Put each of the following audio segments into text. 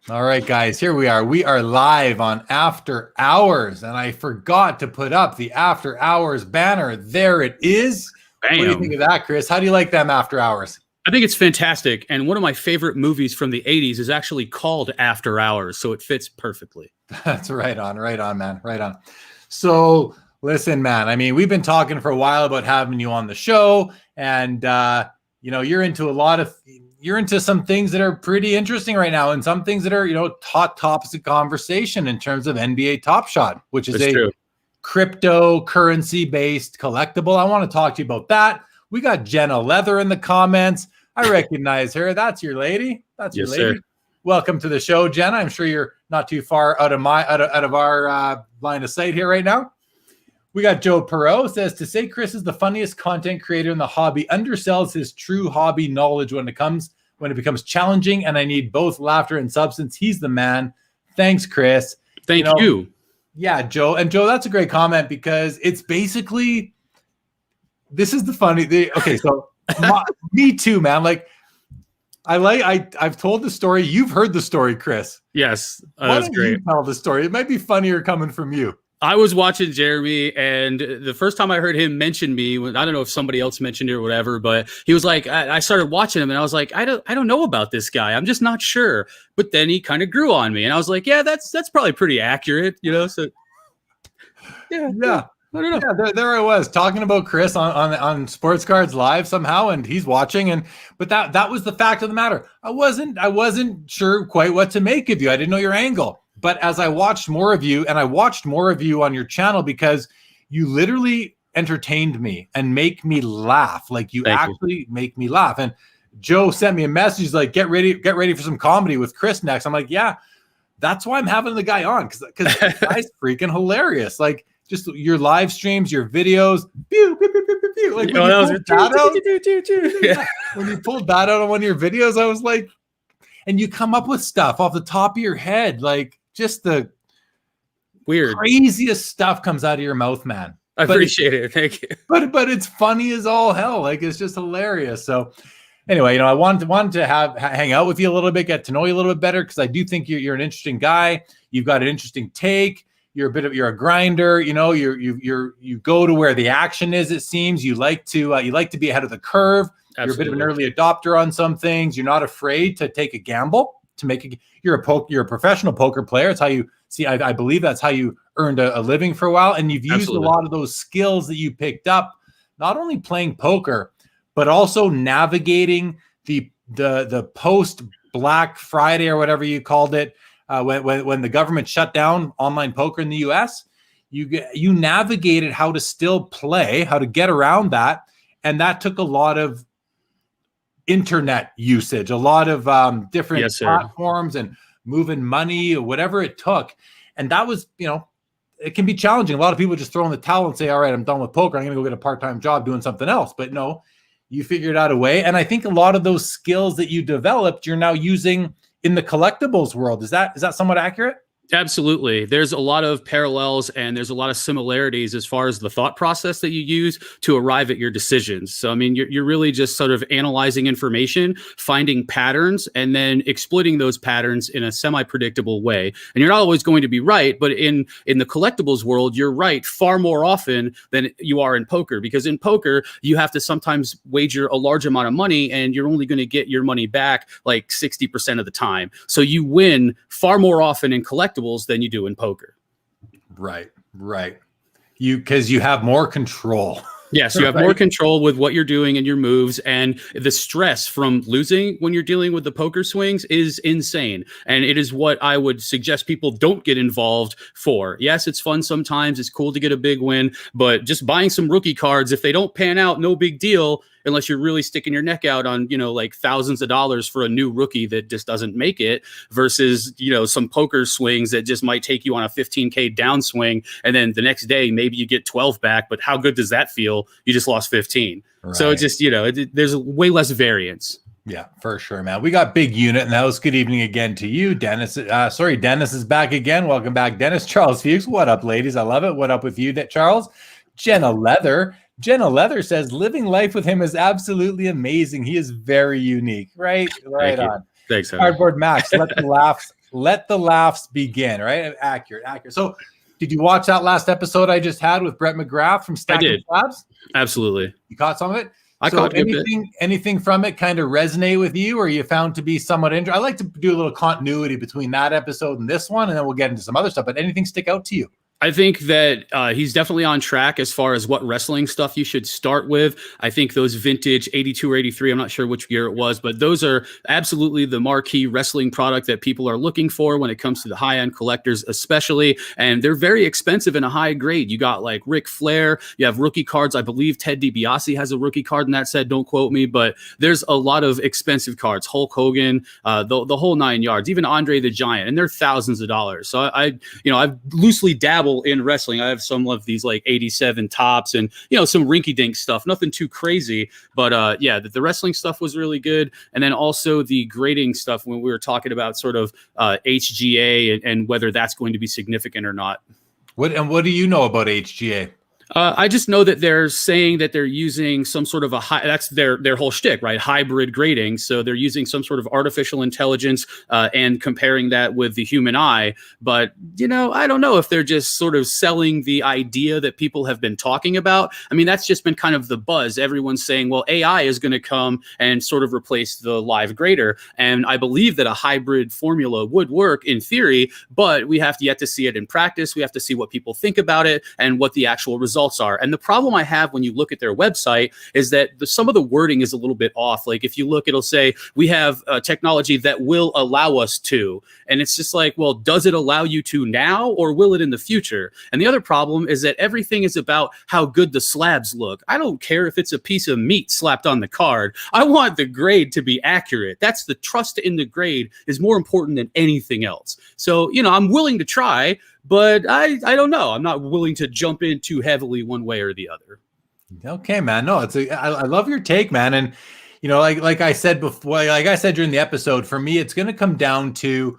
All right, guys, here we are. We are live on After Hours, and I forgot to put up the After Hours banner. There it is. Bam. What do you think of that, Chris? How do you like them After Hours? I think it's fantastic. And one of my favorite movies from the 80s is actually called After Hours, so it fits perfectly. That's right on, man. Right on. So listen, man, I mean, we've been talking for a while about having you on the show, and you're into some things that are pretty interesting right now, and some things that are, hot topics of conversation in terms of NBA TopShot, which is cryptocurrency based collectible. I want to talk to you about that. We got Jenna Leather in the comments. I recognize her. That's your lady. That's your lady. Sir. Welcome to the show, Jenna. I'm sure you're not too far out of our line of sight here right now. We got Joe Perot says, to say Chris is the funniest content creator in the hobby undersells his true hobby knowledge when it becomes challenging, and I need both laughter and substance. He's the man. Thanks, Chris. Thank you. Yeah, Joe. And Joe, that's a great comment because it's basically, this is the funny thing. Okay, so me too, man. Like, I've told the story. You've heard the story, Chris. Yes, that's great. You tell the story. It might be funnier coming from you. I was watching Jeremy, and the first time I heard him mention me, I don't know if somebody else mentioned it or whatever, but he was like, I started watching him, and I was like, I don't know about this guy. I'm just not sure. But then he kind of grew on me, and I was like, yeah, that's probably pretty accurate, So yeah. I don't know. Yeah, there I was talking about Chris on Sports Cards Live somehow, and he's watching, but that was the fact of the matter. I wasn't sure quite what to make of you. I didn't know your angle. But as I watched more of you, and I watched more of you on your channel because you literally entertained me and make me laugh. Like you make me laugh. And Joe sent me a message. He's like, get ready for some comedy with Chris next. I'm like, yeah, that's why I'm having the guy on, because the guy's freaking hilarious. Like just your live streams, your videos, pew, pew, pew, pew, pew, pew. Like when you pulled that out on one of your videos, I was like, and you come up with stuff off the top of your head, like just the weird, craziest stuff comes out of your mouth, man. I appreciate it. Thank you. But it's funny as all hell. Like it's just hilarious. So anyway, I wanted to hang out with you a little bit, get to know you a little bit better, because I do think you're an interesting guy. You've got an interesting take. You're a grinder. You go to where the action is. It seems you like to be ahead of the curve. Absolutely. You're a bit of an early adopter on some things. You're not afraid to take a gamble. You're a professional poker player. It's how you see. I believe that's how you earned a living for a while, and you've used a lot of those skills that you picked up, not only playing poker, but also navigating the post Black Friday or whatever you called it, when the government shut down online poker in the U.S. You navigated how to still play, how to get around that, and that took a lot of internet usage, a lot of different platforms and moving money or whatever it took. And that was, it can be challenging. A lot of people just throw in the towel and say, all right, I'm done with poker. I'm going to go get a part-time job doing something else. But no, you figured out a way. And I think a lot of those skills that you developed, you're now using in the collectibles world. Is that somewhat accurate? Absolutely. There's a lot of parallels and there's a lot of similarities as far as the thought process that you use to arrive at your decisions. So, I mean, you're really just sort of analyzing information, finding patterns, and then exploiting those patterns in a semi-predictable way. And you're not always going to be right, but in the collectibles world, you're right far more often than you are in poker, because in poker, you have to sometimes wager a large amount of money and you're only going to get your money back like 60% of the time. So you win far more often in collectibles than you do in poker. Right. Because you have more control. Yes, you have more control with what you're doing and your moves, and the stress from losing when you're dealing with the poker swings is insane. And it is what I would suggest people don't get involved for. Yes, it's fun sometimes. It's cool to get a big win, but just buying some rookie cards, if they don't pan out, no big deal. Unless you're really sticking your neck out on, like thousands of dollars for a new rookie that just doesn't make it versus, some poker swings that just might take you on a 15K downswing. And then the next day, maybe you get 12 back, but how good does that feel? You just lost 15. Right. So it's just, there's way less variance. Yeah, for sure, man. We got Big Unit, and that was good evening again to you, Dennis. Dennis is back again. Welcome back, Dennis. Charles Fuchs, what up, ladies? I love it. What up with you, Charles? Jenna Leather says, living life with him is absolutely amazing. He is very unique. Right Thank on. Thanks, Cardboard Max, let the Let the laughs begin, right? Accurate. So did you watch that last episode I just had with Brett McGrath from Stacking Slabs? Absolutely. You caught some of it? I caught a bit. Anything from it kind of resonate with you, or you found to be somewhat interesting? I like to do a little continuity between that episode and this one, and then we'll get into some other stuff. But anything stick out to you? I think that he's definitely on track as far as what wrestling stuff you should start with. I think those vintage 82 or 83, I'm not sure which year it was, but those are absolutely the marquee wrestling product that people are looking for when it comes to the high-end collectors especially, and they're very expensive in a high grade. You got like Ric Flair, you have rookie cards. I believe Ted DiBiase has a rookie card in that set, don't quote me, but there's a lot of expensive cards. Hulk Hogan, the whole 9 yards, even Andre the Giant, and they're thousands of dollars. So I've loosely dabbled in wrestling. I have some of these like 87 tops and some rinky-dink stuff, nothing too crazy, but the wrestling stuff was really good. And then also the grading stuff when we were talking about sort of HGA and whether that's going to be significant or not. What do you know about HGA? I just know that they're saying that they're using some sort of that's their whole shtick, right? Hybrid grading. So they're using some sort of artificial intelligence and comparing that with the human eye. But, I don't know if they're just sort of selling the idea that people have been talking about. I mean, that's just been kind of the buzz. Everyone's saying, well, AI is going to come and sort of replace the live grader. And I believe that a hybrid formula would work in theory, but we have yet to see it in practice. We have to see what people think about it and what the actual results are. And the problem I have when you look at their website is that some of the wording is a little bit off. Like if you look, it'll say we have technology that will allow us to, and it's just like, well, does it allow you to now or will it in the future? And the other problem is that everything is about how good the slabs look. I don't care if it's a piece of meat slapped on the card. I want the grade to be accurate. That's the trust in the grade is more important than anything else. So, I'm willing to try, but I don't know. I'm not willing to jump in too heavily one way or the other. Okay, man. No, I love your take, man. And, like I said before, like I said during the episode, for me, it's going to come down to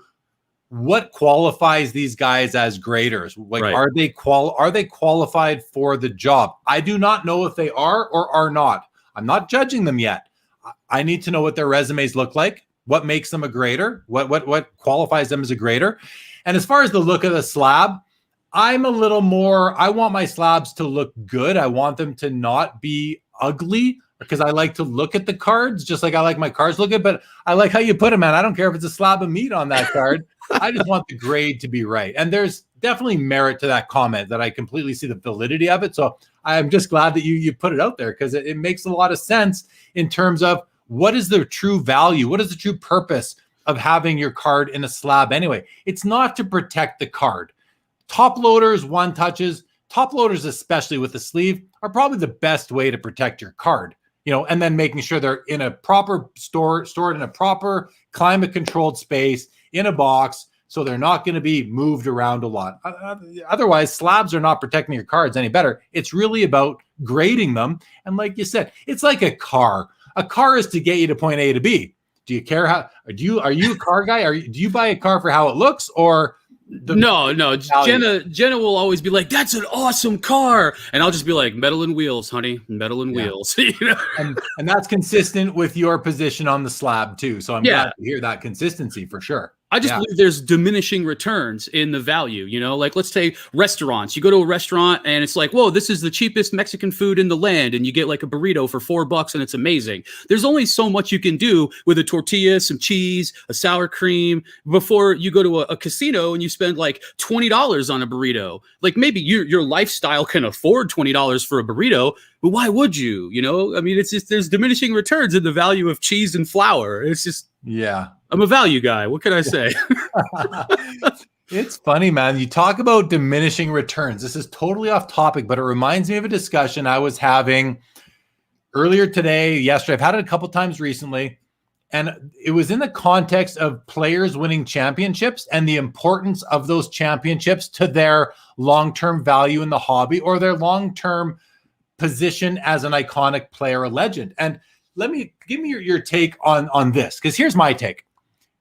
what qualifies these guys as graders. Like, right. Are they qualified for the job? I do not know if they are or are not. I'm not judging them yet. I need to know what their resumes look like. What makes them a grader? What qualifies them as a grader? And as far as the look of the slab, I'm a little more, I want my slabs to look good. I want them to not be ugly because I like to look at the cards just like I like my cards look good, but I like how you put them, man. I don't care if it's a slab of meat on that card. I just want the grade to be right. And there's definitely merit to that comment that I completely see the validity of it. So I'm just glad that you put it out there because it makes a lot of sense in terms of what is the true value? What is the true purpose of having your card in a slab anyway? It's not to protect the card. Top loaders, one touches, top loaders, especially with the sleeve, are probably the best way to protect your card, and then making sure they're in a proper stored in a proper climate controlled space in a box. So they're not going to be moved around a lot. Otherwise, slabs are not protecting your cards any better. It's really about grading them. And like you said, it's like a car. A car is to get you to point A to B. Do you care how? Are you a car guy? Do you buy a car for how it looks or? No. Jenna will always be like, "That's an awesome car," and I'll just be like, "Metal and wheels, honey, metal and wheels." and that's consistent with your position on the slab too. So I'm glad to hear that consistency for sure. I just believe there's diminishing returns in the value, like let's say restaurants, you go to a restaurant and it's like, whoa, this is the cheapest Mexican food in the land. And you get like a burrito for $4 and it's amazing. There's only so much you can do with a tortilla, some cheese, a sour cream before you go to a casino and you spend like $20 on a burrito. Like maybe your lifestyle can afford $20 for a burrito, but why would you? I mean, it's just there's diminishing returns in the value of cheese and flour. It's just, I'm a value guy. What can I say? It's funny, man. You talk about diminishing returns. This is totally off topic, but it reminds me of a discussion I was having earlier today, yesterday. I've had it a couple times recently, and it was in the context of players winning championships and the importance of those championships to their long-term value in the hobby or their long-term position as an iconic player or legend. And give me your take on this, because here's my take.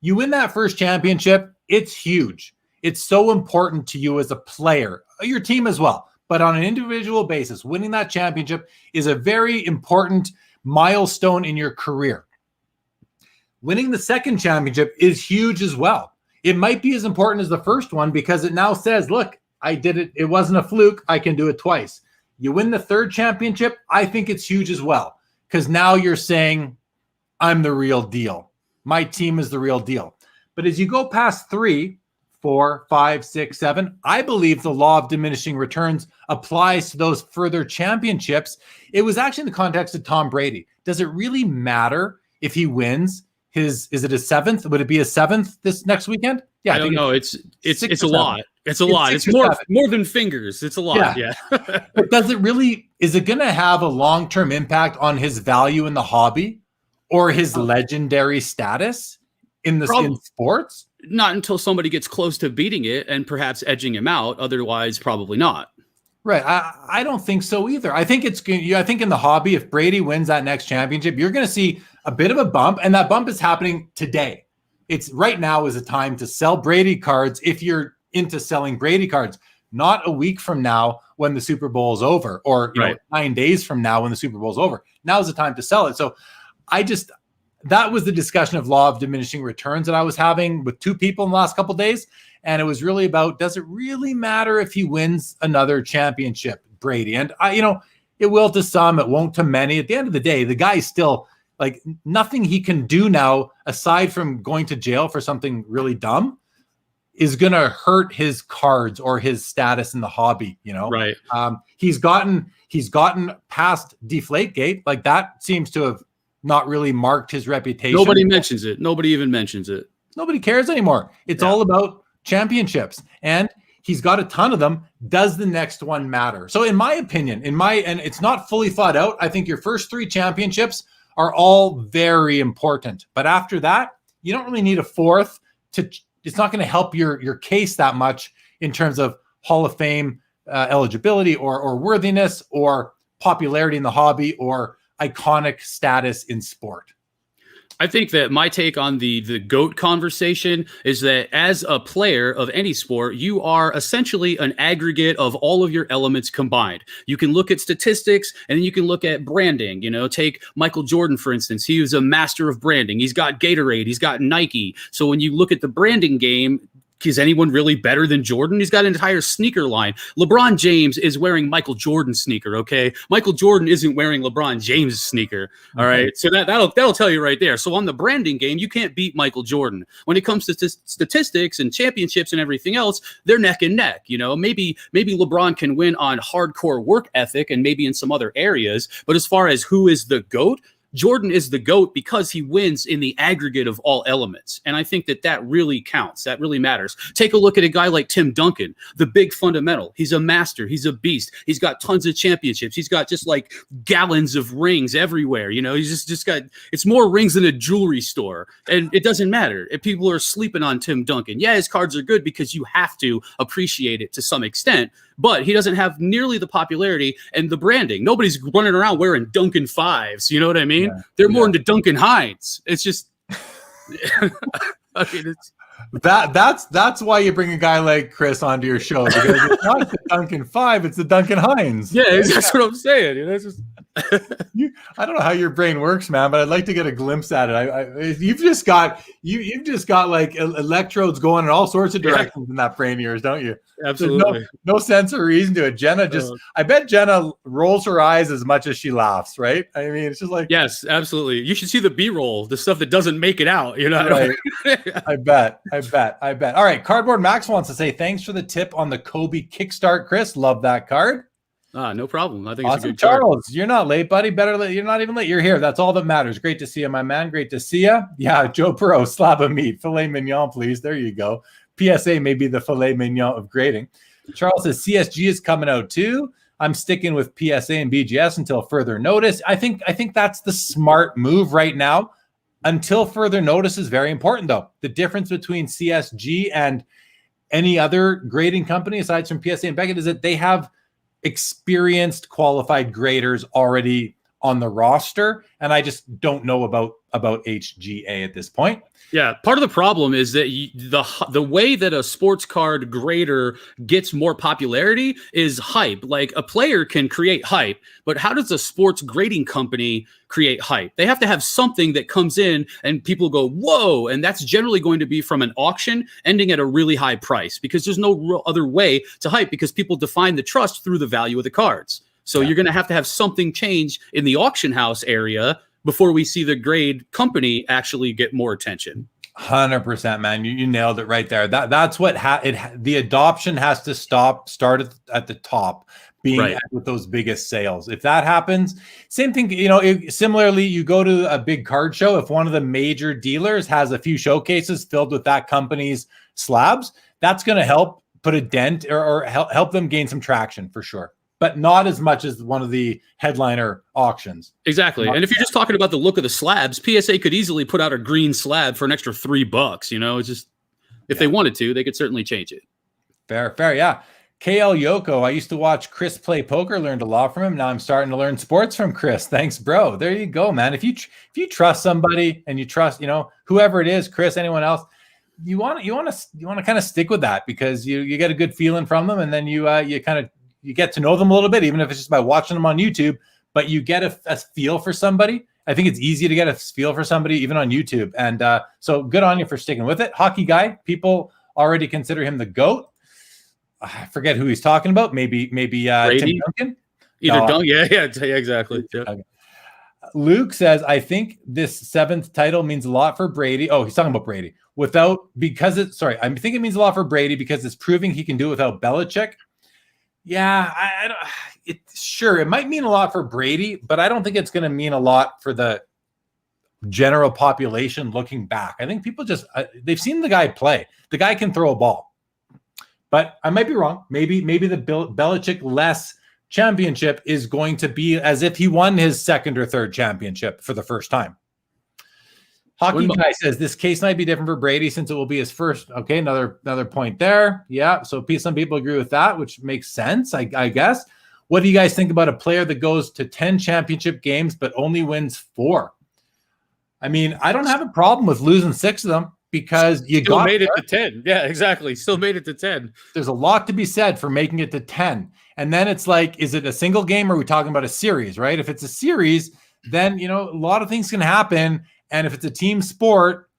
You win that first championship, it's huge. It's so important to you as a player, your team as well. But on an individual basis, winning that championship is a very important milestone in your career. Winning the second championship is huge as well. it might be as important as the first one because it now says, look, I did it. It wasn't a fluke. I can do it twice. You win the third championship. I think it's huge as well because now you're saying I'm the real deal. My team is the real deal. But as you go past 3, 4, 5, 6, 7, I believe the law of diminishing returns applies to those further championships. It was actually in the context of Tom Brady. Does it really matter if he wins is it his 7th? Would it be his 7th this next weekend? Yeah, I don't know. It's a lot. It's a lot. It's more than fingers. It's a lot. Yeah. But is it going to have a long-term impact on his value in the hobby or his legendary status in sports? Not until somebody gets close to beating it and perhaps edging him out. Otherwise, probably not. Right. I don't think so either. I think I think in the hobby, if Brady wins that next championship, you're going to see a bit of a bump, and that bump is happening today. It's right now is a time to sell Brady cards if you're into selling Brady cards, not a week from now when the Super Bowl is over, or 9 days from now when the Super Bowl is over. Now is the time to sell it. So that was the discussion of law of diminishing returns that I was having with 2 people in the last couple of days. And it was really about, does it really matter if he wins another championship, Brady? And it will to some, it won't to many. At the end of the day, the guy's still like nothing he can do now, aside from going to jail for something really dumb, is going to hurt his cards or his status in the hobby. Right. He's gotten past Deflategate. Like that seems to have not really marked his reputation. Nobody mentions it. Nobody even mentions it. Nobody cares anymore. It's all about championships, and he's got a ton of them. Does the next one matter? So in my opinion, and it's not fully thought out, I think your first 3 championships are all very important. But after that, you don't really need a 4th it's not going to help your case that much in terms of Hall of Fame eligibility or worthiness or popularity in the hobby or iconic status in sport. I think that my take on the GOAT conversation is that as a player of any sport, you are essentially an aggregate of all of your elements combined. You can look at statistics and then you can look at branding. Take Michael Jordan, for instance. He was a master of branding. He's got Gatorade. He's got Nike. So when you look at the branding game, is anyone really better than Jordan? He's got an entire sneaker line. LeBron James is wearing Michael Jordan's sneaker, okay? Michael Jordan isn't wearing LeBron James' sneaker, all right? So that'll tell you right there. So on the branding game, you can't beat Michael Jordan. When it comes to statistics and championships and everything else, they're neck and neck, Maybe LeBron can win on hardcore work ethic and maybe in some other areas, but as far as who is the GOAT, Jordan is the GOAT because he wins in the aggregate of all elements. And I think that really counts. That really matters. Take a look at a guy like Tim Duncan, the big fundamental. He's a master. He's a beast. He's got tons of championships. He's got just like gallons of rings everywhere. He's just got, it's more rings than a jewelry store. And it doesn't matter if people are sleeping on Tim Duncan. Yeah, his cards are good because you have to appreciate it to some extent, but he doesn't have nearly the popularity and the branding. Nobody's running around wearing Duncan 5s. You know what I mean? Yeah. They're more into Duncan Hines. It's just, that's why you bring a guy like Chris onto your show, because it's not the Duncan 5, it's the Duncan Hines. Yeah, that's what I'm saying. It's just I don't know how your brain works, man, but I'd like to get a glimpse at it. You've just got like electrodes going in all sorts of directions in that brain of yours, don't you? Absolutely. No sense or reason to it. Jenna I bet Jenna rolls her eyes as much as she laughs, right? I mean, it's just like, yes, absolutely. You should see the B-roll, the stuff that doesn't make it out, Right. I bet. All right. Cardboard Max wants to say thanks for the tip on the Kobe Kickstart, Chris. Love that card. No problem. I think awesome. It's a good Charles, card. You're not late, buddy. Better late. You're not even late. You're here. That's all that matters. Great to see you, my man. Great to see you. Yeah, Joe Perot, slab of meat, filet mignon, please. There you go. PSA may be the filet mignon of grading. Charles says CSG is coming out too. I'm sticking with PSA and BGS until further notice. I think that's the smart move right now. Until further notice is very important, though. The difference between CSG and any other grading company, aside from PSA and Beckett, is that they have experienced, qualified graders already on the roster, and I just don't know about HGA at this point. Yeah, part of the problem is that the way that a sports card grader gets more popularity is hype. Like, a player can create hype, but how does a sports grading company create hype? They have to have something that comes in and people go, whoa, and that's generally going to be from an auction ending at a really high price, because there's no real other way to hype, because people define the trust through the value of the cards. So you're going to have something change in the auction house area before we see the grade company actually get more attention. 100%, man. You nailed it right there. That's what the adoption has to start at the top, being right with those biggest sales. If that happens, same thing, similarly, you go to a big card show. If one of the major dealers has a few showcases filled with that company's slabs, that's going to help put a dent or help them gain some traction for sure. But not as much as one of the headliner auctions. Exactly. And if you're just talking about the look of the slabs, PSA could easily put out a green slab for an extra $3. It's just, if they wanted to, they could certainly change it. Fair. Yeah. KL Yoko, I used to watch Chris play poker, learned a lot from him. Now I'm starting to learn sports from Chris. Thanks, bro. There you go, man. If you trust somebody and you trust, whoever it is, Chris, anyone else, you want to kind of stick with that, because you get a good feeling from them, and then you get to know them a little bit, even if it's just by watching them on YouTube, but you get a feel for somebody. I think it's easy to get a feel for somebody even on YouTube. And so good on you for sticking with it. Hockey guy, people already consider him the GOAT. I forget who he's talking about. Maybe Tim Duncan? Yeah, exactly. Yeah. Okay. Luke says, I think this 7th title means a lot for Brady. Oh, he's talking about Brady. I think it means a lot for Brady because it's proving he can do it without Belichick. Yeah, it might mean a lot for Brady, but I don't think it's going to mean a lot for the general population looking back. I think people they've seen the guy play. The guy can throw a ball. But I might be wrong. Maybe the Belichick-less championship is going to be as if he won his 2nd or 3rd championship for the first time. Hockey guy says this case might be different for Brady since it will be his first. Okay, another point there. Yeah, so some people agree with that, which makes sense, I guess. What do you guys think about a player that goes to 10 championship games but only wins 4? I mean, I don't have a problem with losing 6 of them, because you still made it to 10. Yeah, exactly. Still made it to 10. There's a lot to be said for making it to 10. And then it's like, is it a single game or are we talking about a series, right? If it's a series, then, a lot of things can happen. And if it's a team sport,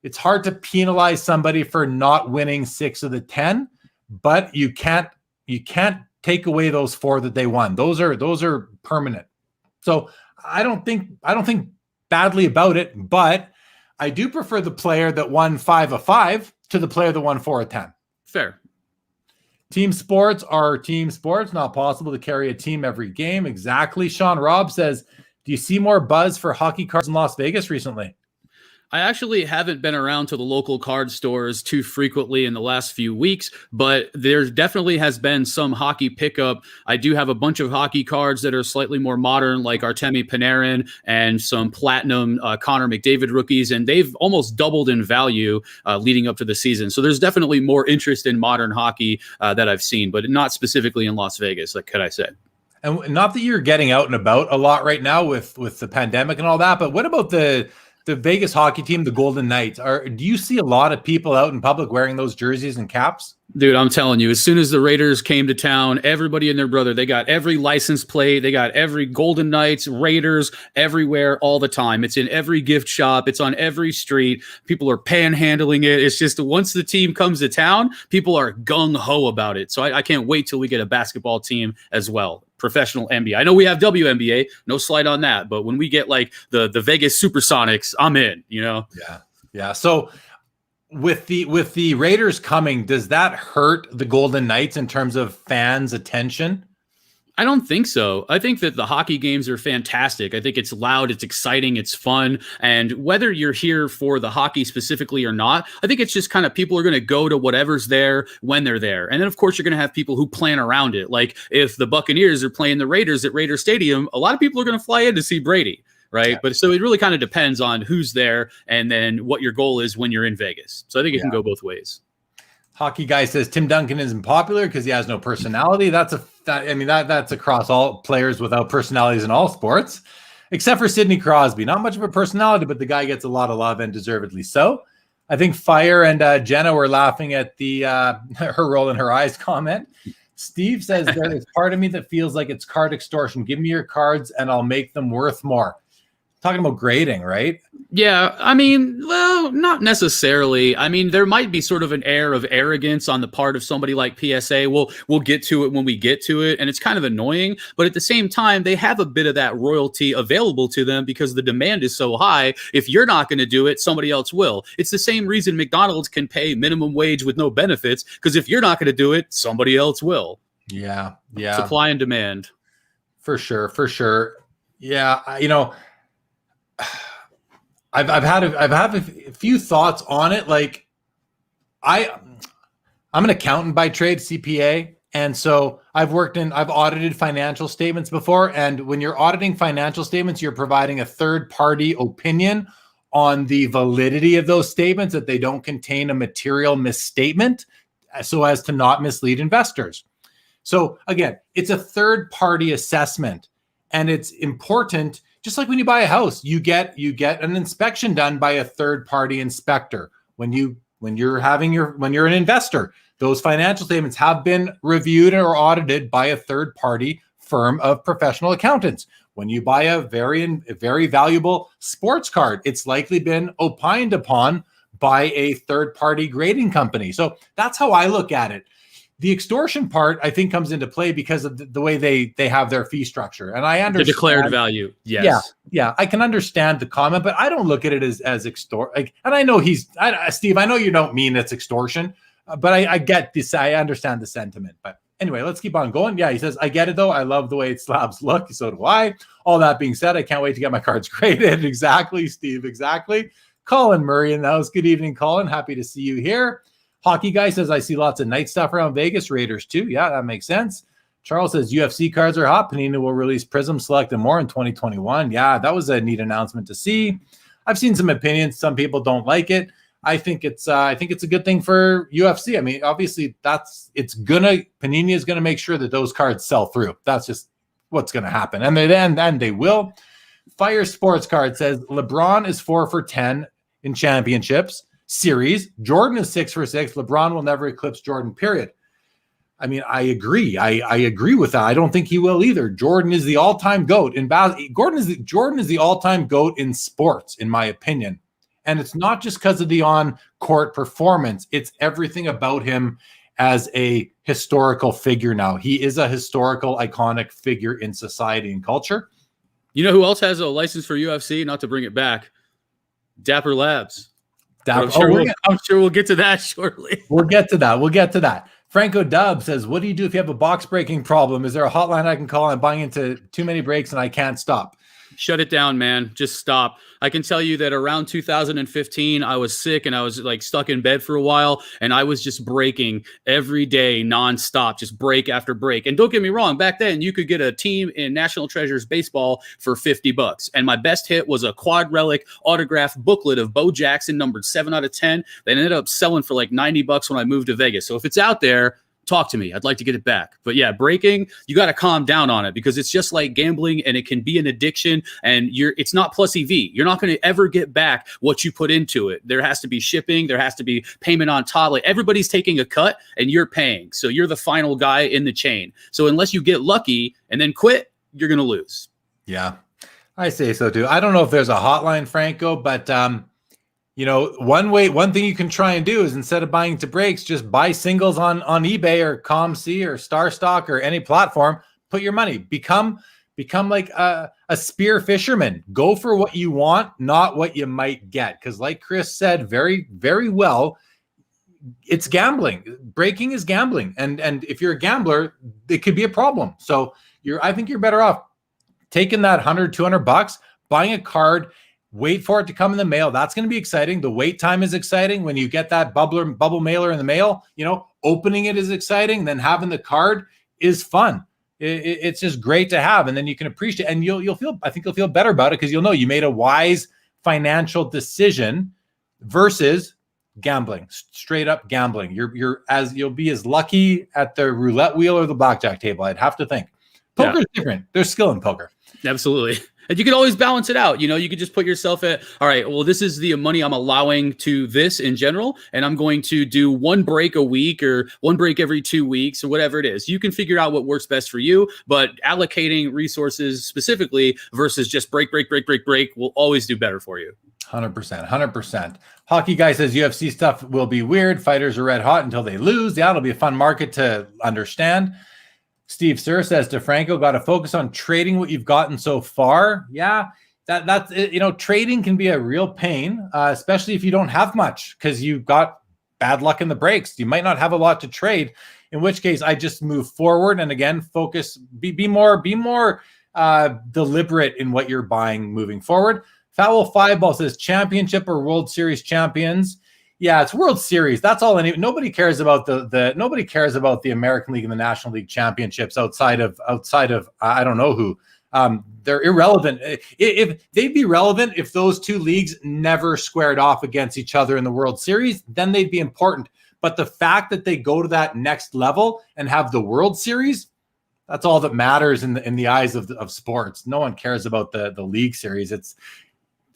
it's hard to penalize somebody for not winning 6 of the 10, but you can't take away those 4 that they won. Those are permanent. So I don't think badly about it, but I do prefer the player that won 5 of 5 to the player that won 4 of 10. Fair. Team sports are team sports. Not possible to carry a team every game. Exactly. Sean Robb says, do you see more buzz for hockey cards in Las Vegas recently? I actually haven't been around to the local card stores too frequently in the last few weeks, but there definitely has been some hockey pickup. I do have a bunch of hockey cards that are slightly more modern, like Artemi Panarin and some platinum Connor McDavid rookies, and they've almost doubled in value leading up to the season. So there's definitely more interest in modern hockey that I've seen, but not specifically in Las Vegas, like could I say. And not that you're getting out and about a lot right now with the pandemic and all that, but what about the Vegas hockey team, the Golden Knights? Do you see a lot of people out in public wearing those jerseys and caps? Dude, I'm telling you, as soon as the Raiders came to town, everybody and their brother, they got every license plate. They got every Golden Knights, Raiders, everywhere, all the time. It's in every gift shop. It's on every street. People are panhandling it. It's just once the team comes to town, people are gung-ho about it. So I can't wait till we get a basketball team as well. Professional NBA. I know we have WNBA, no slight on that. But when we get like the Vegas Supersonics, I'm in, Yeah. So with the Raiders coming, does that hurt the Golden Knights in terms of fans' attention? I don't think so. I think that the hockey games are fantastic. I think it's loud, it's exciting, it's fun. And whether you're here for the hockey specifically or not, I think it's just kind of people are going to go to whatever's there when they're there. And then, of course, you're going to have people who plan around it. Like if the Buccaneers are playing the Raiders at Raider Stadium, a lot of people are going to fly in to see Brady. Right. Yeah. But so it really kind of depends on who's there and then what your goal is when you're in Vegas. So I think it can go both ways. Hockey guy says Tim Duncan isn't popular because he has no personality. That's across all players without personalities in all sports. except for Sidney Crosby. Not much of a personality, but the guy gets a lot of love, and deservedly so. I think Fire and Jenna were laughing at the her roll in her eyes comment. Steve says, there is part of me that feels like it's card extortion. Give me your cards and I'll make them worth more. Talking about grading, right? Yeah, I mean, well, not necessarily. I mean, there might be sort of an air of arrogance on the part of somebody like PSA. We'll get to it when we get to it, and it's kind of annoying. But at the same time, they have a bit of that royalty available to them because the demand is so high. If you're not going to do it, somebody else will. It's the same reason McDonald's can pay minimum wage with no benefits, because if you're not going to do it, somebody else will. Yeah. Supply and demand. For sure. Yeah, you know, I've had a few thoughts on it. Like I'm an accountant by trade, CPA. And so I've audited financial statements before. And when you're auditing financial statements, you're providing a third party opinion on the validity of those statements, that they don't contain a material misstatement so as to not mislead investors. So again, it's a third party assessment, and it's important. Just like when you buy a house, you get an inspection done by a third-party inspector. When you're an investor, those financial statements have been reviewed or audited by a third-party firm of professional accountants. When you buy a very valuable sports card, it's likely been opined upon by a third-party grading company. So that's how I look at it. The extortion part, I think, comes into play because of the way they have their fee structure. And I understand the declared value. Yes. Yeah. I can understand the comment, but I don't look at it as extort. Like, and I know Steve, I know you don't mean it's extortion, but I get this. I understand the sentiment. But anyway, let's keep on going. Yeah, he says, I get it though. I love the way slabs look. So do I. All that being said, I can't wait to get my cards graded. Exactly, Steve. Exactly. Colin Murray in the house. Good evening, Colin. Happy to see you here. Hockey guy says, I see lots of night stuff around Vegas. Raiders too. Yeah, that makes sense. Charles says, UFC cards are hot. Panini will release Prism Select and more in 2021. Yeah, that was a neat announcement to see. I've seen some opinions. Some people don't like it. I think it's a good thing for UFC. I mean, obviously Panini is gonna make sure that those cards sell through. That's just what's gonna happen. And then they will. Fire Sports Card says LeBron is 4 for 10 in championships series. Jordan is 6 for 6. LeBron will never eclipse Jordan, period. I mean, I agree. I agree with that. I don't think he will either. Jordan is the all-time GOAT in basketball. Jordan is the all-time GOAT in sports, in my opinion. And it's not just because of the on-court performance. It's everything about him as a historical figure now. He is a historical, iconic figure in society and culture. You know who else has a license for UFC? Not to bring it back. Dapper Labs. I'm sure we'll get to that shortly. We'll get to that. Franco Dub says, what do you do if you have a box breaking problem? Is there a hotline I can call? I'm buying into too many breaks and I can't stop. Shut it down, man. Just stop. I can tell you that around 2015, I was sick and I was like stuck in bed for a while, and I was just breaking every day nonstop, just break after break. And don't get me wrong, back then you could get a team in National Treasures baseball for $50. And my best hit was a quad relic autographed booklet of Bo Jackson, numbered 7 out of 10. That ended up selling for like $90 when I moved to Vegas. So if it's out there, talk to me. I'd like to get it back. But yeah, breaking, you got to calm down on it, because it's just like gambling and it can be an addiction, and it's not plus EV. You're not going to ever get back what you put into it. There has to be shipping. There has to be payment on top. Like, everybody's taking a cut and you're paying. So you're the final guy in the chain. So unless you get lucky and then quit, you're going to lose. Yeah, I say so too. I don't know if there's a hotline, Franco, but you know, one thing you can try and do is, instead of buying to breaks, just buy singles on eBay or ComC or StarStock or any platform. Put your money. Become like a spear fisherman. Go for what you want, not what you might get. Because like Chris said very, very well, it's gambling. Breaking is gambling. And if you're a gambler, it could be a problem. So I think you're better off taking that $100, $200, buying a card. Wait for it to come in the mail. That's going to be exciting. The wait time is exciting. When you get that bubble mailer in the mail, you know, opening it is exciting. Then having the card is fun. It's just great to have. And then you can appreciate, and I think you'll feel better about it, because you'll know you made a wise financial decision versus gambling, straight up gambling. You'll be as lucky at the roulette wheel or the blackjack table, I'd have to think. Poker's different. There's skill in poker. Absolutely. And you can always balance it out. You could just put yourself at, all right, well, this is the money I'm allowing to this in general, and I'm going to do one break a week or one break every 2 weeks or whatever it is. You can figure out what works best for you, but allocating resources specifically versus just break will always do better for you. 100%. Hockey Guy says UFC stuff will be weird. Fighters are red hot until they lose. Yeah, it'll be a fun market to understand. Steve Sir says DeFranco, got to focus on trading what you've gotten so far. Yeah, that's trading can be a real pain, especially if you don't have much because you've got bad luck in the breaks. You might not have a lot to trade, in which case I just move forward and again focus, be more deliberate in what you're buying moving forward. Foul Fireball says championship or World Series champions. Yeah, it's World Series. That's all. Nobody cares about nobody cares about the American League and the National League championships outside of I don't know who. They're irrelevant. If they'd be relevant if those two leagues never squared off against each other in the World Series, then they'd be important. But the fact that they go to that next level and have the World Series, that's all that matters in the eyes of sports. No one cares about the league series.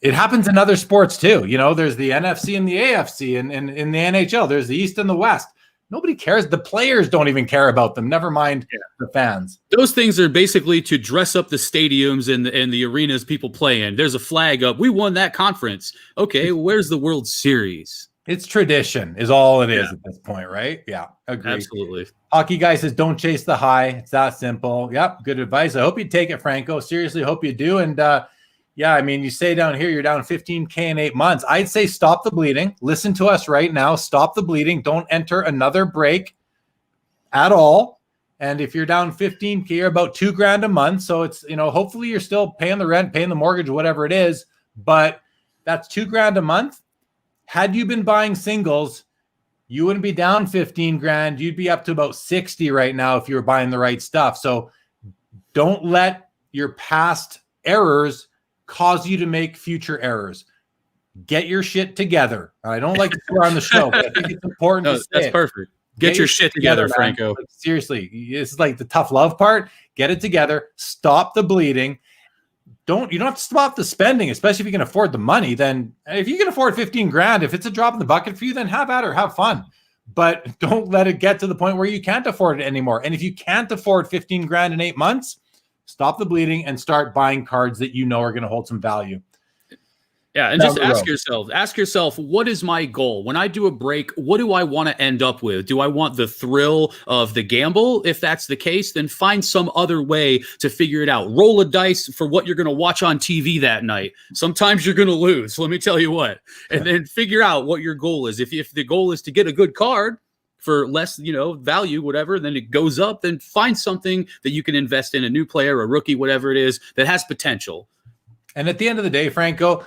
It happens in other sports too. There's the NFC and the AFC, and in the NHL, there's the East and the West. Nobody cares. The players don't even care about them. Never mind the fans. Those things are basically to dress up the stadiums and the arenas people play in. There's a flag up. We won that conference. Okay, where's the World Series? It's tradition is all it is at this point, right? Yeah, agree. Absolutely. Hockey Guy says, don't chase the high. It's that simple. Yep, good advice. I hope you take it, Franco. Seriously, hope you do. And you say down here you're down 15K in 8 months. I'd say stop the bleeding. Listen to us right now. Stop the bleeding. Don't enter another break at all. And if you're down 15K, you're about $2,000 a month. So it's, hopefully you're still paying the rent, paying the mortgage, whatever it is. But that's $2,000 a month. Had you been buying singles, you wouldn't be down 15 grand. You'd be up to about 60 right now if you were buying the right stuff. So don't let your past errors cause you to make future errors. Get your shit together. I don't like to swear on the show, but I think it's important to say that's perfect. Get your shit together, Franco. Like, seriously, it's like the tough love part. Get it together. Stop the bleeding. You don't have to stop the spending, especially if you can afford the money. Then if you can afford 15 grand, if it's a drop in the bucket for you, then have at her, have fun. But don't let it get to the point where you can't afford it anymore. And if you can't afford 15 grand in 8 months, stop the bleeding and start buying cards that are going to hold some value. Yeah, and just ask yourself, what is my goal? When I do a break, what do I want to end up with? Do I want the thrill of the gamble? If that's the case, then find some other way to figure it out. Roll a dice for what you're going to watch on TV that night. Sometimes you're going to lose, let me tell you what. And then figure out what your goal is. If the goal is to get a good card for less, value, whatever, then it goes up, then find something that you can invest in, a new player, a rookie, whatever it is, that has potential. And at the end of the day, Franco,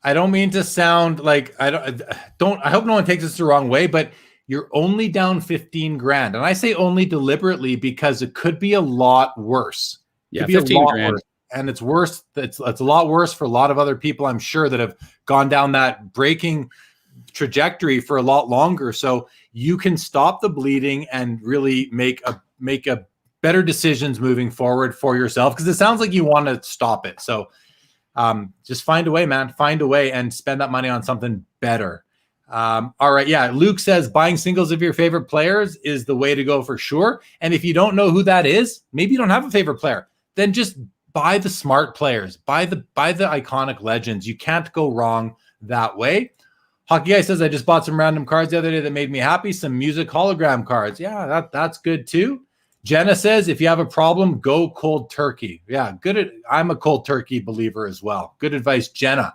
I don't mean to sound like I hope no one takes this the wrong way, but you're only down 15 grand. And I say only deliberately because it could be a lot worse. Yeah, 15 grand. Worse. And it's worse. It's a lot worse for a lot of other people, I'm sure, that have gone down that breaking trajectory for a lot longer. So you can stop the bleeding and really make a better decisions moving forward for yourself, because it sounds like you want to stop it. So just find a way, man. Find a way and spend that money on something better. All right. Yeah. Luke says buying singles of your favorite players is the way to go for sure. And if you don't know who that is, maybe you don't have a favorite player, then just buy the smart players, buy the iconic legends. You can't go wrong that way. Hockey Guy says, I just bought some random cards the other day that made me happy. Some music hologram cards. Yeah, that's good too. Jenna says, if you have a problem, go cold turkey. Yeah, I'm a cold turkey believer as well. Good advice, Jenna.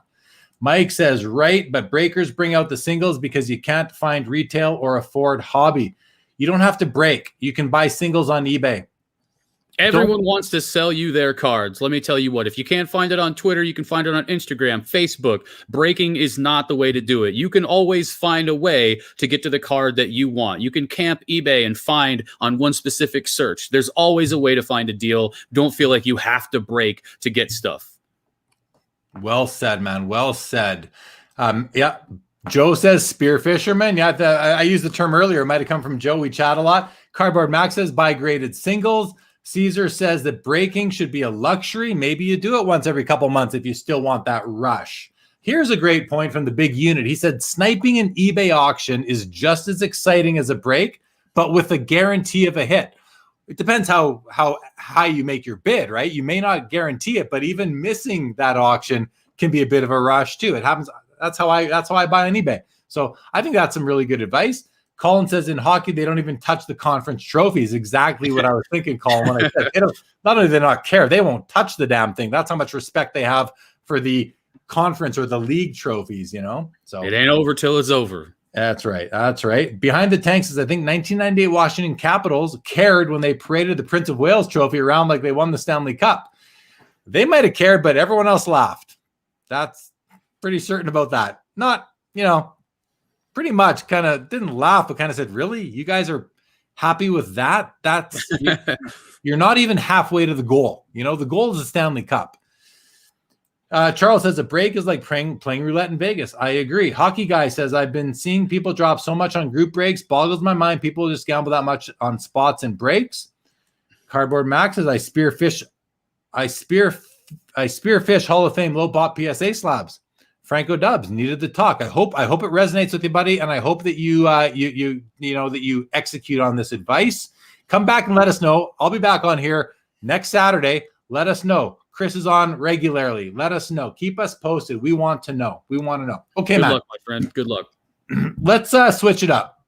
Mike says, right, but breakers bring out the singles because you can't find retail or afford hobby. You don't have to break. You can buy singles on eBay. Everyone wants to sell you their cards. Let me tell you what, if you can't find it on Twitter, you can find it on Instagram, Facebook. Breaking is not the way to do it. You can always find a way to get to the card that you want. You can camp eBay and find on one specific search. There's always a way to find a deal. Don't feel like you have to break to get stuff. Well said, man. Well said. Yeah. Joe says spear fisherman. Yeah, I used the term earlier. It might have come from Joe. We chat a lot. Cardboard Max says buy graded singles. Caesar says that breaking should be a luxury. Maybe you do it once every couple months if you still want that rush. Here's a great point from the big unit. He said sniping an eBay auction is just as exciting as a break, but with a guarantee of a hit. It depends how high you make your bid, right? You may not guarantee it, but even missing that auction can be a bit of a rush too. It happens. That's how I buy on eBay. So I think that's some really good advice. Colin says in hockey, they don't even touch the conference trophies. Exactly what I was thinking, Colin, when I said not only do they not care, they won't touch the damn thing. That's how much respect they have for the conference or the league trophies, So it ain't over till it's over. That's right. That's right. Behind the tanks is, I think, 1998 Washington Capitals cared when they paraded the Prince of Wales trophy around like they won the Stanley Cup. They might have cared, but everyone else laughed. That's pretty certain about that. Not, pretty much kind of didn't laugh, but kind of said, really? You guys are happy with that? That's you're not even halfway to the goal. The goal is the Stanley Cup. Charles says a break is like playing roulette in Vegas. I agree. Hockey Guy says, I've been seeing people drop so much on group breaks. Boggles my mind. People just gamble that much on spots and breaks. Cardboard Max says, I spear fish Hall of Fame low bot PSA slabs. Franco Dubs needed the talk. I hope it resonates with you, buddy, and I hope that you that you execute on this advice. Come back and let us know. I'll be back on here next Saturday. Let us know. Chris is on regularly. Let us know. Keep us posted. We want to know. Okay, Good Matt. luck, my friend. Good luck. Let's switch it up.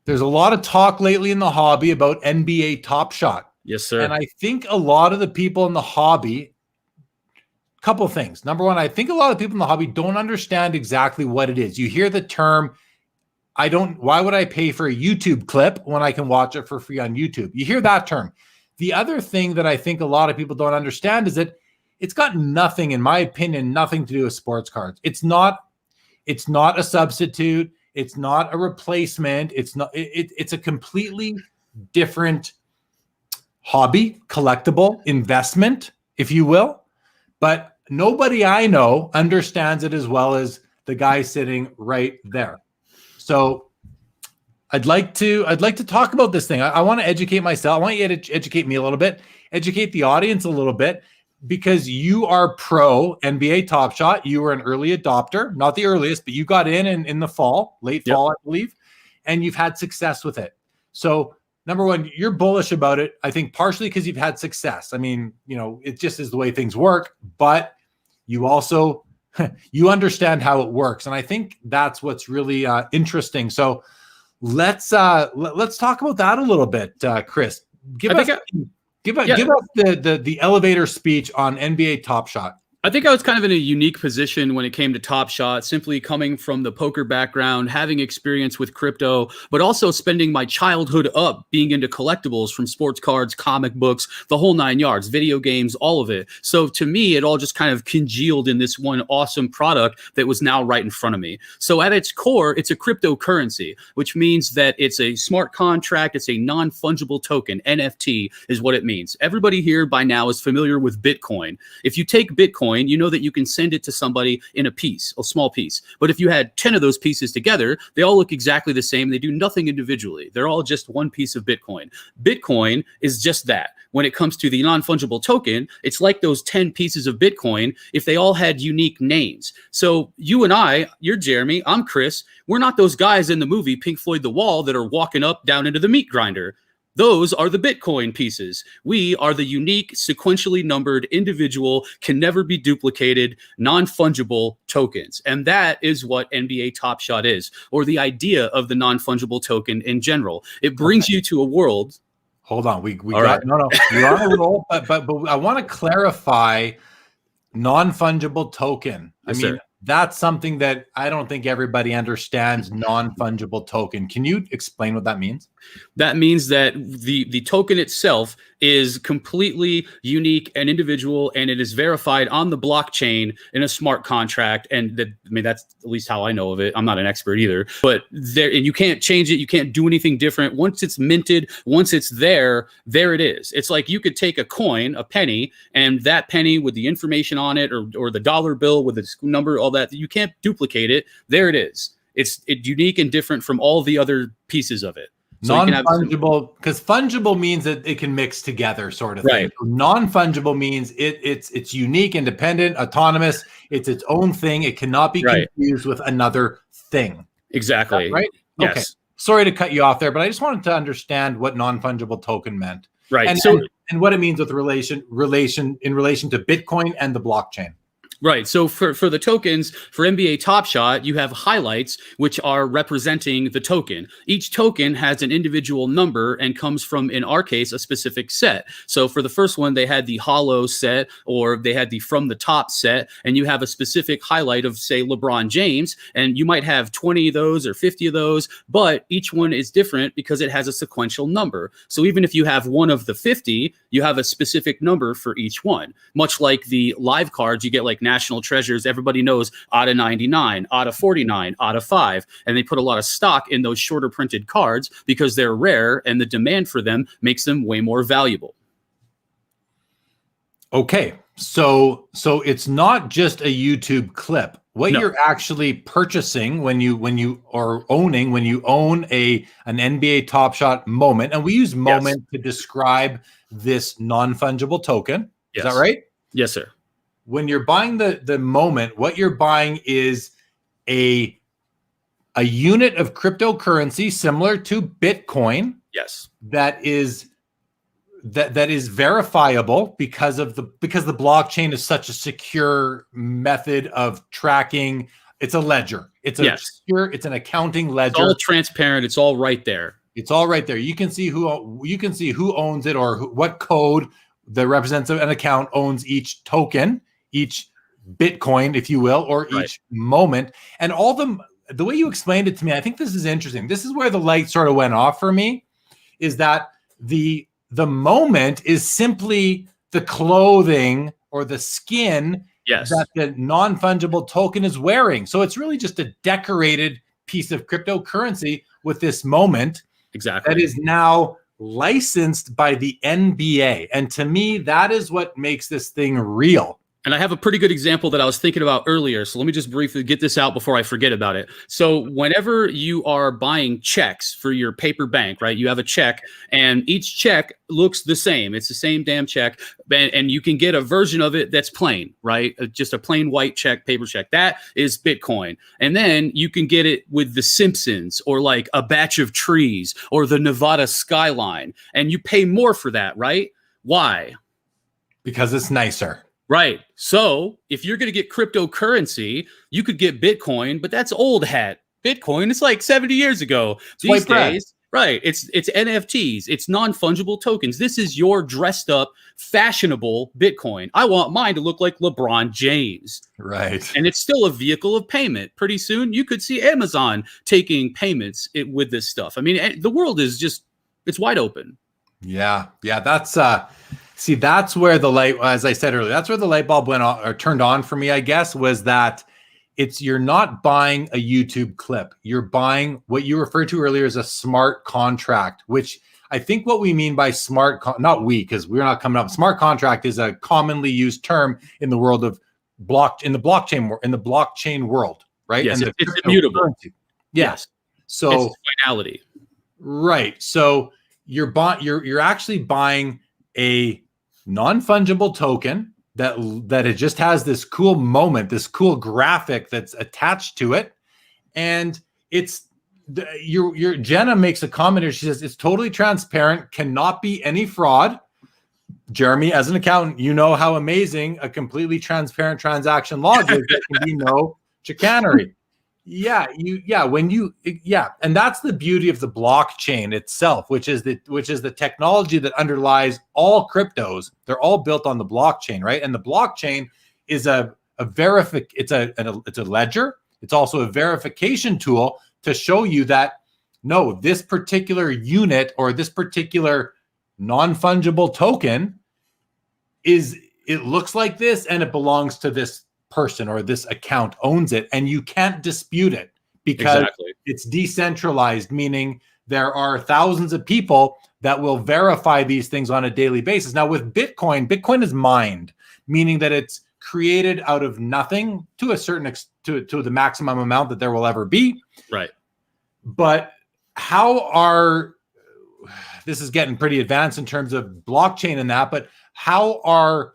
There's a lot of talk lately in the hobby about NBA TopShot. Yes, sir. And I think a lot of the people in the hobby, couple things. Number one, I think a lot of people in the hobby don't understand exactly what it is. You hear the term, why would I pay for a YouTube clip when I can watch it for free on YouTube? You hear that term. The other thing that I think a lot of people don't understand is that it's got nothing, in my opinion, nothing to do with sports cards. It's not a substitute. It's not a replacement. It's a completely different hobby, collectible, investment, if you will. But nobody I know understands it as well as the guy sitting right there. So I'd like to talk about this thing. I want to educate myself. I want you to educate me a little bit, educate the audience a little bit, because you are pro NBA TopShot. You were an early adopter, not the earliest, but you got in the fall, late fall, I believe, and you've had success with it. So number one, you're bullish about it. I think partially because you've had success. I mean, it just is the way things work, but you also, you understand how it works. And I think that's what's really interesting. So let's talk about that a little bit, Chris. Give us the elevator speech on NBA TopShot. I think I was kind of in a unique position when it came to TopShot, simply coming from the poker background, having experience with crypto, but also spending my childhood up being into collectibles, from sports cards, comic books, the whole 9 yards, video games, all of it. So to me, it all just kind of congealed in this one awesome product that was now right in front of me. So at its core, it's a cryptocurrency, which means that it's a smart contract. It's a non-fungible token. NFT is what it means. Everybody here by now is familiar with Bitcoin. If you take Bitcoin, you know that you can send it to somebody in a small piece. But if you had 10 of those pieces together, they all look exactly the same. They do nothing individually. They're all just one piece of Bitcoin. Bitcoin is just that. When it comes to the non-fungible token, it's like those 10 pieces of Bitcoin if they all had unique names. So you and I, you're Jeremy, I'm Chris. We're not those guys in the movie Pink Floyd The Wall that are walking up down into the meat grinder. Those are the Bitcoin pieces. We are the unique, sequentially numbered, individual, can never be duplicated, non-fungible tokens. And that is what NBA TopShot is, or the idea of the non-fungible token in general. It brings you to a world. Hold on. We got right. No, you're on a roll, but I want to clarify non-fungible token. Yes, I mean, sir. That's something that I don't think everybody understands. Non-fungible token. Can you explain what that means? That means that the token itself is completely unique and individual, and it is verified on the blockchain in a smart contract. And that's at least how I know of it. I'm not an expert either, but and you can't change it. You can't do anything different. Once it's minted, once it's there it is. It's like you could take a coin, a penny, and that penny with the information on it, or the dollar bill with the number, all that, you can't duplicate it. There it is. It's unique and different from all the other pieces of it. So you can have Non-fungible, because fungible means that it can mix together, sort of thing. Right. Non-fungible means it's unique, independent, autonomous. It's its own thing. It cannot be Right. confused with another thing. Exactly. Right? Okay. Yes. Sorry to cut you off there, but I just wanted to understand what non-fungible token meant. Right. And what it means with relation in relation to Bitcoin and the blockchain. Right. So for the tokens, for NBA TopShot, you have highlights, which are representing the token. Each token has an individual number and comes from, in our case, a specific set. So for the first one, they had the hollow set, or they had the from the top set, and you have a specific highlight of, say, LeBron James, and you might have 20 of those or 50 of those, but each one is different because it has a sequential number. So even if you have one of the 50, you have a specific number for each one. Much like the live cards, you get like National Treasures. Everybody knows out of 99, out of 49, out of 5. And they put a lot of stock in those shorter printed cards because they're rare and the demand for them makes them way more valuable. Okay. So it's not just a YouTube clip. What you're actually purchasing when you own an NBA TopShot moment, and we use moment to describe this non-fungible token. Is that right? Yes, sir. When you're buying the moment, what you're buying is a unit of cryptocurrency similar to Bitcoin. Yes. That is verifiable because the blockchain is such a secure method of tracking. It's a ledger. It's an accounting ledger. It's all transparent. It's all right there. It's all right there. You can see who owns it, or what code that represents an account owns each token, each Bitcoin, if you will, or each moment. And all the way you explained it to me, I think this is interesting. This is where the light sort of went off for me, is that the moment is simply the clothing or the skin that the non-fungible token is wearing. So it's really just a decorated piece of cryptocurrency with this moment. Exactly. That is now licensed by the NBA. And to me, that is what makes this thing real. And I have a pretty good example that I was thinking about earlier. So let me just briefly get this out before I forget about it. So whenever you are buying checks for your paper bank, right, you have a check and each check looks the same. It's the same damn check. And you can get a version of it that's plain, right? Just a plain white check, paper check. That is Bitcoin. And then you can get it with the Simpsons or like a batch of trees or the Nevada skyline. And you pay more for that, right? Why? Because it's nicer. Right. So if you're going to get cryptocurrency, you could get Bitcoin, but that's old hat. Bitcoin, it's like 70 years ago. These days, right. It's NFTs. It's non-fungible tokens. This is your dressed up, fashionable Bitcoin. I want mine to look like LeBron James. Right. And it's still a vehicle of payment. Pretty soon you could see Amazon taking payments with this stuff. I mean, the world is just, it's wide open. Yeah. Yeah. That's, see, that's where the light, as I said earlier, that's where the light bulb went on or turned on for me, I guess, was that you're not buying a YouTube clip. You're buying what you referred to earlier as a smart contract, which I think what we mean by not we, because we're not coming up. Smart contract is a commonly used term in the world of in the blockchain world, right? Yes, and it's immutable. Yes. So it's finality. Right. So you're actually buying a non-fungible token that it just has this cool moment, this cool graphic that's attached to it. And it's your Jenna makes a comment here. She says it's totally transparent, cannot be any fraud. Jeremy, as an accountant, you know how amazing a completely transparent transaction log is. There can be no chicanery. And that's the beauty of the blockchain itself, which is the technology that underlies all cryptos. They're all built on the blockchain, right? And the blockchain is it's a ledger. It's also a verification tool to show you that no, this particular unit or this particular non-fungible token it looks like this and it belongs to this person or this account owns it, and you can't dispute it because it's decentralized, meaning there are thousands of people that will verify these things on a daily basis. Now with Bitcoin is mined, meaning that it's created out of nothing to a certain to the maximum amount that there will ever be. Right. But how are this is getting pretty advanced in terms of blockchain and that, but how are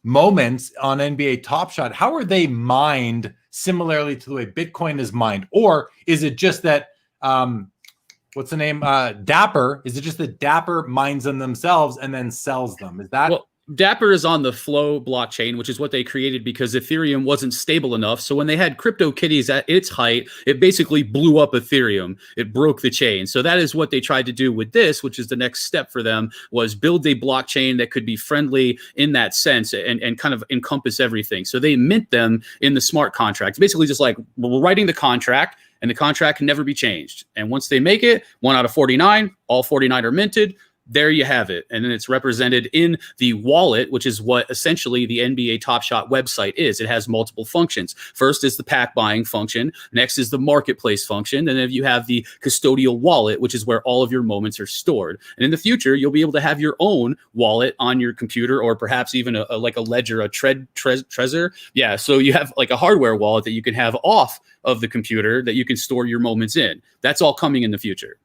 moments on NBA TopShot, how are they mined similarly to the way Bitcoin is mined? Or is it just that, what's the name? Dapper. Is it just that Dapper mines them themselves and then sells them? Is that? Well, Dapper is on the Flow blockchain, which is what they created because Ethereum wasn't stable enough. So when they had CryptoKitties at its height, it basically blew up Ethereum. It broke the chain. So that is what they tried to do with this, which is the next step for them, was build a blockchain that could be friendly in that sense and kind of encompass everything. So they mint them in the smart contracts, basically just like we're writing the contract, and the contract can never be changed. And once they make it, 1 out of 49, all 49 are minted. There you have it. And then it's represented in the wallet, which is what essentially the NBA TopShot website is. It has multiple functions. First is the pack buying function. Next is the marketplace function. And then you have the custodial wallet, which is where all of your moments are stored. And in the future, you'll be able to have your own wallet on your computer, or perhaps even like a ledger, a Trezor. Yeah. So you have like a hardware wallet that you can have off of the computer that you can store your moments in. That's all coming in the future.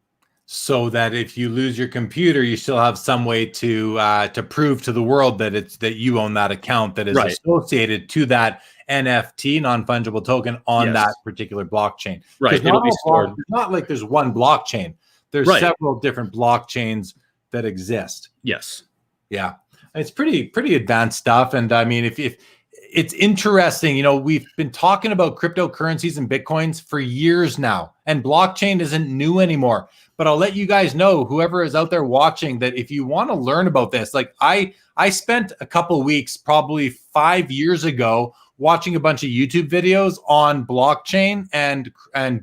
So that if you lose your computer, you still have some way to prove to the world that you own that account that is associated to that NFT, non-fungible token, on that particular blockchain. Right. It'll be stored. It's not like there's one blockchain. There's several different blockchains that exist. Yes. Yeah. It's pretty advanced stuff. And I mean, if it's interesting, you know, we've been talking about cryptocurrencies and Bitcoins for years now, and blockchain isn't new anymore. But I'll let you guys know, whoever is out there watching, that if you want to learn about this, like I spent a couple of weeks, probably 5 years ago, watching a bunch of YouTube videos on blockchain and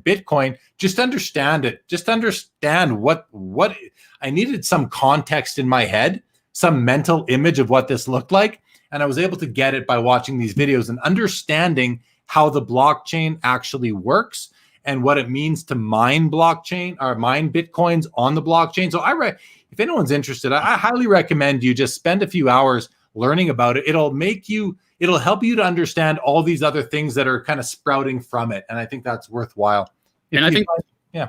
Bitcoin, just to understand it, just to understand what I needed, some context in my head, some mental image of what this looked like. And I was able to get it by watching these videos and understanding how the blockchain actually works and what it means to mine blockchain or mine Bitcoins on the blockchain. So if anyone's interested, I highly recommend you just spend a few hours learning about it. It'll help you to understand all these other things that are kind of sprouting from it. And I think that's worthwhile. And I think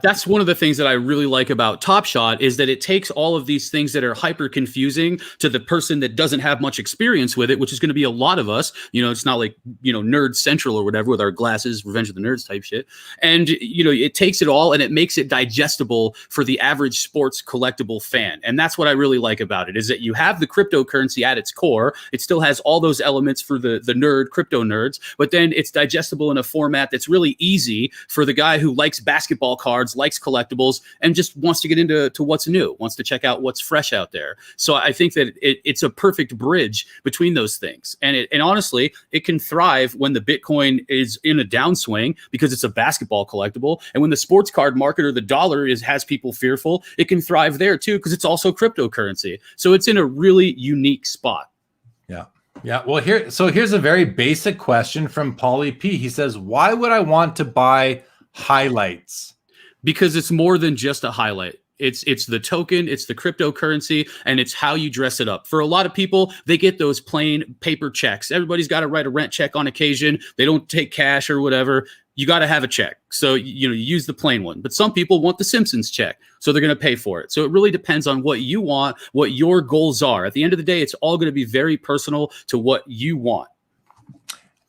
that's one of the things that I really like about TopShot, is that it takes all of these things that are hyper confusing to the person that doesn't have much experience with it, which is going to be a lot of us. You know, it's not like, you know, Nerd Central or whatever with our glasses, Revenge of the Nerds type shit. And, you know, it takes it all and it makes it digestible for the average sports collectible fan. And that's what I really like about it, is that you have the cryptocurrency at its core. It still has all those elements for the nerd, crypto nerds, but then it's digestible in a format that's really easy for the guy who likes basketball cards, likes collectibles, and just wants to get into what's new, wants to check out what's fresh out there. So I think that it's a perfect bridge between those things. And honestly, it can thrive when the Bitcoin is in a downswing because it's a basketball collectible. And when the sports card market or the dollar has people fearful, it can thrive there too, because it's also cryptocurrency. So it's in a really unique spot. Yeah. Yeah. Well, here's a very basic question from Paulie P. He says, why would I want to buy highlights? Because it's more than just a highlight. It's the token, it's the cryptocurrency, and it's how you dress it up. For a lot of people, they get those plain paper checks. Everybody's got to write a rent check on occasion. They don't take cash or whatever. You got to have a check. So, you know, you use the plain one. But some people want the Simpsons check, so they're going to pay for it. So it really depends on what you want, what your goals are. At the end of the day, it's all going to be very personal to what you want.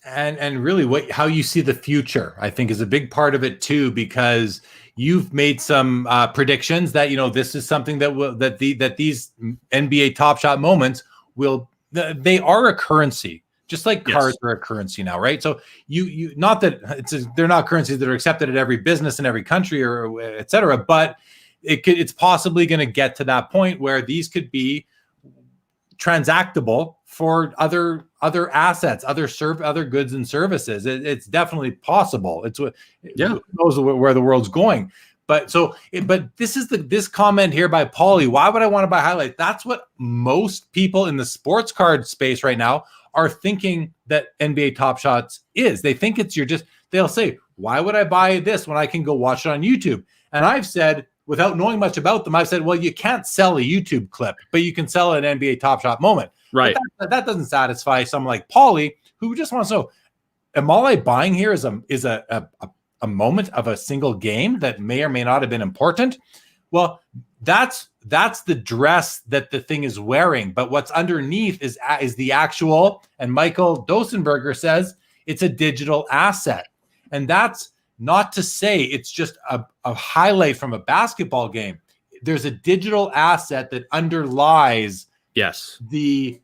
And really how you see the future, I think, is a big part of it too, because you've made some predictions that, you know, this is something that these NBA TopShot moments they are a currency, just like cards are a currency now, right? So you not that they're not currencies that are accepted at every business in every country or et cetera, but it's possibly going to get to that point where these could be transactable for other assets, other goods and services. It's definitely possible. It's what knows where the world's going. But this comment here by Paulie, why would I want to buy highlights? That's what most people in the sports card space right now are thinking that NBA TopShots is. They think they'll say, why would I buy this when I can go watch it on YouTube? And I've said, without knowing much about them, I've said, well, you can't sell a YouTube clip, but you can sell an NBA TopShot moment. Right. But that doesn't satisfy someone like Paulie, who just wants to know, am all I buying here is a moment of a single game that may or may not have been important? Well, that's the dress that the thing is wearing. But what's underneath is the actual, and Michael Dosenberger says it's a digital asset. And that's not to say it's just a highlight from a basketball game. There's a digital asset that underlies the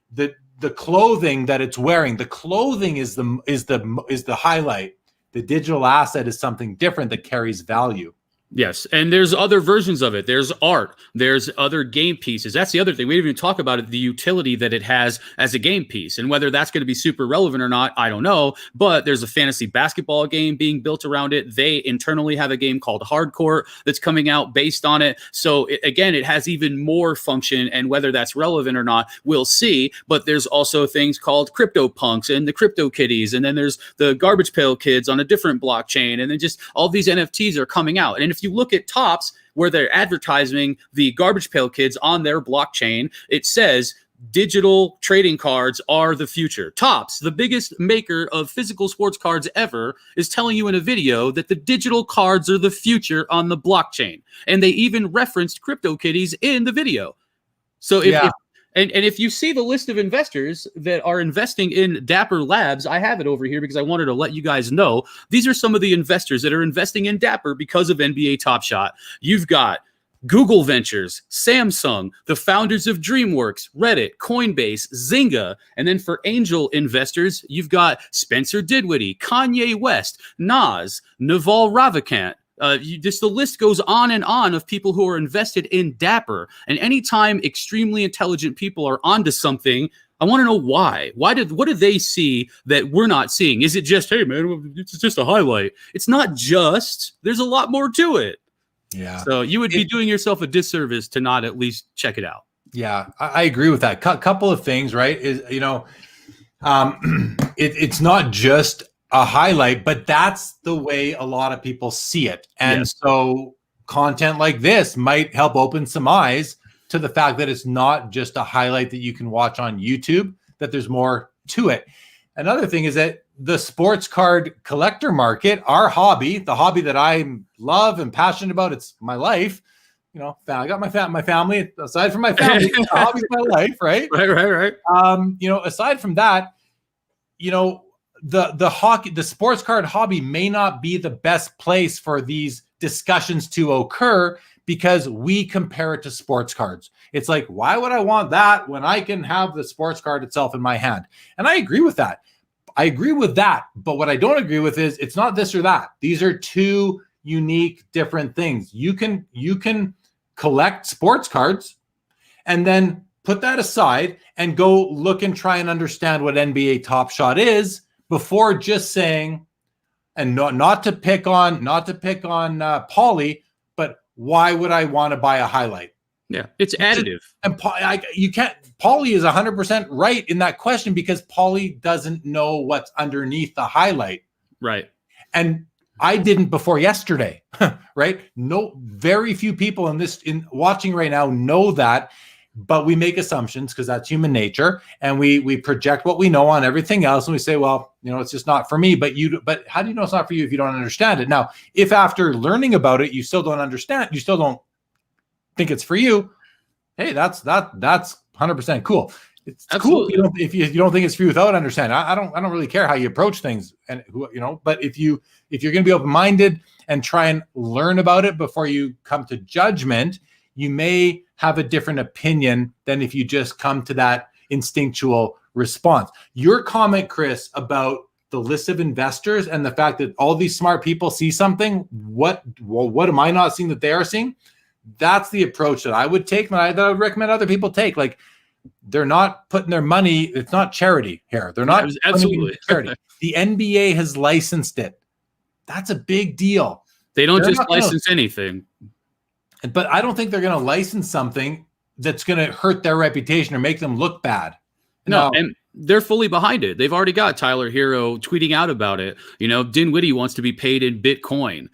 clothing that it's wearing. The clothing is the highlight. The digital asset is something different that carries value. Yes, and there's other versions of it. There's art. There's other game pieces. That's the other thing. We didn't even talk about it, the utility that it has as a game piece. And whether that's going to be super relevant or not, I don't know. But there's a fantasy basketball game being built around it. They internally have a game called Hardcourt that's coming out based on it. So, again, it has even more function. And whether that's relevant or not, we'll see. But there's also things called CryptoPunks and the Crypto Kitties. And then there's the Garbage Pail Kids on a different blockchain. And then just all these NFTs are coming out. And if you look at Tops, where they're advertising the Garbage Pail Kids on their blockchain, it says digital trading cards are the future. Tops, the biggest maker of physical sports cards ever, is telling you in a video that the digital cards are the future on the blockchain. And they even referenced Crypto Kitties in the video. So if you see the list of investors that are investing in Dapper Labs, I have it over here because I wanted to let you guys know. These are some of the investors that are investing in Dapper because of NBA TopShot. You've got Google Ventures, Samsung, the founders of DreamWorks, Reddit, Coinbase, Zynga. And then for angel investors, you've got Spencer Dinwiddie, Kanye West, Nas, Naval Ravikant. The list goes on and on of people who are invested in Dapper. And anytime extremely intelligent people are onto something, I want to know why. What do they see that we're not seeing? Is it just, hey, man, it's just a highlight? It's not just. There's a lot more to it. Yeah. So you would be doing yourself a disservice to not at least check it out. Yeah, I agree with that. Couple of things, right? Is it's not just a highlight, but that's the way a lot of people see it. And so content like this might help open some eyes to the fact that it's not just a highlight that you can watch on YouTube, that there's more to it. Another thing is that the sports card collector market, our hobby, the hobby that I love and passionate about, it's my life. I got my family, aside from my family, the hobby's my life, right? Right. Aside from that, the sports card hobby may not be the best place for these discussions to occur because we compare it to sports cards. It's like, why would I want that when I can have the sports card itself in my hand? And I agree with that. But what I don't agree with is it's not this or that. These are two unique, different things. You can collect sports cards and then put that aside and go look and try and understand what NBA TopShot is before just saying, and not to pick on Pauly, but why would I want to buy a highlight? Yeah, it's additive. And Pauly is 100% right in that question because Pauly doesn't know what's underneath the highlight. Right. And I didn't before yesterday, right? No, very few people in watching right now know that, but we make assumptions because that's human nature, and we project what we know on everything else, and we say, well, it's just not for me. But how do you know it's not for you if you don't understand it? Now, if after learning about it you still don't understand, you still don't think it's for you, hey, that's 100% cool. It's Absolutely. Cool if you don't think it's for you without understanding. I don't really care how you approach things, and but if you're going to be open-minded and try and learn about it before you come to judgment, you may have a different opinion than if you just come to that instinctual response. Your comment, Chris, about the list of investors and the fact that all these smart people see something, what am I not seeing that they are seeing? That's the approach that I would take, that I would recommend other people take. Like, they're not putting their money, it's not charity here. They're not absolutely charity. The NBA has licensed it. That's a big deal. They don't just license anything. But I don't think they're going to license something that's going to hurt their reputation or make them look bad. No, and they're fully behind it. They've already got Tyler Hero tweeting out about it. Dinwiddie wants to be paid in Bitcoin.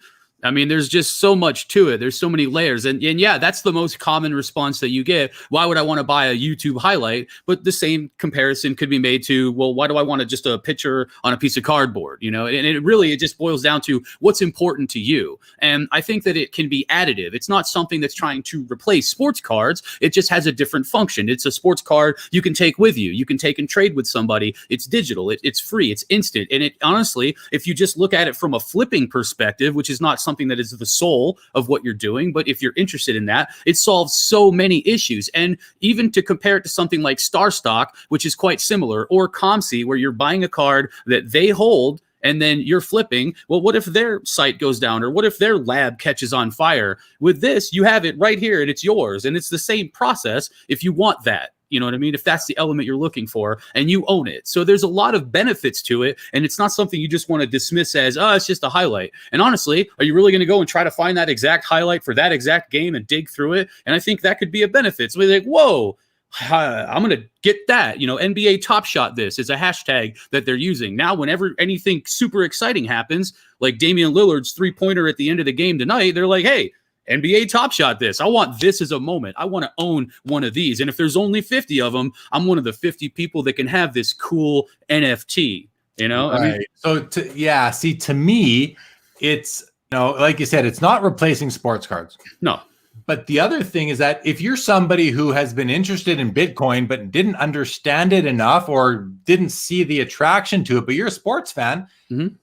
I mean, there's just so much to it. There's so many layers. And yeah, that's the most common response that you get. Why would I want to buy a YouTube highlight? But the same comparison could be made to, well, why do I want just a picture on a piece of cardboard? You know, and it just boils down to what's important to you. And I think that it can be additive. It's not something that's trying to replace sports cards. It just has a different function. It's a sports card you can take with you. You can take and trade with somebody. It's digital. It's free. It's instant. And it honestly, if you just look at it from a flipping perspective, which is not something that is the soul of what you're doing, but if you're interested in that, it solves so many issues. And even to compare it to something like StarStock, which is quite similar, or ComC, where you're buying a card that they hold and then you're flipping. Well, what if their site goes down, or what if their lab catches on fire? With this, you have it right here and it's yours. And it's the same process if you want that. You know what I mean? If that's the element you're looking for and you own it. So there's a lot of benefits to it. And it's not something you just want to dismiss as, oh, it's just a highlight. And honestly, are you really going to go and try to find that exact highlight for that exact game and dig through it? And I think that could be a benefit. So we're like, whoa, I'm going to get that. You know, NBA TopShot this is a hashtag that they're using. Now, whenever anything super exciting happens, like Damian Lillard's 3-pointer at the end of the game tonight, they're like, hey, NBA TopShot this. I want this as a moment. I want to own one of these. And if there's only 50 of them, I'm one of the 50 people that can have this cool NFT, you know? Right. I mean, so to me, it's, you know, like you said, it's not replacing sports cards. No. But the other thing is that if you're somebody who has been interested in Bitcoin, but didn't understand it enough or didn't see the attraction to it, but you're a sports fan,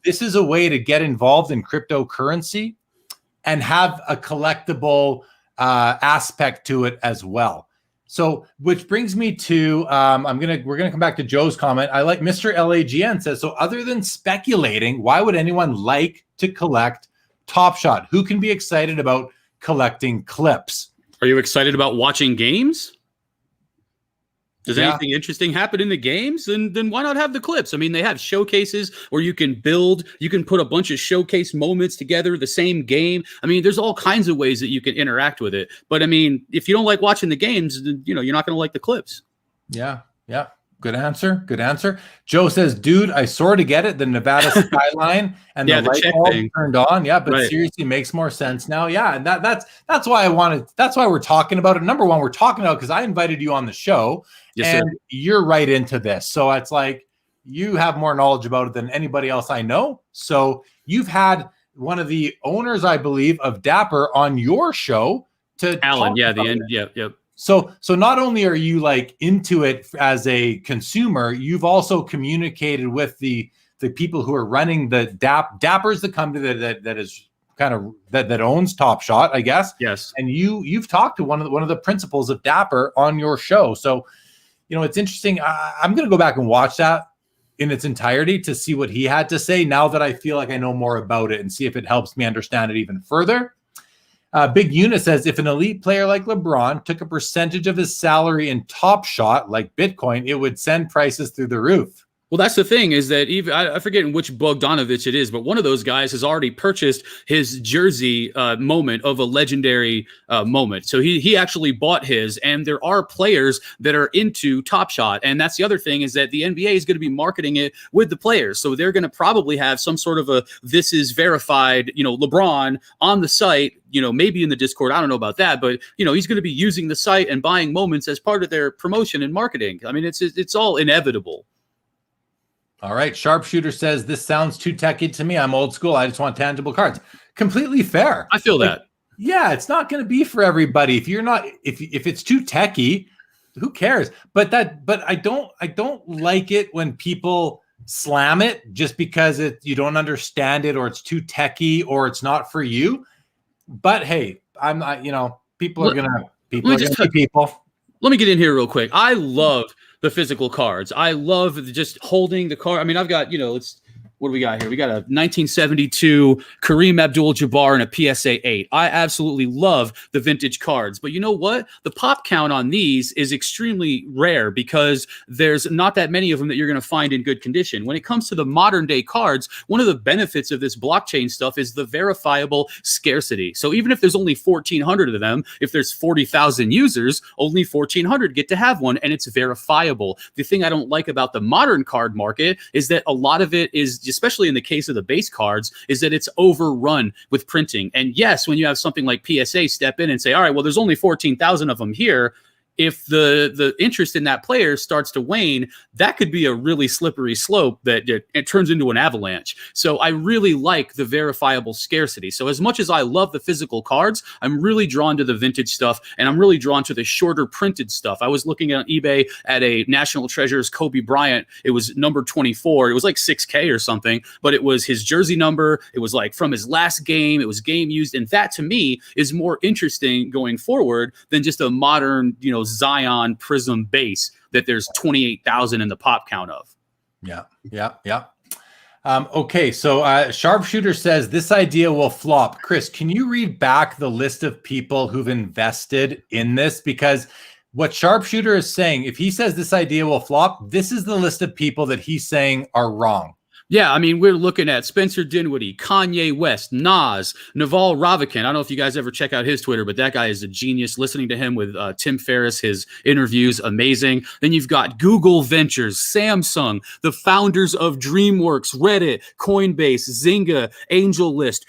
this is a way to get involved in cryptocurrency and have a collectible aspect to it as well. So, which brings me to, we're gonna come back to Joe's comment. I like Mr. LAGN says, so other than speculating, why would anyone like to collect TopShot? Who can be excited about collecting clips? Are you excited about watching games? Does anything interesting happen in the games? Then why not have the clips? I mean, they have showcases where you can put a bunch of showcase moments together, the same game. I mean, there's all kinds of ways that you can interact with it. But I mean, if you don't like watching the games, you know, you're not going to like the clips. Yeah. Good answer. Joe says, dude, I sort of get it. The Nevada skyline and the light bulb turned on. Yeah, but seriously, makes more sense now. Yeah, and that's why we're talking about it. Number one, we're talking about because I invited you on the show. Yes, and you're right into this. So it's like you have more knowledge about it than anybody else I know. So you've had one of the owners, I believe, of Dapper on your show to Alan. Yeah, the end. Yep. So not only are you like into it as a consumer, you've also communicated with the people who are running the Dapper's the company that is kind of that owns TopShot, I guess. Yes. And you've talked to one of the principals of Dapper on your show. So, you know, it's interesting. I'm going to go back and watch that in its entirety to see what he had to say now that I feel like I know more about it and see if it helps me understand it even further. Big Unit says, if an elite player like LeBron took a percentage of his salary in TopShot, like Bitcoin, it would send prices through the roof. Well, that's the thing is that even I forget which Bogdanovich it is, but one of those guys has already purchased his jersey moment of a legendary moment. So he actually bought his, and there are players that are into TopShot. And that's the other thing is that the NBA is going to be marketing it with the players. So they're going to probably have some sort of this is verified, you know, LeBron on the site, you know, maybe in the Discord. I don't know about that, but, you know, he's going to be using the site and buying moments as part of their promotion and marketing. I mean, it's all inevitable. All right. Sharpshooter says, this sounds too techy to me. I'm old school. I just want tangible cards. Completely fair. I feel that. Yeah, it's not going to be for everybody. If you're not, if it's too techy, who cares? But I don't like it when people slam it just because you don't understand it or it's too techy or it's not for you. But hey, I'm not, you know, people are going to be people. Let me get in here real quick. I love the physical cards. I love just holding the card. I mean, I've got, you know, what do we got here? We got a 1972 Kareem Abdul-Jabbar and a PSA 8. I absolutely love the vintage cards. But you know what? The pop count on these is extremely rare because there's not that many of them that you're going to find in good condition. When it comes to the modern day cards, one of the benefits of this blockchain stuff is the verifiable scarcity. So even if there's only 1,400 of them, if there's 40,000 users, only 1,400 get to have one, and it's verifiable. The thing I don't like about the modern card market is that a lot of it is just especially in the case of the base cards, is that it's overrun with printing. And yes, when you have something like PSA step in and say, all right, well, there's only 14,000 of them here. If the interest in that player starts to wane, that could be a really slippery slope that it turns into an avalanche. So I really like the verifiable scarcity. So as much as I love the physical cards, I'm really drawn to the vintage stuff, and I'm really drawn to the shorter printed stuff. I was looking on eBay at a National Treasures Kobe Bryant. It was number 24. It was like 6K or something, but it was his jersey number. It was like from his last game. It was game used. And that to me is more interesting going forward than just a modern, Zion Prism base that there's 28,000 in the pop count of. Yeah. Okay, so Sharpshooter says this idea will flop. Chris, can you read back the list of people who've invested in this? Because what Sharpshooter is saying, if he says this idea will flop, this is the list of people that he's saying are wrong. Yeah, I mean, we're looking at Spencer Dinwiddie, Kanye West, Nas, Naval Ravikant. I don't know if you guys ever check out his Twitter, but that guy is a genius. Listening to him with Tim Ferriss, his interviews, amazing. Then you've got Google Ventures, Samsung, the founders of DreamWorks, Reddit, Coinbase, Zynga, AngelList.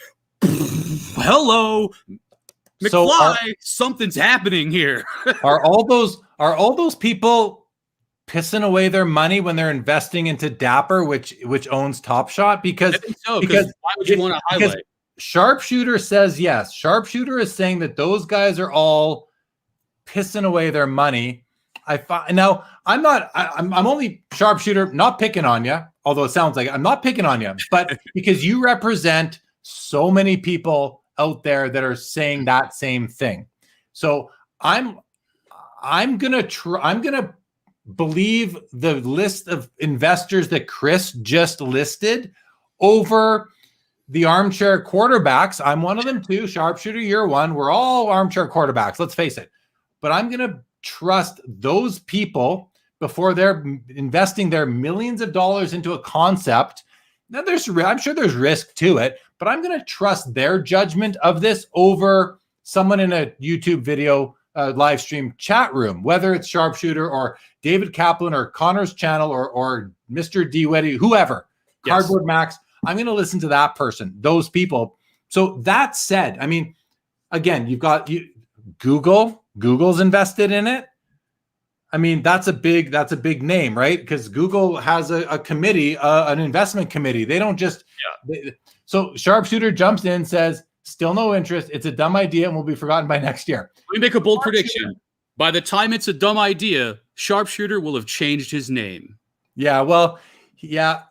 Hello, McFly. So something's happening here. Are all those people pissing away their money when they're investing into Dapper, which owns TopShot? Because why would you want to highlight? Sharpshooter says yes. Sharpshooter is saying that those guys are all pissing away their money. Now I'm only Sharpshooter, not picking on you, although it sounds like I'm not picking on you, but because you represent so many people out there that are saying that same thing. So I'm gonna believe the list of investors that Chris just listed over the armchair quarterbacks. I'm one of them too. Sharpshooter, you're one. We're all armchair quarterbacks, let's face it. But I'm going to trust those people before they're investing their millions of dollars into a concept. Now, I'm sure there's risk to it, but I'm going to trust their judgment of this over someone in a YouTube video live stream chat room, whether it's Sharpshooter or David Kaplan or Connor's channel or Mr. DeWitty, whoever, yes. Cardboard Max. I'm going to listen to that person, those people. So that said, I mean, again, you've got Google's invested in it. I mean, that's a big name, right? Because Google has a committee, an investment committee. They don't just, so Sharpshooter jumps in and says, still no interest. It's a dumb idea and will be forgotten by next year. Let me make a bold prediction. By the time it's a dumb idea, Sharpshooter will have changed his name. Yeah, well, yeah,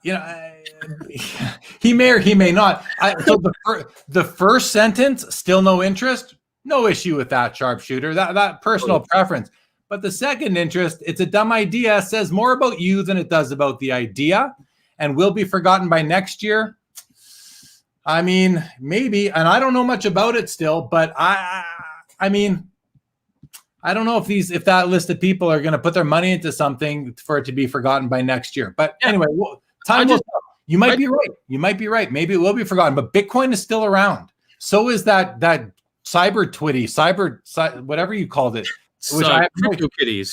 he may or he may not. So the first sentence, still no interest, no issue with that, Sharpshooter. That personal preference. But the second interest, it's a dumb idea, says more about you than it does about the idea, and will be forgotten by next year. I mean, maybe, and I don't know much about it still, but I mean, I don't know if that list of people are going to put their money into something for it to be forgotten by next year. But anyway, time will tell. You might be right. You might be right. Maybe it will be forgotten, but Bitcoin is still around. So is that cyber, whatever you called it.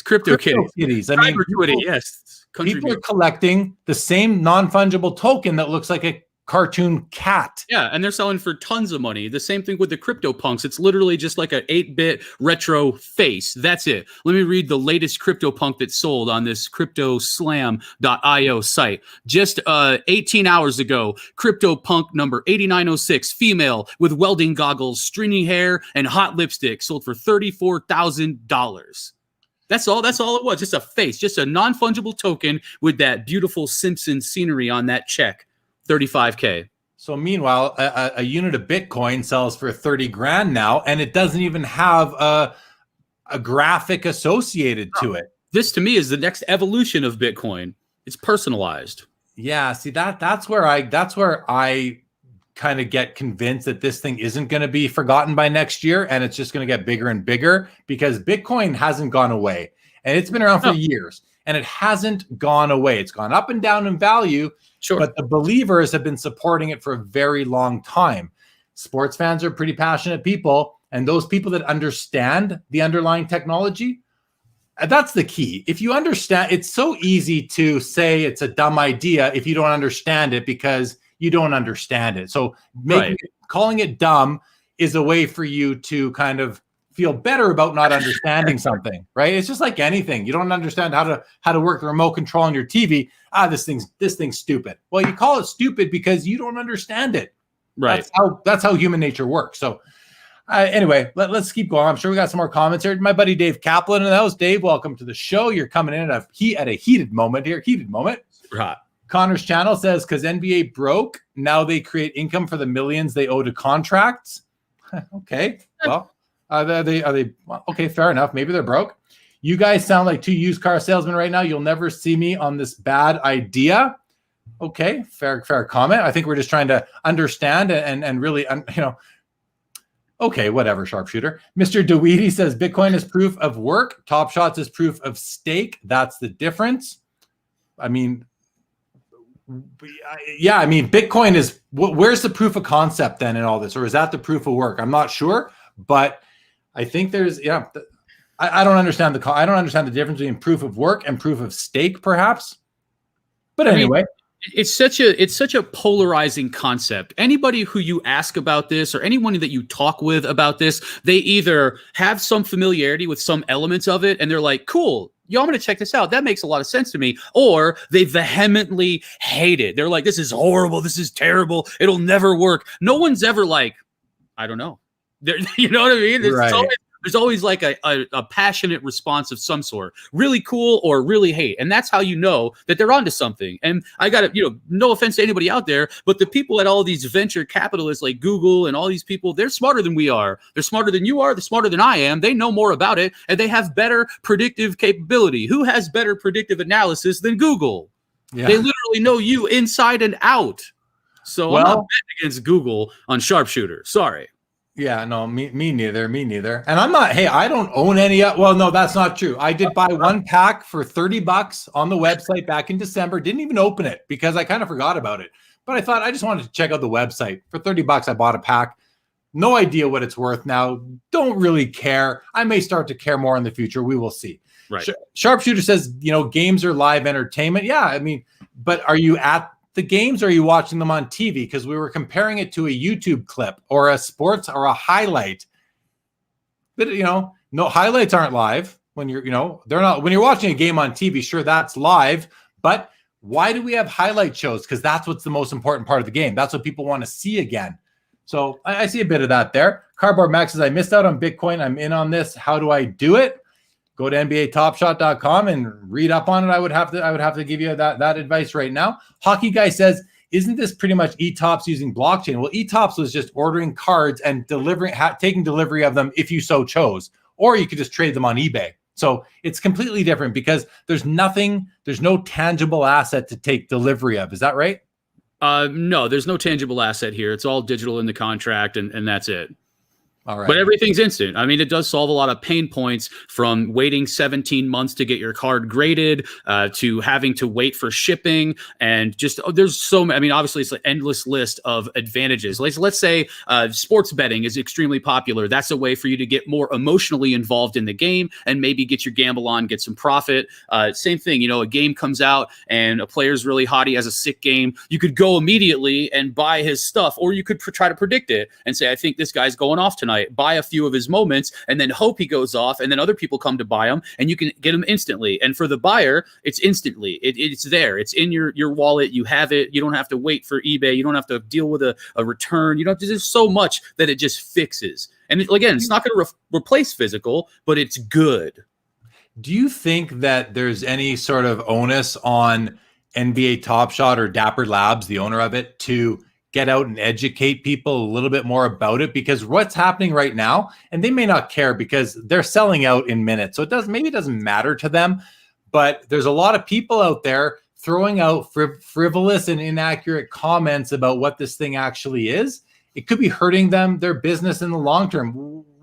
Crypto kitties. I mean, yes. People are collecting the same non-fungible token that looks like a cartoon cat. Yeah, and they're selling for tons of money. The same thing with the CryptoPunks. It's literally just like an 8-bit retro face. That's it. Let me read the latest CryptoPunk that's sold on this CryptoSlam.io site. Just 18 hours ago, CryptoPunk number 8906, female with welding goggles, stringy hair, and hot lipstick, sold for $34,000. That's all it was. Just a face, just a non-fungible token with that beautiful Simpsons scenery on that check. $35K. So meanwhile, a unit of Bitcoin sells for 30 grand now, and it doesn't even have a graphic associated to it. This to me is the next evolution of Bitcoin. It's personalized. Yeah, see that's where I kind of get convinced that this thing isn't going to be forgotten by next year, and it's just going to get bigger and bigger because Bitcoin hasn't gone away, and it's been around for years, and it hasn't gone away. It's gone up and down in value. Sure. But the believers have been supporting it for a very long time. Sports fans are pretty passionate people, and those people that understand the underlying technology, That's the key. If you understand, it's so easy to say it's a dumb idea if you don't understand it because you don't understand it. So calling it dumb is a way for you to kind of feel better about not understanding something, right? It's just like anything. You don't understand how to work the remote control on your TV. This thing's stupid. Well, you call it stupid because you don't understand it. Right. That's how human nature works. So anyway, let's keep going. I'm sure we got some more comments here. My buddy Dave Kaplan in the house. Dave, welcome to the show. You're coming in at a heated moment here. Heated moment. Right. Connor's channel says, because NBA broke, now they create income for the millions they owe to contracts. Okay. Well, are they okay, fair enough. Maybe they're broke. You guys sound like two used car salesmen right now. You'll never see me on this bad idea. Okay, fair comment. I think we're just trying to understand and really, okay, whatever, sharpshooter. Mr. DeWeedy says Bitcoin is proof of work. TopShots is proof of stake. That's the difference. I mean, yeah, Bitcoin is, where's the proof of concept then in all this? Or is that the proof of work? I'm not sure, but I think there's, I don't understand the difference between proof of work and proof of stake, perhaps. But anyway. It's such a polarizing concept. Anybody who you ask about this or anyone that you talk with about this, they either have some familiarity with some elements of it and they're like, cool, I'm going to check this out. That makes a lot of sense to me. Or they vehemently hate it. They're like, this is horrible. This is terrible. It'll never work. No one's ever like, I don't know. You know what I mean? There's always like a passionate response of some sort, really cool or really hate. And that's how you know that they're onto something. And I got to, no offense to anybody out there, but the people at all these venture capitalists like Google and all these people, they're smarter than we are. They're smarter than you are. They're smarter than I am. They know more about it and they have better predictive capability. Who has better predictive analysis than Google? Yeah. They literally know you inside and out. So I'm not betting against Google on sharpshooter. Sorry. Yeah, no, me neither. And I'm not, I don't own any. Well, no, that's not true. I did buy one pack for $30 on the website back in December. Didn't even open it because I kind of forgot about it. But I thought I just wanted to check out the website. For $30, I bought a pack. No idea what it's worth now. Don't really care. I may start to care more in the future. We will see. Right. Sharpshooter says, games are live entertainment. Yeah, but are you at the games, or are you watching them on TV? Because we were comparing it to a YouTube clip or a sports or a highlight. But no, highlights aren't live when you're, they're not. When you're watching a game on TV, sure, that's live. But why do we have highlight shows? Because that's what's the most important part of the game. That's what people want to see again. So I see a bit of that there. Cardboard Max says, I missed out on Bitcoin. I'm in on this. How do I do it? Go to NBATopShot.com and read up on it. I would have to give you that advice right now. Hockey Guy says, isn't this pretty much eTops using blockchain? Well, eTops was just ordering cards and taking delivery of them if you so chose, or you could just trade them on eBay. So it's completely different because there's no tangible asset to take delivery of. Is that right? No, there's no tangible asset here. It's all digital in the contract, and that's it. All right. But everything's instant. It does solve a lot of pain points, from waiting 17 months to get your card graded to having to wait for shipping. And just, there's so many, obviously it's an endless list of advantages. Let's say sports betting is extremely popular. That's a way for you to get more emotionally involved in the game and maybe get your gamble on, get some profit. Same thing, a game comes out and a player's really hot, he has a sick game. You could go immediately and buy his stuff, or you could try to predict it and say, I think this guy's going off tonight. Buy a few of his moments and then hope he goes off, and then other people come to buy him and you can get him instantly. And for the buyer, it's instantly. It's there. It's in your wallet. You have it. You don't have to wait for eBay. You don't have to deal with a return. There's so much that it just fixes. And again, it's not going to replace physical, but it's good. Do you think that there's any sort of onus on NBA TopShot or Dapper Labs, the owner of it, to get out and educate people a little bit more about it? Because what's happening right now, and they may not care because they're selling out in minutes. So it doesn't matter to them, but there's a lot of people out there throwing out frivolous and inaccurate comments about what this thing actually is. It could be hurting them, their business in the long term.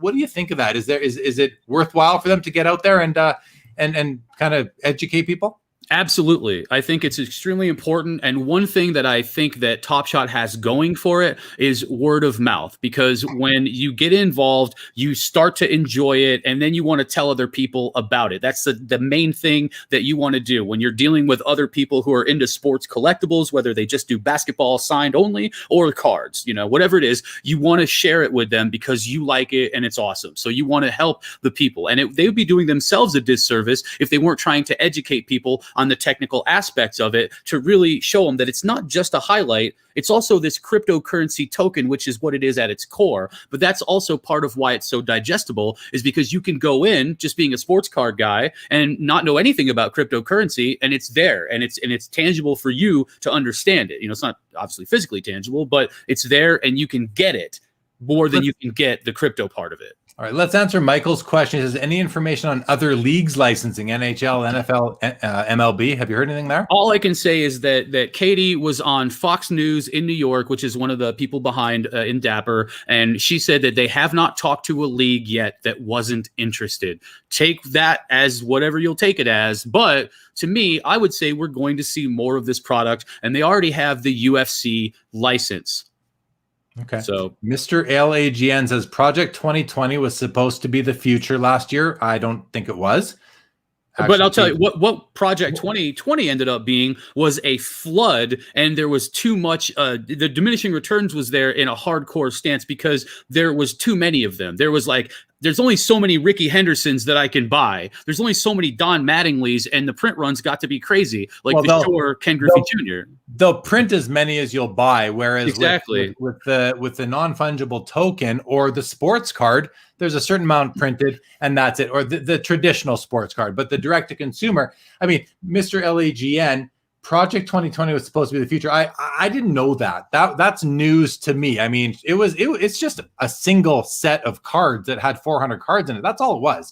What do you think of that? Is it worthwhile for them to get out there and kind of educate people? Absolutely. I think it's extremely important. And one thing that I think that TopShot has going for it is word of mouth, because when you get involved, you start to enjoy it and then you want to tell other people about it. That's the main thing that you want to do when you're dealing with other people who are into sports collectibles, whether they just do basketball signed only or cards, whatever it is, you want to share it with them because you like it and it's awesome. So you want to help the people, and they would be doing themselves a disservice if they weren't trying to educate people on the technical aspects of it, to really show them that it's not just a highlight, it's also this cryptocurrency token, which is what it is at its core. But that's also part of why it's so digestible, is because you can go in just being a sports card guy and not know anything about cryptocurrency, and it's there and it's tangible for you to understand it. It's not obviously physically tangible, but it's there and you can get it more than you can get the crypto part of it. All right, let's answer Michael's question. Is any information on other leagues licensing, NHL, NFL, MLB? Have you heard anything there? All I can say is that Katie was on Fox News in New York, which is one of the people behind in Dapper, and she said that they have not talked to a league yet that wasn't interested. Take that as whatever you'll take it as, but to me, I would say we're going to see more of this product, and they already have the UFC license. Okay. So Mr. LAGN says Project 2020 was supposed to be the future last year. I don't think it was. But I'll tell you what Project 2020 ended up being was a flood, and there was too much. The diminishing returns was there in a hardcore stance because there was too many of them. There's only so many Ricky Hendersons that I can buy. There's only so many Don Mattingleys, and the print runs got to be crazy, like Ken Griffey Jr. They'll print as many as you'll buy, whereas exactly with the non-fungible token or the sports card, there's a certain amount printed and that's it, or the traditional sports card. But the direct-to-consumer, I mean, Mr. LAGN, Project 2020 was supposed to be the future. I didn't know that. That's news to me. I mean, it's just a single set of cards that had 400 cards in it. That's all it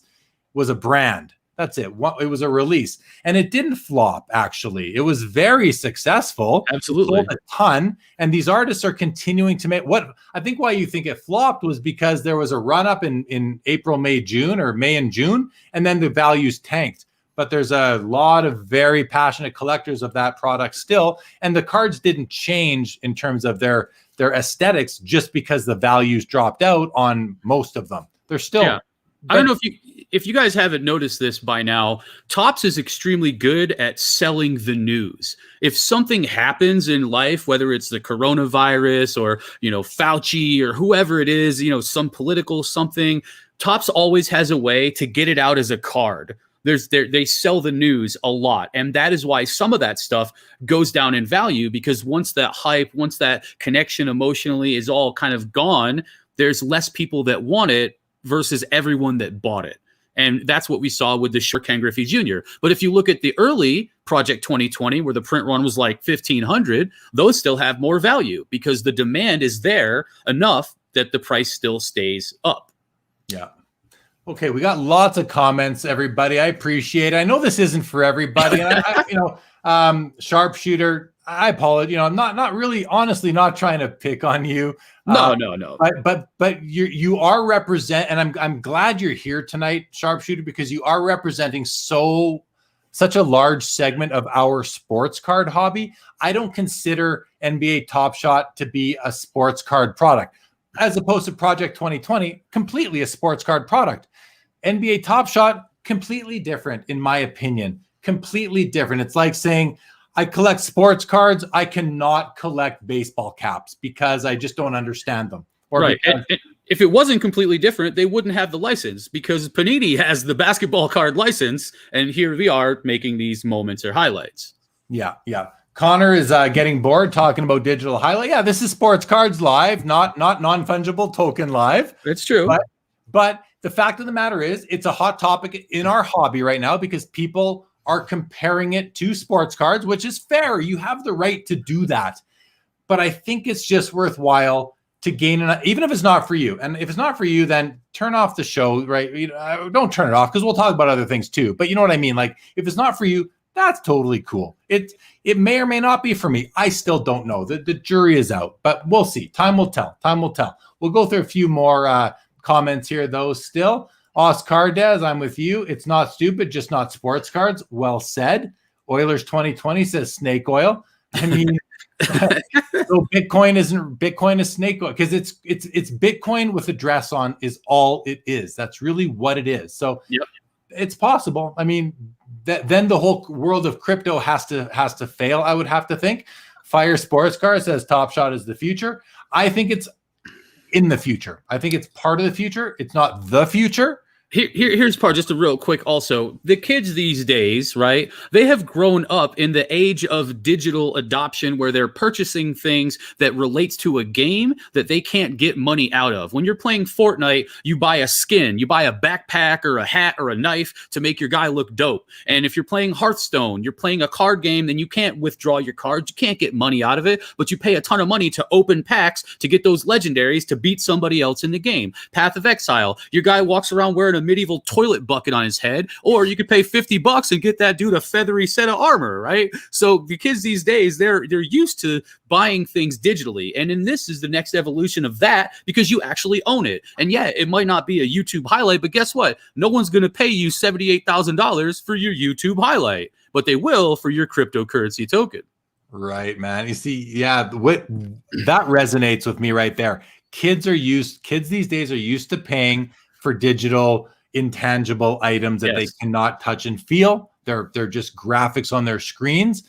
was a brand. That's it. It was a release, and it didn't flop. Actually, it was very successful. Absolutely, it sold a ton. And these artists are continuing to make. What I think why you think it flopped was because there was a run up in April, May, June, or May and June, and then the values tanked. But there's a lot of very passionate collectors of that product still. And the cards didn't change in terms of their aesthetics just because the values dropped out on most of them. They're still. Yeah. I don't know if you guys haven't noticed this by now, Topps is extremely good at selling the news. If something happens in life, whether it's the coronavirus or, Fauci or whoever it is, some political something, Topps always has a way to get it out as a card. They sell the news a lot, and that is why some of that stuff goes down in value, because once that hype, once that connection emotionally is all kind of gone, there's less people that want it versus everyone that bought it. And that's what we saw with the short Ken Griffey Jr. But if you look at the early Project 2020, where the print run was like 1,500, those still have more value because the demand is there enough that the price still stays up. Yeah. Okay, we got lots of comments, everybody. I appreciate it. I know this isn't for everybody. Sharpshooter, I apologize. I'm not really, honestly, not trying to pick on you. No. But you are represent, and I'm glad you're here tonight, Sharpshooter, because you are representing such a large segment of our sports card hobby. I don't consider NBA TopShot to be a sports card product, as opposed to Project 2020, completely a sports card product. NBA TopShot, completely different, in my opinion. Completely different. It's like saying, I collect sports cards. I cannot collect baseball caps because I just don't understand them. Right. And if it wasn't completely different, they wouldn't have the license, because Panini has the basketball card license, and here we are making these moments or highlights. Yeah. Connor is getting bored talking about digital highlight. Yeah, this is Sports Cards Live, not non-fungible token live. It's true. But the fact of the matter is, it's a hot topic in our hobby right now because people are comparing it to sports cards, which is fair. You have the right to do that. But I think it's just worthwhile to gain even if it's not for you. And if it's not for you, then turn off the show, right? Don't turn it off, because we'll talk about other things too. But you know what I mean? Like, if it's not for you, that's totally cool. It may or may not be for me. I still don't know. The jury is out, but we'll see. Time will tell. We'll go through a few more comments here, though, still. Oscar Des, I'm with you. It's not stupid, just not sports cards. Well said. Oilers 2020 says snake oil. I mean, so Bitcoin is snake oil because it's Bitcoin with a dress on is all it is. That's really what it is. So yep. It's possible. I mean, then the whole world of crypto has to fail. I would have to think. Fire Sports Car says TopShot is the future. I think it's in the future. I think it's part of the future. It's not the future. Here's part, just a real quick also. The kids these days, right, they have grown up in the age of digital adoption where they're purchasing things that relates to a game that they can't get money out of. When you're playing Fortnite, you buy a skin, you buy a backpack or a hat or a knife to make your guy look dope. And if you're playing Hearthstone, you're playing a card game, then you can't withdraw your cards. You can't get money out of it, but you pay a ton of money to open packs to get those legendaries to beat somebody else in the game. Path of Exile, your guy walks around wearing a medieval toilet bucket on his head, or you could pay $50 and get that dude a feathery set of armor, right? So the kids these days, they're used to buying things digitally, and then this is the next evolution of that because you actually own it. And yeah, it might not be a YouTube highlight, but guess what? No one's going to pay you $78,000 for your YouTube highlight, but they will for your cryptocurrency token. Right, man. You see, yeah, what that resonates with me right there. Kids these days are used to paying for digital intangible items that they cannot touch and feel. They're just graphics on their screens.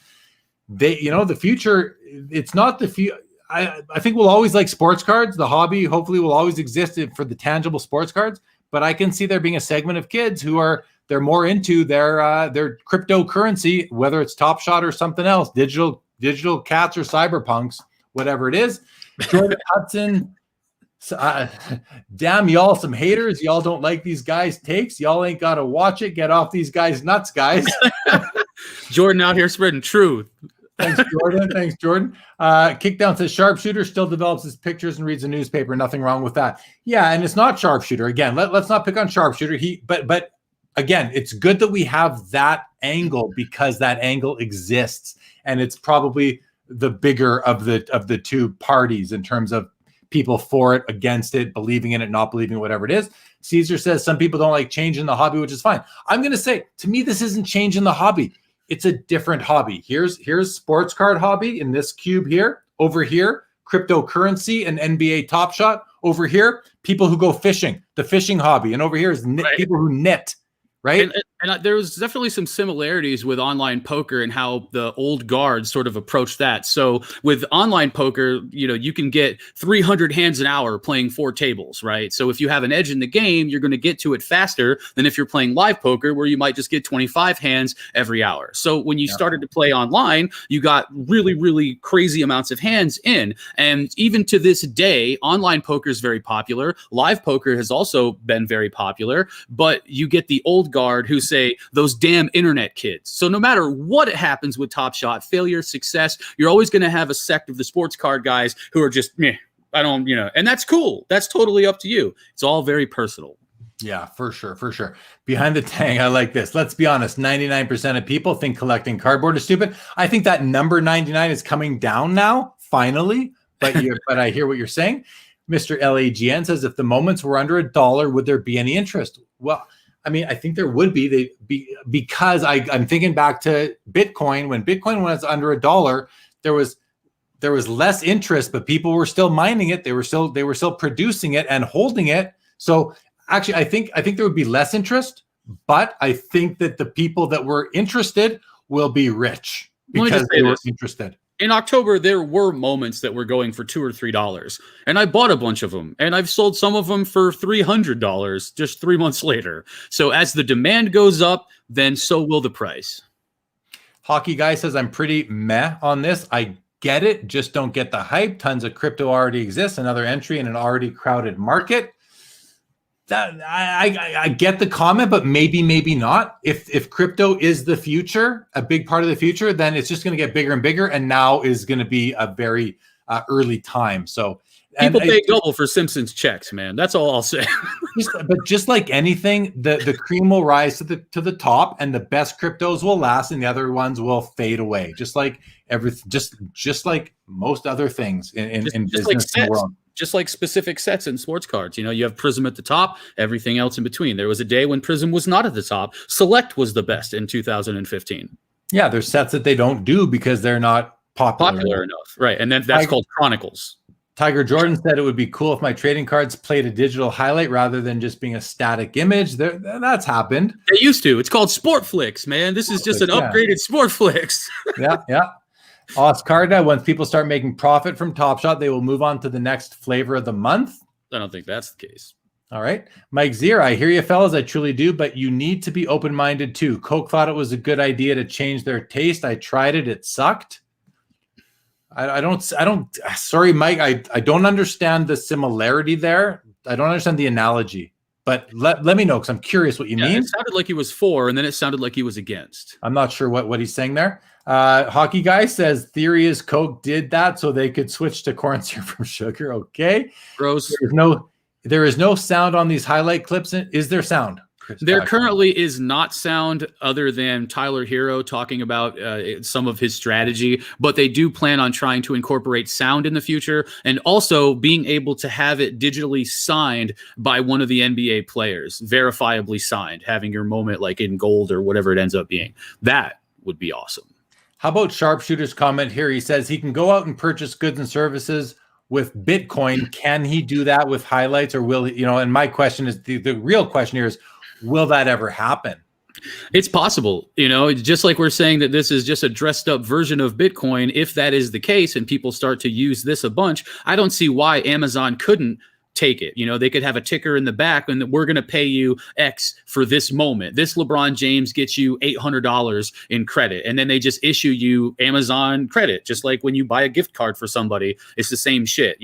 The future, it's not the future. I think we'll always like sports cards. The hobby hopefully will always exist for the tangible sports cards, but I can see there being a segment of kids who they're more into their cryptocurrency, whether it's TopShot or something else, digital cats or cyberpunks, whatever it is. Jordan Hudson, damn y'all, some haters. Y'all don't like these guys' takes. Y'all ain't got to watch it. Get off these guys' nuts, guys. Jordan out here spreading truth. Thanks, Jordan. Kickdown says sharpshooter still develops his pictures and reads a newspaper. Nothing wrong with that. Yeah, and it's not sharpshooter. Again, let's not pick on sharpshooter. But again, it's good that we have that angle because that angle exists, and it's probably the bigger of the two parties in terms of people for it, against it, believing in it, not believing it, whatever it is. Caesar says some people don't like change in the hobby, which is fine. I'm going to say, to me, this isn't change in the hobby. It's a different hobby. Here's sports card hobby in this cube here. Over here, cryptocurrency and NBA TopShot. Over here, people who go fishing, the fishing hobby. And over here is people who knit, right? And there was definitely some similarities with online poker and how the old guard sort of approached that. So with online poker, you can get 300 hands an hour playing 4 tables, right? So if you have an edge in the game, you're going to get to it faster than if you're playing live poker, where you might just get 25 hands every hour. So when you started to play online, you got really, really crazy amounts of hands in. And even to this day, online poker is very popular. Live poker has also been very popular, but you get the old guard who say those damn internet kids. So no matter what happens with TopShot, failure, success, you're always going to have a sect of the sports card guys who are just, I don't, and that's cool. That's totally up to you. It's all very personal. Yeah, for sure. Behind the Tang, I like this. Let's be honest, 99% of people think collecting cardboard is stupid. I think that number 99 is coming down now, finally, but I hear what you're saying. Mr. LAGN says, if the moments were under $1, would there be any interest? Well, I mean, I think there would be. Because I'm thinking back to Bitcoin. When Bitcoin was under $1, there was less interest, but people were still mining it. They were still producing it and holding it. So actually, I think there would be less interest, but I think that the people that were interested will be rich because they were interested. In October, there were moments that were going for $2 or $3, and I bought a bunch of them, and I've sold some of them for $300 just 3 months later. So as the demand goes up, then so will the price. Hockey Guy says, I'm pretty meh on this. I get it, just don't get the hype. Tons of crypto already exists, another entry in an already crowded market. That I get the comment, but maybe not. If crypto is the future, a big part of the future, then it's just going to get bigger and bigger. And now is going to be a very early time. So people pay double for Simpsons checks, man. That's all I'll say. But just like anything, the cream will rise to the top, and the best cryptos will last, and the other ones will fade away. Just like everything, just like most other things in business like and the world. Just like specific sets in sports cards. You have Prism at the top, everything else in between. There was a day when Prism was not at the top. Select was the best in 2015. Yeah, there's sets that they don't do because they're not popular enough. Right. And then that's called Chronicles. Tiger Jordan said it would be cool if my trading cards played a digital highlight rather than just being a static image. That's happened. They used to. It's called Sportflix, man. This is just an upgraded Sportflix. Yeah. Oscarda, once people start making profit from TopShot, they will move on to the next flavor of the month. I don't think that's the case. All right. Mike Zier, I hear you, fellas. I truly do, but you need to be open-minded too. Coke thought it was a good idea to change their taste. I tried it. It sucked. I don't, sorry, Mike. I don't understand the similarity there. I don't understand the analogy, but let me know because I'm curious what you mean. It sounded like he was for, and then it sounded like he was against. I'm not sure what he's saying there. Hockey Guy says theory is Coke did that so they could switch to corn syrup from sugar. Okay. Gross. There is no sound on these highlight clips. Is there sound? There currently is not sound other than Tyler Hero talking about some of his strategy, but they do plan on trying to incorporate sound in the future and also being able to have it digitally signed by one of the NBA players, verifiably signed, having your moment like in gold or whatever it ends up being. That would be awesome. How about Sharpshooter's comment here? He says he can go out and purchase goods and services with Bitcoin. Can he do that with highlights, or will he, and my question is, the real question here is, will that ever happen? It's possible, just like we're saying that this is just a dressed up version of Bitcoin. If that is the case and people start to use this a bunch, I don't see why Amazon couldn't take it. They could have a ticker in the back and we're going to pay you X for this moment. This LeBron James gets you $800 in credit. And then they just issue you Amazon credit. Just like when you buy a gift card for somebody, it's the same shit.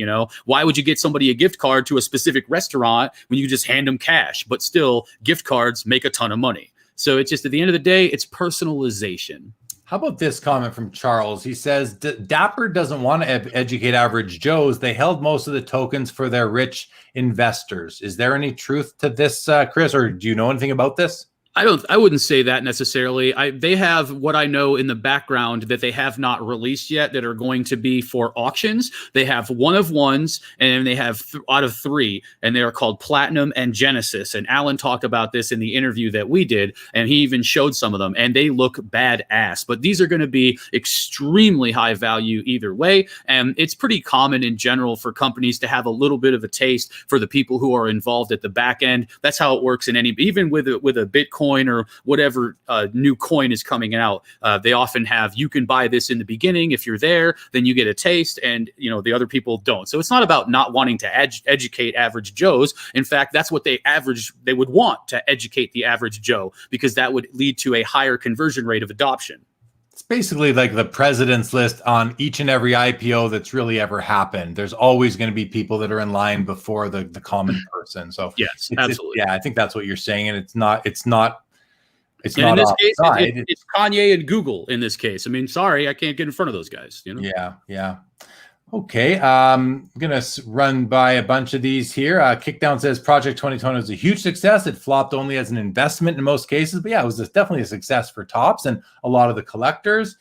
Why would you get somebody a gift card to a specific restaurant when you just hand them cash? But still, gift cards make a ton of money. So it's just, at the end of the day, it's personalization. How about this comment from Charles? He says, Dapper doesn't want to educate average Joes. They held most of the tokens for their rich investors. Is there any truth to this, Chris, or do you know anything about this? I wouldn't say that necessarily. They have what I know in the background that they have not released yet that are going to be for auctions. They have one of ones, and they have out of three, and they are called Platinum and Genesis. And Alan talked about this in the interview that we did, and he even showed some of them, and they look badass. But these are going to be extremely high value either way, and it's pretty common in general for companies to have a little bit of a taste for the people who are involved at the back end. That's how it works in even with a Bitcoin or whatever new coin is coming out. They often have, you can buy this in the beginning. If you're there, then you get a taste, and the other people don't. So it's not about not wanting to educate average Joes. In fact, that's what they would want to educate the average Joe, because that would lead to a higher conversion rate of adoption. It's basically like the president's list on each and every IPO that's really ever happened. There's always going to be people that are in line before the common person. So yes, absolutely. I think that's what you're saying. And it's not in this case, it's Kanye and Google in this case. I mean, sorry, I can't get in front of those guys. Yeah. Okay. I'm going to run by a bunch of these here. Kickdown says Project 2020 was a huge success. It flopped only as an investment in most cases. But yeah, it was definitely a success for Tops and a lot of the collectors.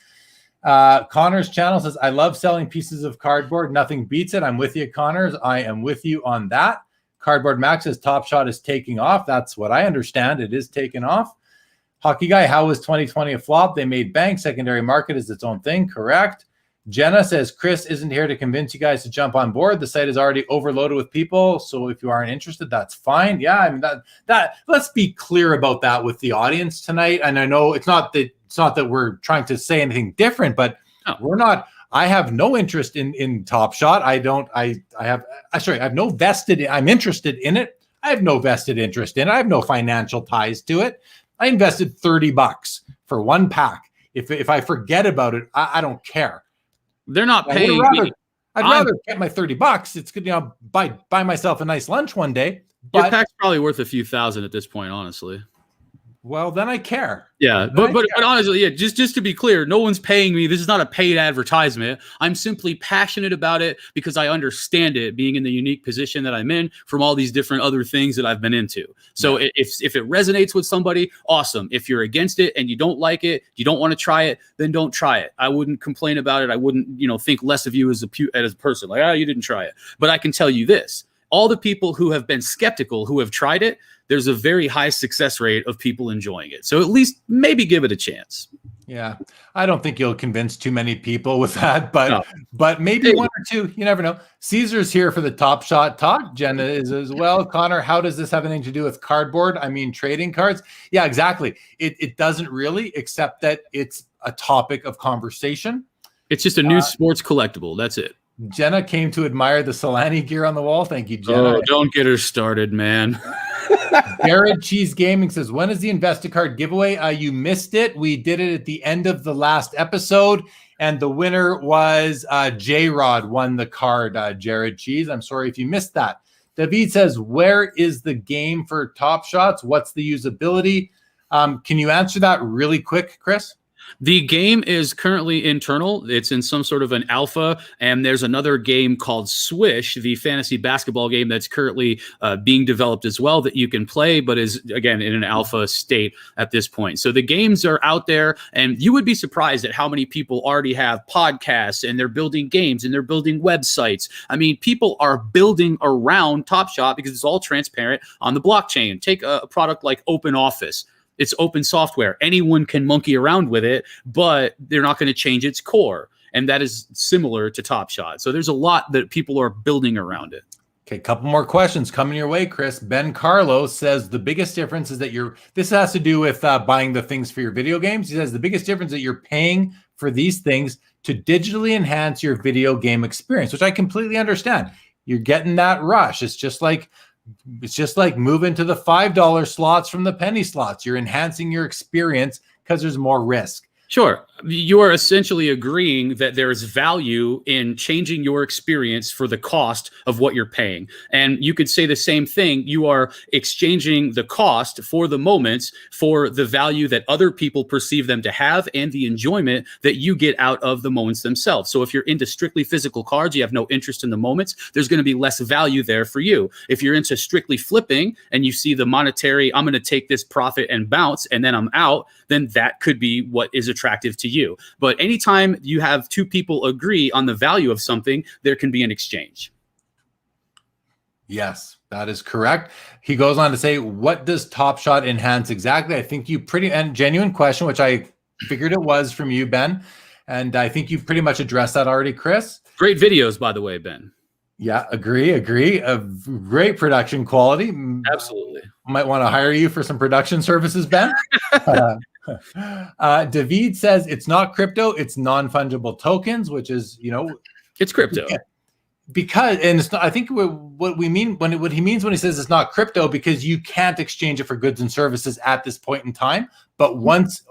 Connor's channel says, I love selling pieces of cardboard. Nothing beats it. I'm with you, Connors. I am with you on that. Cardboard Max says TopShot is taking off. That's what I understand. It is taking off. Hockey Guy, how was 2020 a flop? They made bank. Secondary market is its own thing. Correct. Jenna says, Chris isn't here to convince you guys to jump on board. The site is already overloaded with people. So if you aren't interested, that's fine. Yeah, I mean, that let's be clear about that with the audience tonight. And I know it's not that we're trying to say anything different, but we're not. I have no interest in TopShot. I'm interested in it. I have no vested interest in it. I have no financial ties to it. I invested $30 for one pack. If I forget about it, I don't care. They're not paying me. I'd rather get my $30. It's good, buy myself a nice lunch one day. Your pack's probably worth a few thousand at this point, honestly. Well, then I care. Yeah, but honestly, yeah, just to be clear, no one's paying me. This is not a paid advertisement. I'm simply passionate about it because I understand it, being in the unique position that I'm in from all these different other things that I've been into. So if it resonates with somebody, awesome. If you're against it and you don't like it, you don't want to try it, then don't try it. I wouldn't complain about it. I wouldn't, think less of you as a person. Like, you didn't try it. But I can tell you this. All the people who have been skeptical, who have tried it, there's a very high success rate of people enjoying it. So at least maybe give it a chance. Yeah, I don't think you'll convince too many people with that, but No. maybe Hey, one or two. You never know. Caesar's here for the Top Shot talk. Jenna is as well. Connor, how does this have anything to do with cardboard? I mean, trading cards. Yeah, exactly. It doesn't really, except that it's a topic of conversation. it's just a new sports collectible. That's it. Jenna came to admire the Solani gear on the wall. Thank you, Jenna. Oh, don't get her started, man. Jared Cheese Gaming says, when is the InvestiCard giveaway? You missed it. We did it at the end of the last episode, and the winner was J-Rod won the card, Jared Cheese. I'm sorry if you missed that. David says, where is the game for Top Shots? What's the usability? Can you answer that really quick, Chris? The game is currently internal. It's in some sort of an alpha, and there's another game called Swish, the fantasy basketball game that's currently being developed as well that you can play, but is, again, in an alpha state at this point. So the games are out there, and you would be surprised at how many people already have podcasts, and they're building games, and they're building websites. I mean, people are building around Top Shot because it's all transparent on the blockchain. Take a product like OpenOffice. It's open software. Anyone can monkey around with it, but they're not going to change its core. And that is similar to Top Shot. So there's a lot that people are building around it. Okay, couple more questions coming your way, Chris. Ben Carlo says the biggest difference is that this has to do with buying the things for your video games. He says the biggest difference that you're paying for these things to digitally enhance your video game experience, which I completely understand. You're getting that rush. It's just like moving to the $5 slots from the penny slots. You're enhancing your experience because there's more risk. Sure. You are essentially agreeing that there is value in changing your experience for the cost of what you're paying. And you could say the same thing. You are exchanging the cost for the moments for the value that other people perceive them to have and the enjoyment that you get out of the moments themselves. So if you're into strictly physical cards, you have no interest in the moments, there's going to be less value there for you. If you're into strictly flipping and you see the monetary, I'm going to take this profit and bounce and then I'm out, then that could be what is attractive to you. But anytime you have two people agree on the value of something, there can be an exchange. Yes, that is correct. He goes on to say, what does Top Shot enhance exactly? I think you and genuine question, which I figured it was from you, Ben. And I think you pretty much addressed that already, Chris. Great videos, by the way, Ben. Yeah, agree. Great production quality. Absolutely. Might want to hire you for some production services, Ben. David says it's not crypto, it's non-fungible tokens, which is, it's crypto. Because, and it's not, I think what he means when he says it's not crypto, because you can't exchange it for goods and services at this point in time. But once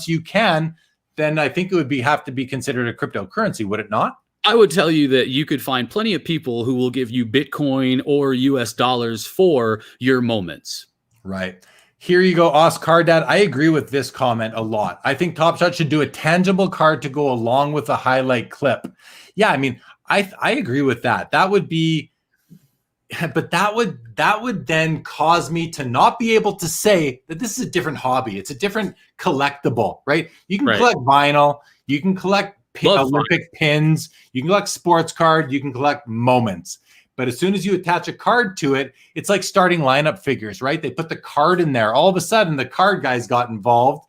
you can, then I think it would have to be considered a cryptocurrency, would it not? I would tell you that you could find plenty of people who will give you Bitcoin or US dollars for your moments. Right. Here you go, Oscar Dad. I agree with this comment a lot. I think Top Shot should do a tangible card to go along with a highlight clip. Yeah, I mean, I agree with that. That would be, but that would then cause me to not be able to say that this is a different hobby. It's a different collectible, right? You can collect vinyl, you can collect Olympic pins, you can collect sports cards, you can collect moments. But as soon as you attach a card to it, it's like starting lineup figures, right? They put the card in there. All of a sudden, the card guys got involved,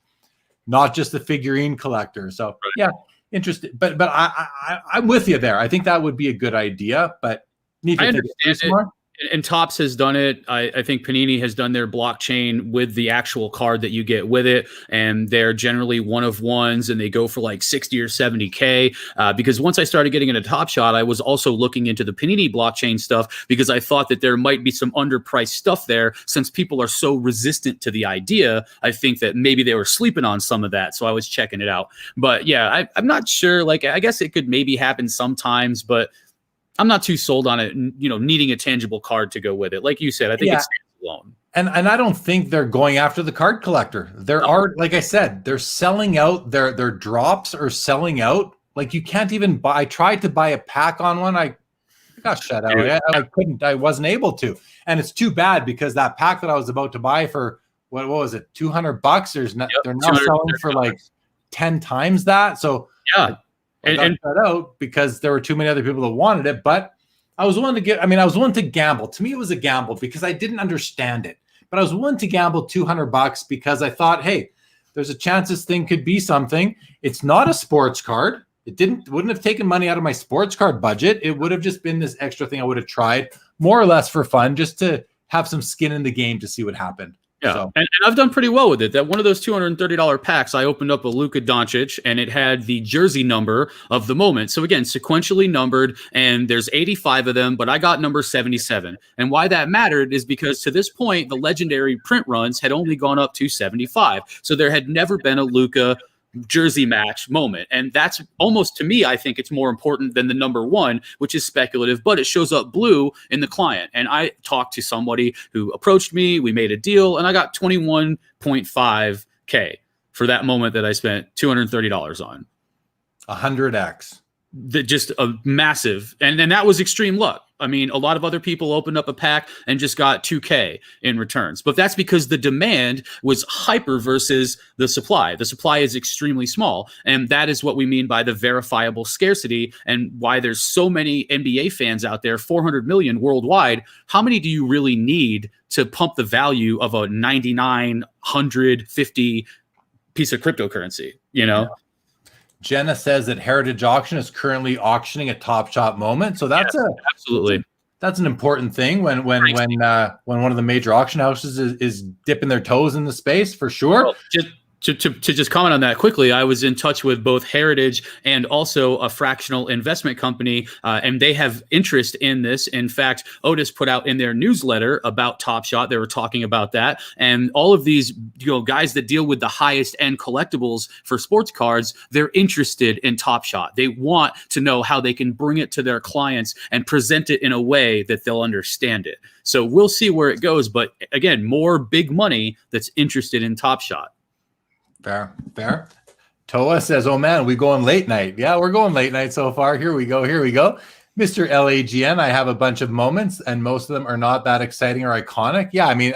not just the figurine collector. So, yeah, interesting. But I'm with you there. I think that would be a good idea, but need to think it more. And Topps has done it. I think Panini has done their blockchain with the actual card that you get with it. And they're generally one of ones and they go for like 60 or 70K. Because once I started getting into Top Shot, I was also looking into the Panini blockchain stuff because I thought that there might be some underpriced stuff there. Since people are so resistant to the idea, I think that maybe they were sleeping on some of that. So I was checking it out. But yeah, I'm not sure. Like, I guess it could maybe happen sometimes, but I'm not too sold on it, needing a tangible card to go with it. Like you said, I think it stands alone. And I don't think they're going after the card collector. There are, like I said, they're selling out. Their drops are selling out. Like you can't even buy. I tried to buy a pack on one. I got shut out. I couldn't. I wasn't able to. And it's too bad because that pack that I was about to buy for what was it, $200? They're now selling for like 10 times that. So yeah. I got shut out because there were too many other people that wanted it, but I was willing to gamble. To me, it was a gamble because I didn't understand it, but I was willing to gamble $200 because I thought, hey, there's a chance this thing could be something. It's not a sports card. Wouldn't have taken money out of my sports card budget. It would have just been this extra thing I would have tried more or less for fun, just to have some skin in the game to see what happened. Yeah, so. and I've done pretty well with it. That one of those $230 packs, I opened up a Luka Doncic, and it had the jersey number of the moment. So again, sequentially numbered, and there's 85 of them, but I got number 77. And why that mattered is because to this point, the legendary print runs had only gone up to 75. So there had never been a Luka jersey match moment, and that's almost, to me, I think it's more important than the number one, which is speculative, but it shows up blue in the client. And I talked to somebody who approached me, we made a deal, and I got 21.5K for that moment that I spent $230 on. 100x. Just a massive, and that was extreme luck. I mean, a lot of other people opened up a pack and just got 2K in returns, but that's because the demand was hyper versus the supply. The supply is extremely small, and that is what we mean by the verifiable scarcity, and why there's so many NBA fans out there, 400 million worldwide. How many do you really need to pump the value of a 9,950 piece of cryptocurrency, you know? Yeah. Jenna says that Heritage Auction is currently auctioning a TopShot moment. So that's absolutely, that's an important thing when one of the major auction houses is dipping their toes in the space, for sure. Well, to just comment on that quickly, I was in touch with both Heritage and also a fractional investment company, and they have interest in this. In fact, Otis put out in their newsletter about TopShot. They were talking about that, and all of these guys that deal with the highest end collectibles for sports cards, they're interested in TopShot. They want to know how they can bring it to their clients and present it in a way that they'll understand it. So we'll see where it goes. But again, more big money that's interested in TopShot. Fair. Toa says, oh man, we going late night. Yeah, we're going late night so far. Here we go. Mr. LAGN, I have a bunch of moments, and most of them are not that exciting or iconic. Yeah, I mean,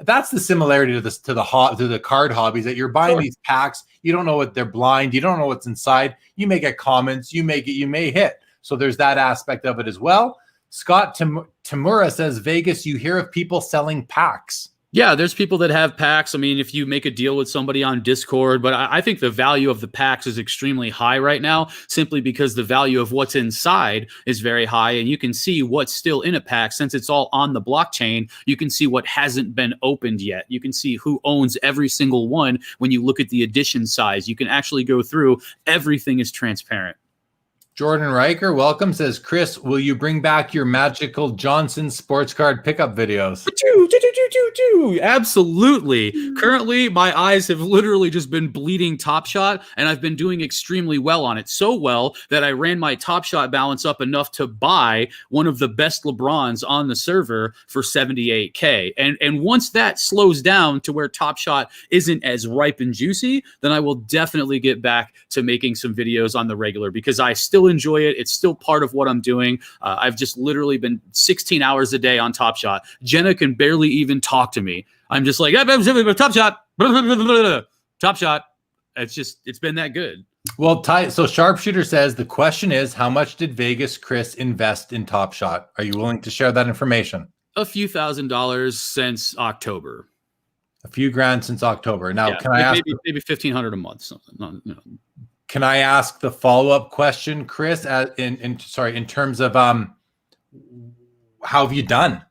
that's the similarity to the card hobbies, that you're buying these packs. You don't know what they're blind. You don't know what's inside. You may get comments. You may hit. So there's that aspect of it as well. Scott Tamura says, Vegas, you hear of people selling packs. Yeah, there's people that have packs. I mean, if you make a deal with somebody on Discord, but I think the value of the packs is extremely high right now, simply because the value of what's inside is very high, and you can see what's still in a pack. Since it's all on the blockchain, you can see what hasn't been opened yet. You can see who owns every single one when you look at the edition size. You can actually go through. Everything is transparent. Jordan Riker, welcome, says, Chris, will you bring back your magical Johnson sports card pickup videos? Absolutely. Currently, my eyes have literally just been bleeding TopShot, and I've been doing extremely well on it. So well that I ran my TopShot balance up enough to buy one of the best LeBrons on the server for 78K. And once that slows down to where TopShot isn't as ripe and juicy, then I will definitely get back to making some videos on the regular, because I still enjoy it. It's still part of what I'm doing. I've just literally been 16 hours a day on TopShot. Jenna can barely even talk to me. I'm just like, TopShot, TopShot. It's been that good. Well, so Sharpshooter says, the question is, how much did Vegas Chris invest in TopShot? Are you willing to share that information? A few $1,000s since October. A few grand since October. Now, can I ask? Maybe $1,500 a month, something. Can I ask the follow-up question, Chris? In terms of how have you done?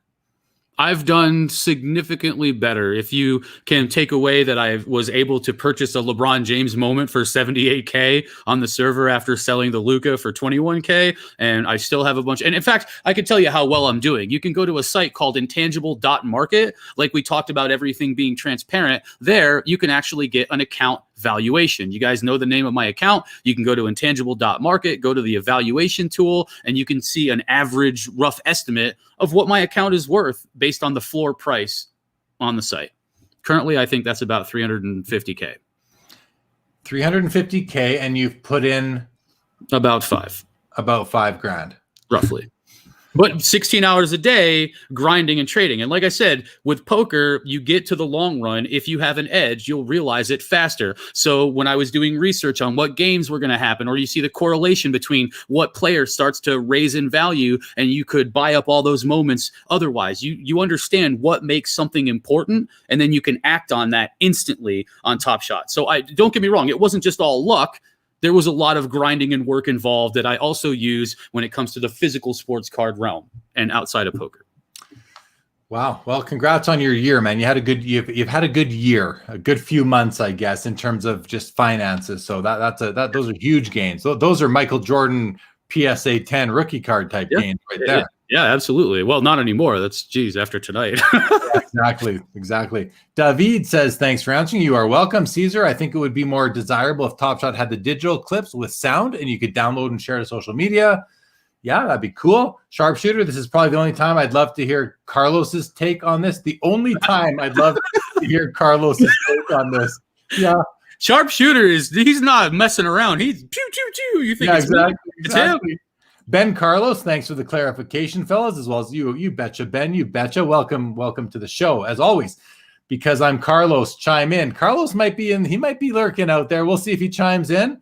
I've done significantly better. If you can take away that I was able to purchase a LeBron James moment for 78K on the server after selling the Luka for 21K, and I still have a bunch. And in fact, I can tell you how well I'm doing. You can go to a site called intangible.market. Like we talked about everything being transparent. There, you can actually get an account valuation. You guys know the name of my account. You can go to intangible.market, go to the evaluation tool, and you can see an average rough estimate of what my account is worth based on the floor price on the site. Currently, I think that's about 350K. 350K, and you've put in about $5 grand. Roughly. But 16 hours a day grinding and trading. And like I said, with poker, you get to the long run. If you have an edge, you'll realize it faster. So when I was doing research on what games were going to happen, or you see the correlation between what player starts to raise in value, and you could buy up all those moments otherwise, you understand what makes something important, and then you can act on that instantly on Top Shot. So don't get me wrong, it wasn't just all luck. There was a lot of grinding and work involved that I also use when it comes to the physical sports card realm and outside of poker. Wow. Well, congrats on your year, man. You've had a good year, a good few months, I guess, in terms of just finances. So those are huge gains. Those are Michael Jordan PSA 10 rookie card type gains right there. Yeah, absolutely. Well, not anymore. That's after tonight. Exactly. David says, thanks for answering. You are welcome, Caesar. I think it would be more desirable if Top Shot had the digital clips with sound and you could download and share to social media. Yeah, that'd be cool. Sharpshooter, this is probably the only time I'd love to hear Carlos's take on this. The only time I'd love to hear Carlos's take on this. Yeah. Sharpshooter he's not messing around. He's pew, pew, pew. You think it's him? Ben Carlos, thanks for the clarification, fellas, as well as you. You betcha, Ben. You betcha. Welcome to the show, as always. Because I'm Carlos, chime in. Carlos might be he might be lurking out there. We'll see if he chimes in.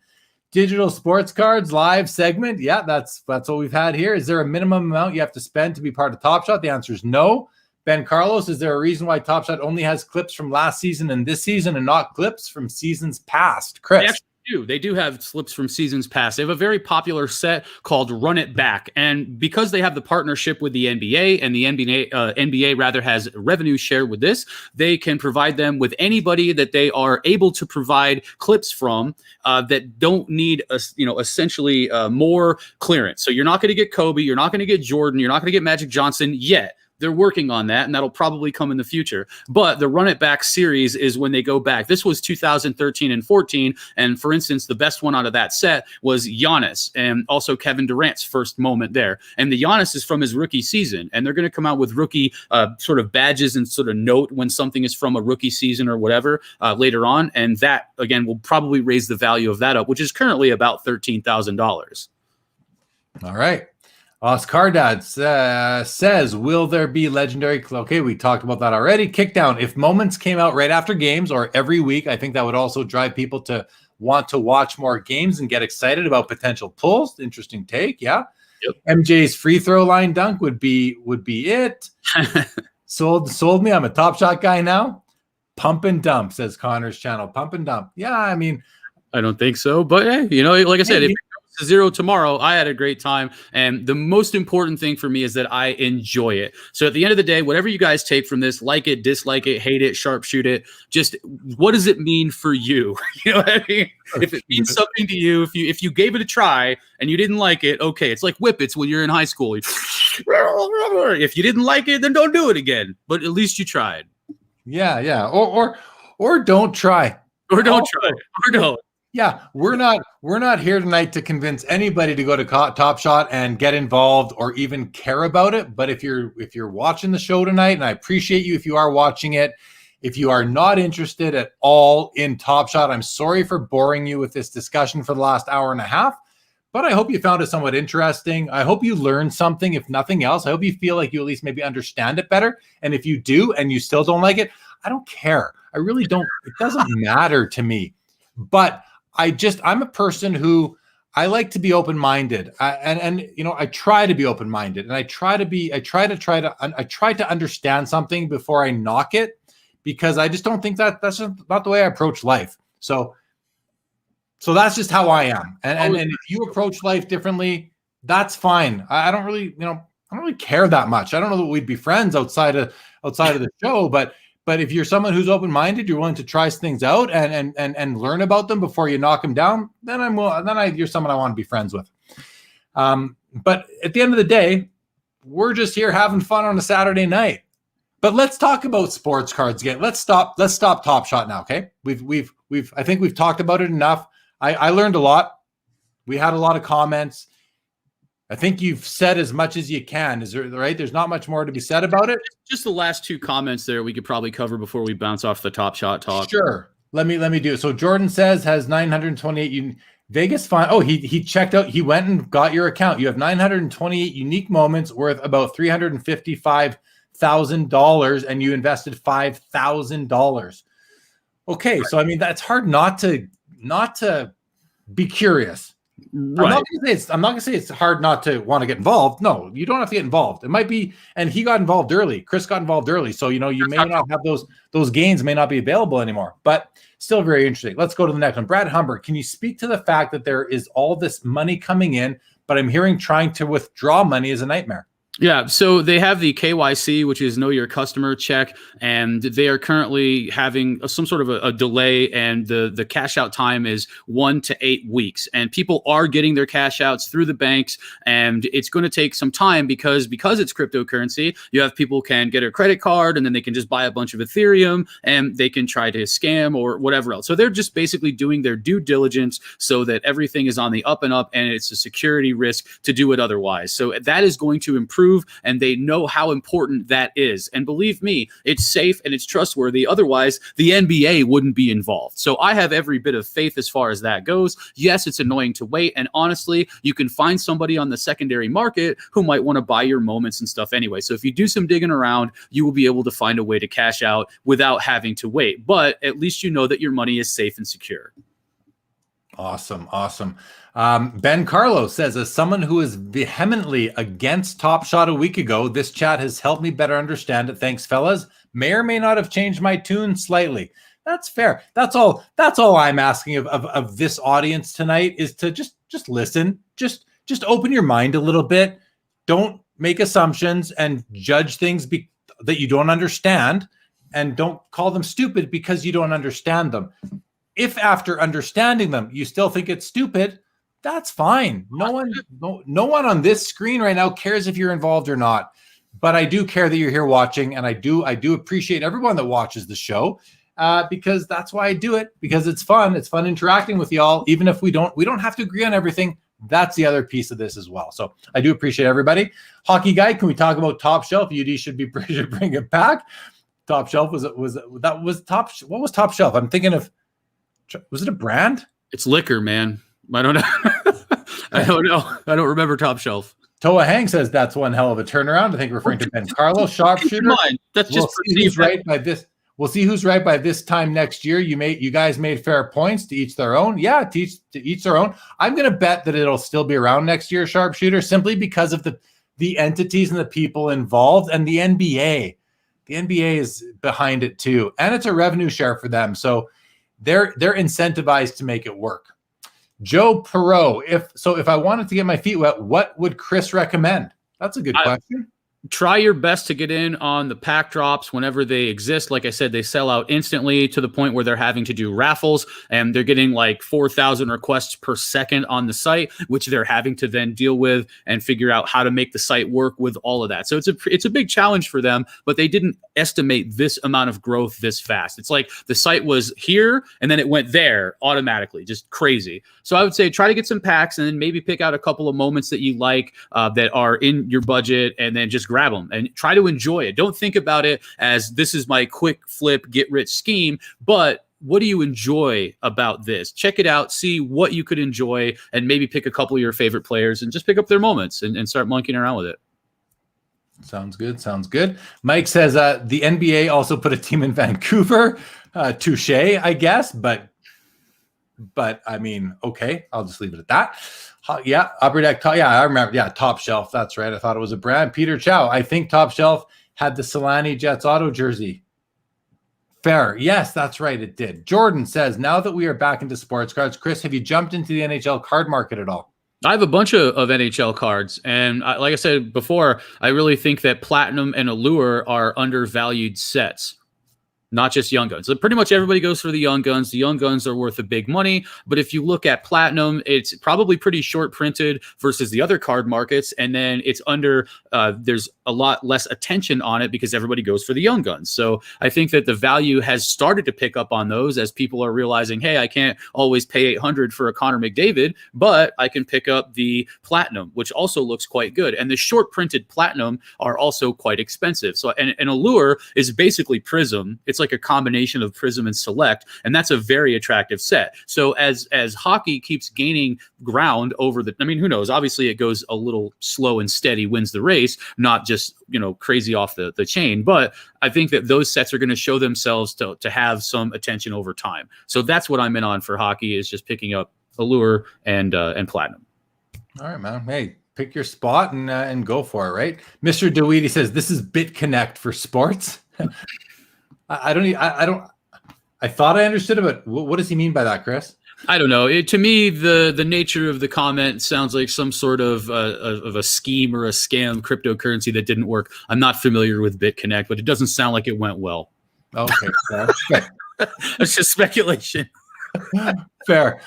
Digital sports cards live segment. Yeah, that's what we've had here. Is there a minimum amount you have to spend to be part of Top Shot? The answer is no. Ben Carlos, is there a reason why Top Shot only has clips from last season and this season and not clips from seasons past? Chris. They do have slips from seasons past. They have a very popular set called Run It Back. And because they have the partnership with the NBA, and the NBA rather has revenue share with this, they can provide them with anybody that they are able to provide clips from that don't need essentially more clearance. So you're not going to get Kobe, you're not going to get Jordan, you're not going to get Magic Johnson yet. They're working on that, and that'll probably come in the future. But the Run It Back series is when they go back. This was 2013 and 14, and for instance, the best one out of that set was Giannis, and also Kevin Durant's first moment there. And the Giannis is from his rookie season, and they're going to come out with rookie sort of badges and sort of note when something is from a rookie season or whatever later on, and that, again, will probably raise the value of that up, which is currently about $13,000. All right. Oscardad says, will there be legendary? Okay, we talked about that already. Kickdown. If moments came out right after games or every week, I think that would also drive people to want to watch more games and get excited about potential pulls. Interesting take. Yeah. Yep. MJ's free throw line dunk would be it. Sold me. I'm a Top Shot guy now. Pump and dump, says Connor's channel. Pump and dump. Yeah, I mean, I don't think so, but hey, like I said, if to 0 tomorrow, I had a great time, and the most important thing for me is that I enjoy it. So at the end of the day, whatever you guys take from this, like it, dislike it, hate it, sharpshoot it, just what does it mean for you? You know what I mean? If it means something to you, if you gave it a try and you didn't like it, okay, it's like whippets when you're in high school. If you didn't like it, then don't do it again, but at least you tried. Yeah, or don't try, or don't try, or don't. Yeah, we're not here tonight to convince anybody to go to Top Shot and get involved or even care about it. But if you're watching the show tonight, and I appreciate you if you are watching it, if you are not interested at all in Top Shot, I'm sorry for boring you with this discussion for the last hour and a half. But I hope you found it somewhat interesting. I hope you learned something, if nothing else. I hope you feel like you at least maybe understand it better. And if you do and you still don't like it, I don't care. I really don't. It doesn't matter to me. But I'm a person who I like to be open-minded, and I try to be open-minded, and I try to understand something before I knock it, because I just don't think that's just not the way I approach life. So that's just how I am. And if you approach life differently, that's fine. I don't really care that much. I don't know that we'd be friends outside of the show, but if you're someone who's open-minded, you're willing to try things out and learn about them before you knock them down, then you're someone I want to be friends with. But at the end of the day, we're just here having fun on a Saturday night. But let's talk about sports cards again. Let's stop Top Shot now, okay? I think we've talked about it enough. I learned a lot. We had a lot of comments. I think you've said as much as you can. Is there right? There's not much more to be said about it. Just the last two comments there we could probably cover before we bounce off the Top Shot talk. Sure. Let me do it. So Jordan says has 928 Vegas Fine. Oh, he checked out. He went and got your account. You have 928 unique moments worth about $355,000, and you invested $5,000. Okay, right. So I mean that's hard not to be curious. Right. I'm not gonna say it's hard not to want to get involved. No, you don't have to get involved. It might be, and he got involved early. Chris got involved early, so you may not have those gains may not be available anymore. But still very interesting. Let's go to the next one. Brad Humber, can you speak to the fact that there is all this money coming in, but I'm hearing trying to withdraw money is a nightmare? Yeah, so they have the KYC, which is Know Your Customer check, and they are currently having some sort of a delay, and the cash out time is 1 to 8 weeks. And people are getting their cash outs through the banks, and it's going to take some time because it's cryptocurrency. You have people can get a credit card, and then they can just buy a bunch of Ethereum, and they can try to scam or whatever else. So they're just basically doing their due diligence so that everything is on the up and up, and it's a security risk to do it otherwise. So that is going to improve, and they know how important that is. And believe me, it's safe and it's trustworthy. Otherwise, the NBA wouldn't be involved. So I have every bit of faith as far as that goes. Yes, it's annoying to wait. And honestly, you can find somebody on the secondary market who might want to buy your moments and stuff anyway. So if you do some digging around, you will be able to find a way to cash out without having to wait. But at least you know that your money is safe and secure. Awesome. Ben Carlos says, as someone who is vehemently against TopShot a week ago, this chat has helped me better understand it. Thanks, fellas. May or may not have changed my tune slightly. That's fair. That's all I'm asking of this audience tonight is to just listen. Just open your mind a little bit. Don't make assumptions and judge things that you don't understand, and don't call them stupid because you don't understand them. If after understanding them, you still think it's stupid, that's fine. No one on this screen right now cares if you're involved or not. But I do care that you're here watching, and I do appreciate everyone that watches the show because that's why I do it, because it's fun. It's fun interacting with y'all, even if we don't have to agree on everything. That's the other piece of this as well. So I do appreciate everybody. Hockey guy, can we talk about Top Shelf? UD should bring it back. Top Shelf what was Top Shelf? I'm thinking of. Was it a brand? It's liquor, man. I don't know. I don't know. I don't remember Top Shelf. Toa Hang says that's one hell of a turnaround. I think referring to Ben Carlo, sharpshooter. That's just who's right by this. We'll see who's right by this time next year. You guys made fair points, to each their own. Yeah, to each their own. I'm going to bet that it'll still be around next year, sharpshooter, simply because of the entities and the people involved, and the NBA. The NBA is behind it too, and it's a revenue share for them. So they're incentivized to make it work. Joe Perot, if I wanted to get my feet wet, what would Chris recommend? That's a good question. Try your best to get in on the pack drops whenever they exist. Like I said, they sell out instantly to the point where they're having to do raffles, and they're getting like 4,000 requests per second on the site, which they're having to then deal with and figure out how to make the site work with all of that. So it's a big challenge for them, but they didn't estimate this amount of growth this fast. It's like the site was here and then it went there automatically, just crazy. So I would say try to get some packs and then maybe pick out a couple of moments that you like that are in your budget, and then just grab them and try to enjoy it. Don't think about it as this is my quick flip, get rich scheme, but what do you enjoy about this? Check it out, see what you could enjoy, and maybe pick a couple of your favorite players and just pick up their moments and start monkeying around with it. Sounds good. Mike says the NBA also put a team in Vancouver. Touche, I guess, but I mean, okay, I'll just leave it at that. Yeah, Upper Deck. Yeah, I remember. Yeah, Top Shelf. That's right. I thought it was a brand. Peter Chow. I think Top Shelf had the Solani Jets auto jersey. Fair. Yes, that's right. It did. Jordan says, now that we are back into sports cards, Chris, have you jumped into the NHL card market at all? I have a bunch of NHL cards, and like I said before, I really think that Platinum and Allure are undervalued sets. Not just Young Guns. So pretty much everybody goes for the Young Guns. The Young Guns are worth a big money. But if you look at Platinum, it's probably pretty short printed versus the other card markets. And then it's there's a lot less attention on it because everybody goes for the Young Guns. So I think that the value has started to pick up on those as people are realizing, hey, I can't always pay $800 for a Connor McDavid, but I can pick up the Platinum, which also looks quite good. And the short printed Platinum are also quite expensive. So, and Allure is basically Prism. It's like a combination of Prism and Select, and that's a very attractive set. So as hockey keeps gaining ground over the, I mean, who knows? Obviously, it goes a little slow and steady, wins the race, not just, you know, crazy off the chain. But I think that those sets are going to show themselves to have some attention over time. So that's what I'm in on for hockey, is just picking up Allure and Platinum. All right, man. Hey, pick your spot and go for it, right? Mr. DeWeedy says this is BitConnect for sports. I thought I understood it, but what does he mean by that, Chris? I don't know. To me, the nature of the comment sounds like some sort of a scheme or a scam cryptocurrency that didn't work. I'm not familiar with BitConnect, but it doesn't sound like it went well. Okay, it's just speculation. Fair.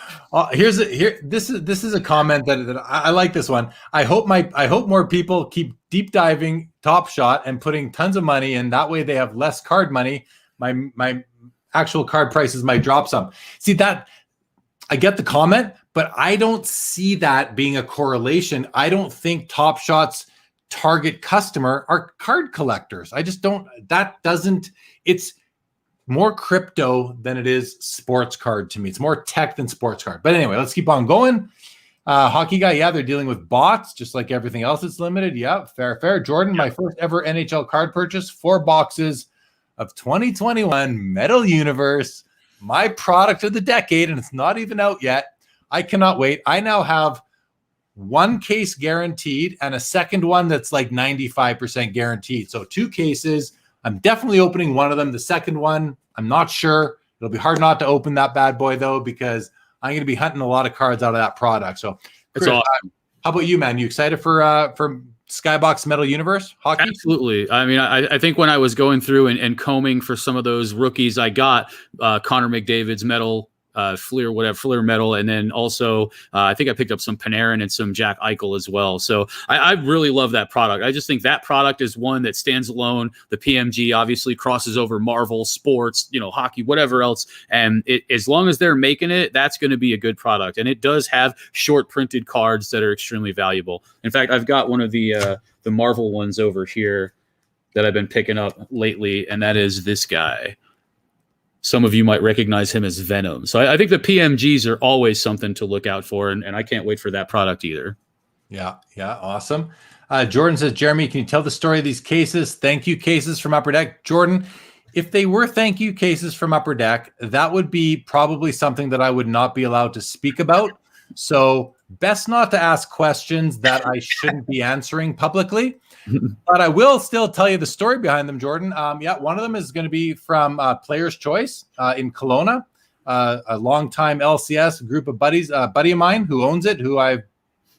This is a comment that I like. This one. I hope more people keep deep diving TopShot and putting tons of money in. That way they have less card money. My actual card prices might drop some. See that. I get the comment, but I don't see that being a correlation. I don't think TopShot's target customer are card collectors. I just don't. That doesn't. It's more crypto than it is sports card to me. It's more tech than sports card. But anyway, let's keep on going. Hockey guy, yeah, they're dealing with bots, just like everything else that's limited. Yeah, fair. Jordan, my first ever NHL card purchase, 4 boxes of 2021 Metal Universe, my product of the decade, and it's not even out yet. I cannot wait. I now have 1 case guaranteed and a second one that's like 95% guaranteed. So 2 cases. I'm definitely opening one of them. The second one, I'm not sure. It'll be hard not to open that bad boy, though, because I'm going to be hunting a lot of cards out of that product. So, Chris, it's awesome. How about you, man? You excited for Skybox Metal Universe hockey? Absolutely. I mean, I think when I was going through and combing for some of those rookies, I got Connor McDavid's Metal, Fleer Metal, and then also I think I picked up some Panarin and some Jack Eichel as well. So I really love that product. I just think that product is one that stands alone. The PMG obviously crosses over Marvel, sports, you know, hockey, whatever else, and as long as they're making it, that's going to be a good product. And it does have short printed cards that are extremely valuable. In fact, I've got one of the Marvel ones over here that I've been picking up lately, and that is this guy. Some of you might recognize him as Venom. So I think the PMGs are always something to look out for, and I can't wait for that product either. Yeah, awesome. Jordan says, Jeremy, can you tell the story of these cases? Thank you cases from Upper Deck. Jordan, if they were thank you cases from Upper Deck, that would be probably something that I would not be allowed to speak about. So best not to ask questions that I shouldn't be answering publicly. But I will still tell you the story behind them, Jordan. One of them is going to be from Player's Choice in Kelowna, a longtime LCS group of buddies, a buddy of mine who owns it, who I've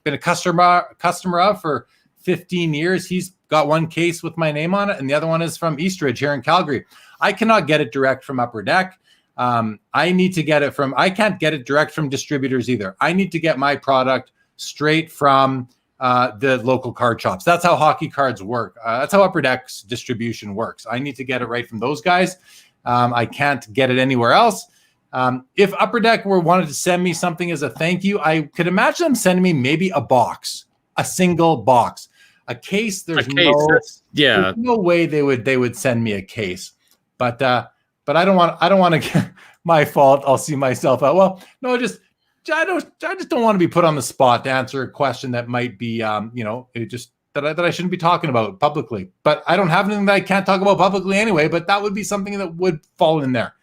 been a customer of for 15 years. He's got 1 case with my name on it, and the other one is from Eastridge here in Calgary. I cannot get it direct from Upper Deck. I need to get it I can't get it direct from distributors either. I need to get my product straight from the local card shops. That's how hockey cards work. That's how Upper Deck's distribution works. I need to get it right from those guys. I can't get it anywhere else. If Upper Deck wanted to send me something as a thank you, I could imagine them sending me maybe a box, a single box, a case. There's no way they would send me a case. But I don't want to get my fault. I'll see myself out. Well, no, I just don't want to be put on the spot to answer a question that might be, that I shouldn't be talking about publicly. But I don't have anything that I can't talk about publicly anyway. But that would be something that would fall in there.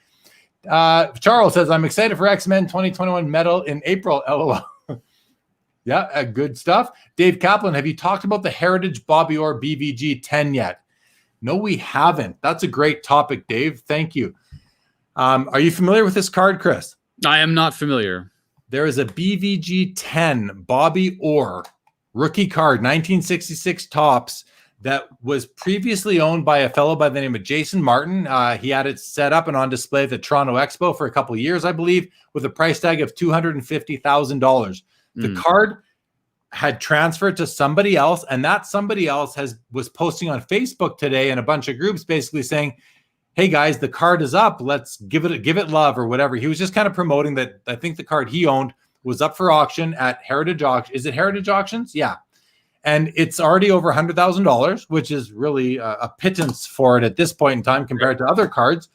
Charles says, I'm excited for X-Men 2021 Metal in April. LOL. Yeah, good stuff. Dave Kaplan, have you talked about the Heritage Bobby Orr BVG 10 yet? No, we haven't. That's a great topic, Dave. Thank you. Are you familiar with this card, Chris? I am not familiar. There is a BVG 10 Bobby Orr rookie card, 1966 tops, that was previously owned by a fellow by the name of Jason Martin. He had it set up and on display at the Toronto Expo for a couple of years, I believe, with a price tag of $250,000. The card had transferred to somebody else, and that somebody else was posting on Facebook today in a bunch of groups basically saying, hey guys, the card is up. Let's give it love or whatever. He was just kind of promoting that. I think the card he owned was up for auction at Heritage Auction. Is it Heritage Auctions? Yeah. And it's already over $100,000, which is really a pittance for it at this point in time compared to other cards.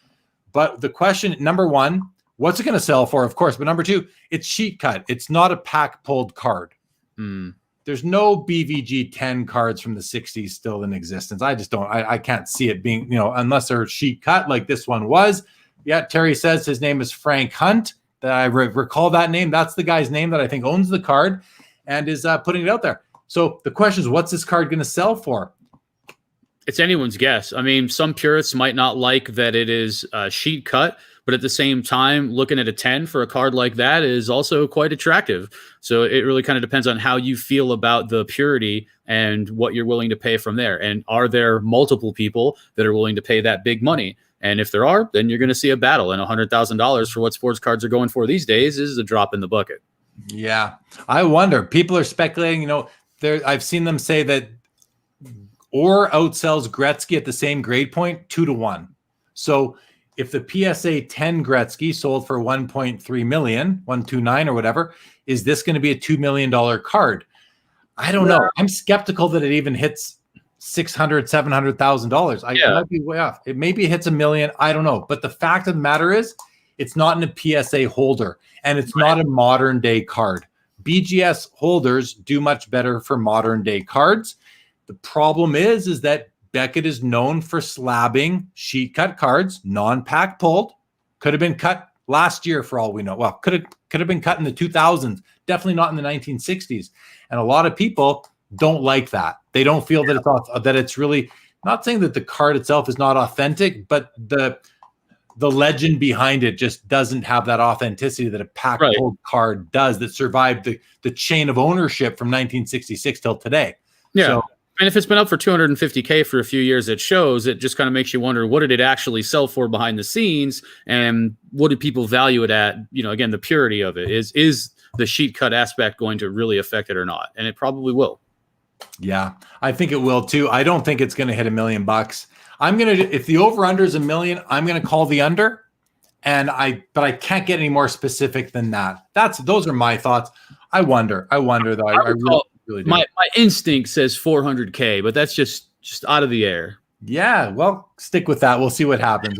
But the question, number one, what's it going to sell for? Of course. But number two, it's sheet cut. It's not a pack pulled card. There's no BVG 10 cards from the 60s still in existence. I just don't, I can't see it being, unless they're sheet cut like this one was. Yeah, Terry says his name is Frank Hunt. That I recall that name. That's the guy's name that I think owns the card and is putting it out there. So the question is, what's this card going to sell for? It's anyone's guess. I mean, some purists might not like that it is sheet cut, but at the same time, looking at a 10 for a card like that is also quite attractive. So it really kind of depends on how you feel about the purity and what you're willing to pay from there. And are there people that are willing to pay that big money? And if there are, then you're going to see a battle. And $100,000 for what sports cards are going for these days is a drop in the bucket. Yeah, I wonder. People are speculating. I've seen them say that Orr outsells Gretzky at the same grade point 2-1. So if the PSA 10 Gretzky sold for 1.3 million, 129 or whatever, is this going to be a $2 million card? I don't know. I'm skeptical that it even hits $600,000-$700,000. I might be way off. It maybe hits $1 million. I don't know. But the fact of the matter is, it's not in a PSA holder, and it's not a modern day card. BGS holders do much better for modern day cards. The problem is that Beckett is known for slabbing sheet cut cards, non-pack pulled. Could have been cut last year for all we know. Well, could have been cut in the 2000s. Definitely not in the 1960s. And a lot of people don't like that. They don't feel that it's really, not saying that the card itself is not authentic, but the legend behind it just doesn't have that authenticity that a pack pulled card does, that survived the chain of ownership from 1966 till today. Yeah. So, and if it's been up for $250K for a few years, it just kind of makes you wonder, what did it actually sell for behind the scenes? And what do people value it at? Again, the purity of it. Is the sheet cut aspect going to really affect it or not? And it probably will. Yeah, I think it will too. I don't think it's going to hit $1 million. If the over under is $1 million, I'm going to call the under. But I can't get any more specific than that. Those are my thoughts. I wonder though. I really do. My instinct says 400K, but that's just out of the air. Yeah, well, stick with that. We'll see what happens.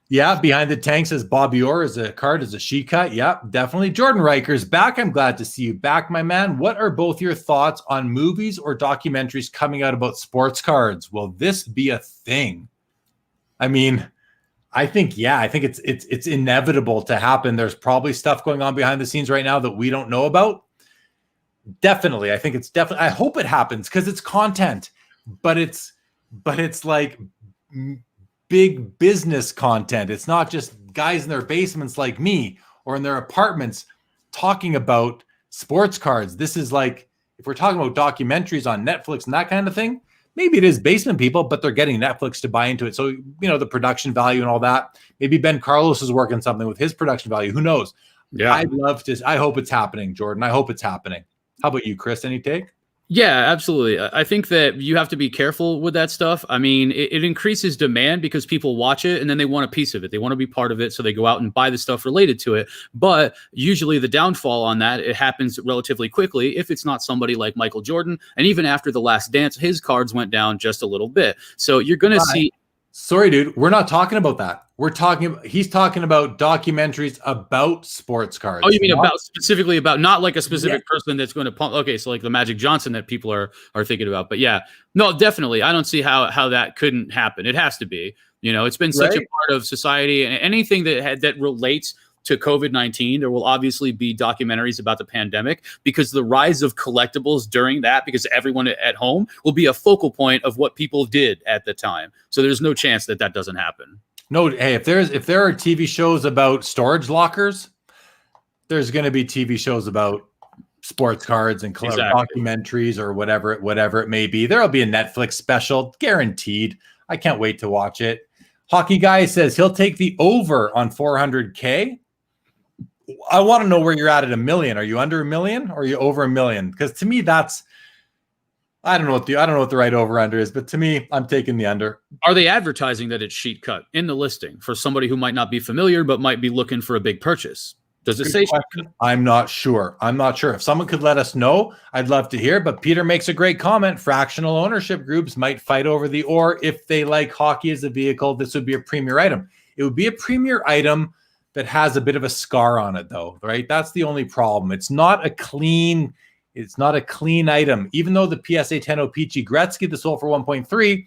Yeah, behind the tank says Bobby Orr is a sheet cut. Yeah, definitely. Jordan Riker's back. I'm glad to see you back, my man. What are both your thoughts on movies or documentaries coming out about sports cards? Will this be a thing? I mean, I think it's inevitable to happen. There's probably stuff going on behind the scenes right now that we don't know about. Definitely. I think it's definitely, I hope it happens because it's content, but it's like big business content. It's not just guys in their basements like me or in their apartments talking about sports cards. This is like, if we're talking about documentaries on Netflix and that kind of thing, maybe it is basement people, but they're getting Netflix to buy into it. So, the production value and all that. Maybe Ben Carlos is working something with his production value. Who knows? Yeah. I hope it's happening, Jordan. I hope it's happening. How about you, Chris? Any take? Yeah, absolutely. I think that you have to be careful with that stuff. I mean, it increases demand because people watch it and then they want a piece of it. They want to be part of it. So they go out and buy the stuff related to it. But usually the downfall on that, it happens relatively quickly if it's not somebody like Michael Jordan. And even after The Last Dance, his cards went down just a little bit. So you're going to see. Sorry, dude. We're not talking about that. He's talking about documentaries about sports cards. Oh, you mean specifically about not like a specific person that's going to pump. Okay. So like the Magic Johnson that people are thinking about, but yeah, no, definitely. I don't see how that couldn't happen. It has to be, it's been such a part of society, and anything that relates to COVID-19, there will obviously be documentaries about the pandemic because the rise of collectibles during that, because everyone at home will be a focal point of what people did at the time. So there's no chance that doesn't happen. No, hey, if there are TV shows about storage lockers, there's going to be TV shows about sports cards and documentaries or whatever it may be. There'll be a Netflix special, guaranteed. I can't wait to watch it. Hockey Guy says he'll take the over on 400K. I want to know where you're at $1 million. Are you under $1 million or are you over $1 million? Because to me, I don't know what the right over under is, but to me, I'm taking the under. Are they advertising that it's sheet cut in the listing for somebody who might not be familiar but might be looking for a big purchase? Does it Good say? question. I'm not sure. If someone could let us know, I'd love to hear. But Peter makes a great comment. Fractional ownership groups might fight over the or if they like hockey as a vehicle. This would be a premier item. It would be a premier item that has a bit of a scar on it, though, right? That's the only problem. It's not a clean item. Even though the PSA 10 O-Pee-Chee Gretzky that sold for 1.3,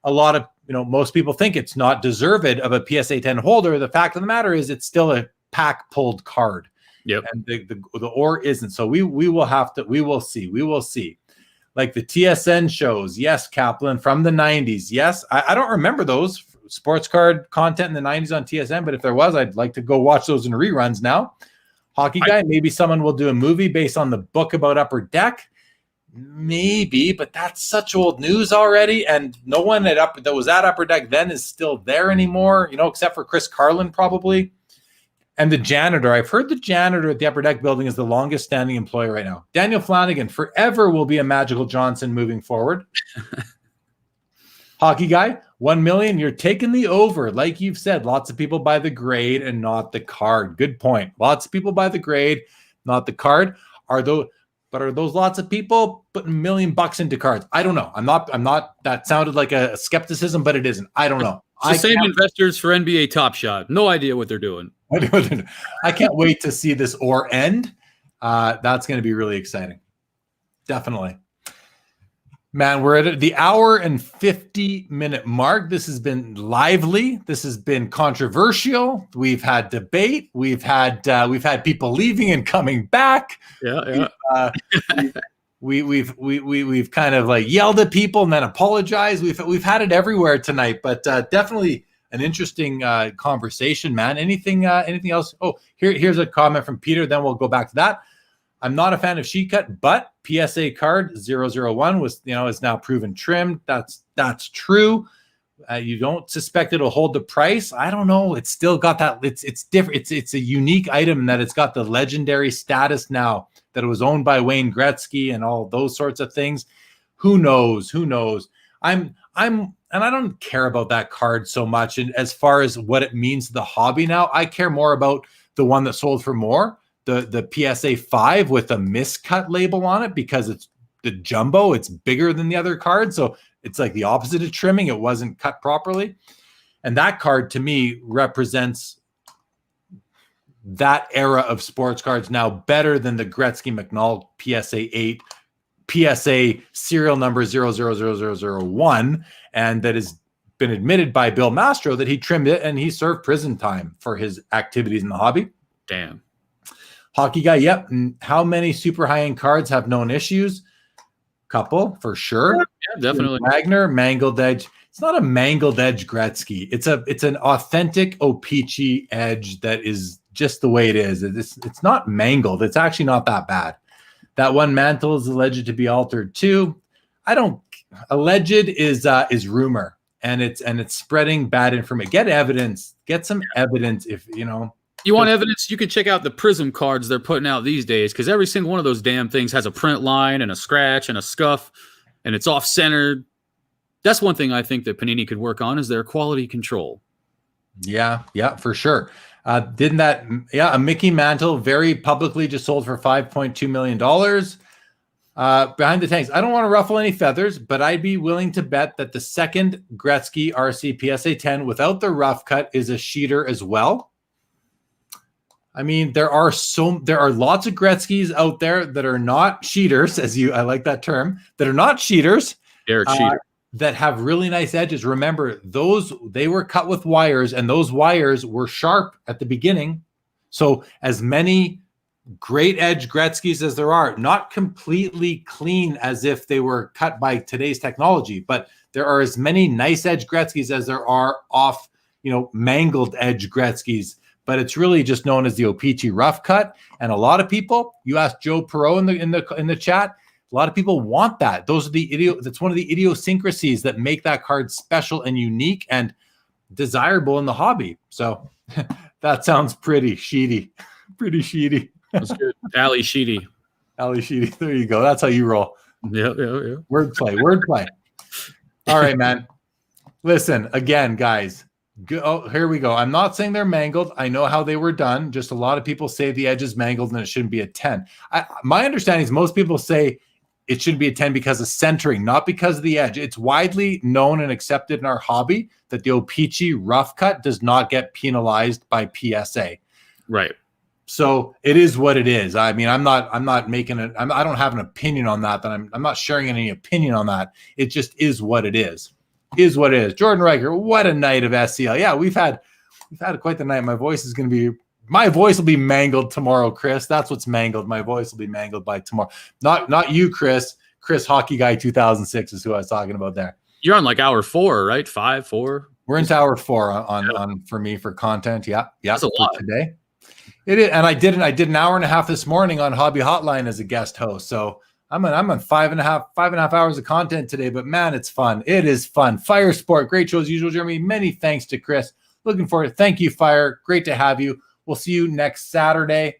a lot of most people think it's not deserved of a PSA 10 holder. The fact of the matter is, it's still a pack pulled card. Yep. And the or isn't. So we will see. Like the TSN shows, yes, Kaplan from the 90s. Yes, I don't remember those sports card content in the 90s on TSN, but if there was, I'd like to go watch those in reruns now. Hockey Guy, maybe someone will do a movie based on the book about Upper Deck. Maybe, but that's such old news already, and no one that was at Upper Deck then is still there anymore, except for Chris Carlin probably. And the janitor, I've heard the janitor at the Upper Deck building is the longest standing employee right now. Daniel Flanagan forever will be a Magical Johnson moving forward. Hockey Guy, 1 million, you're taking the over. Like you've said, lots of people buy the grade and not the card. Good point. Lots of people buy the grade, not the card. Are those lots of people putting $1 million into cards? I don't know. I'm not, that sounded like a skepticism, but it isn't. I don't know. It's the same investors for NBA TopShot. No idea what they're doing. I can't wait to see this or end. That's going to be really exciting. Definitely. Man, we're at the hour and 50-minute mark. This has been lively. This has been controversial. We've had debate. We've had people leaving and coming back. Yeah. We've kind of like yelled at people and then apologized. We've had it everywhere tonight, but definitely an interesting conversation, man. Anything else? Oh, here's a comment from Peter. Then we'll go back to that. I'm not a fan of sheet cut, but PSA card 001 was, is now proven trimmed. That's true. You don't suspect it'll hold the price. I don't know. It's still got that. It's different. It's a unique item in that it's got the legendary status now that it was owned by Wayne Gretzky and all those sorts of things. Who knows? And I don't care about that card so much. And as far as what it means to the hobby now, I care more about the one that sold for more. The PSA 5 with a miscut label on it, because it's the jumbo, it's bigger than the other card. So it's like the opposite of trimming. It wasn't cut properly. And that card to me represents that era of sports cards now better than the Gretzky McNall PSA 8, PSA serial number 000001. And that has been admitted by Bill Mastro that he trimmed it and he served prison time for his activities in the hobby. Damn. Hockey Guy, yep. And how many super high-end cards have known issues? Couple, for sure. Yeah, definitely. Wagner, mangled edge. It's not a mangled edge Gretzky. It's an authentic O-Pee-Chee edge that is just the way it is. It's not mangled. It's actually not that bad. That one mantle is alleged to be altered too. Alleged is rumor, and it's spreading bad information. Get evidence. Get some evidence if You want evidence? You can check out the Prism cards they're putting out these days, because every single one of those damn things has a print line and a scratch and a scuff, and it's off-centered. That's one thing I think that Panini could work on is their quality control. Yeah, for sure. A Mickey Mantle very publicly just sold for $5.2 million. Behind the tanks. I don't want to ruffle any feathers, but I'd be willing to bet that the second Gretzky RC PSA 10 without the rough cut is a sheeter as well. I mean, there are lots of Gretzkys out there that are not cheaters, I like that term, that are not cheaters. Derek Cheater. That have really nice edges. Remember, they were cut with wires, and those wires were sharp at the beginning. So as many great edge Gretzkys as there are, not completely clean as if they were cut by today's technology, but there are as many nice edge Gretzkys as there are off, mangled edge Gretzkys. But it's really just known as the O-Pee-Chee rough cut. And a lot of people, you asked Joe Perot in the chat, a lot of people want that. That's one of the idiosyncrasies that make that card special and unique and desirable in the hobby. So that sounds pretty sheety. Pretty sheety. That's good. Ali Sheedy. Ali Sheedy. There you go. That's how you roll. Yeah. Wordplay. All right, man. Listen, again, guys. Oh, here we go. I'm not saying they're mangled. I know how they were done. Just a lot of people say the edge is mangled and it shouldn't be a 10. My understanding is most people say it should be a 10 because of centering, not because of the edge. It's widely known and accepted in our hobby that the O-Pee-Chee rough cut does not get penalized by PSA. Right. So it is what it is. I mean, I'm not making it. I don't have an opinion on that. I'm not sharing any opinion on that. It just is what it is. Is what it is. Jordan Riker, what a night of SCL. Yeah, we've had quite the night. My voice will be mangled tomorrow, Chris. That's what's mangled. My voice will be mangled by tomorrow. Not you, Chris. Chris Hockey Guy 2006 is who I was talking about there. You're on like hour 4, right? 5, 4. We're into hour 4 on for me for content. Yeah. That's a lot today. It is, and I did an hour and a half this morning on Hobby Hotline as a guest host. So I'm on 5.5 hours of content today, but man, it's fun. It is fun. Fire Sport, great show as usual, Jeremy. Many thanks to Chris. Looking forward to it. Thank you, Fire. Great to have you. We'll see you next Saturday.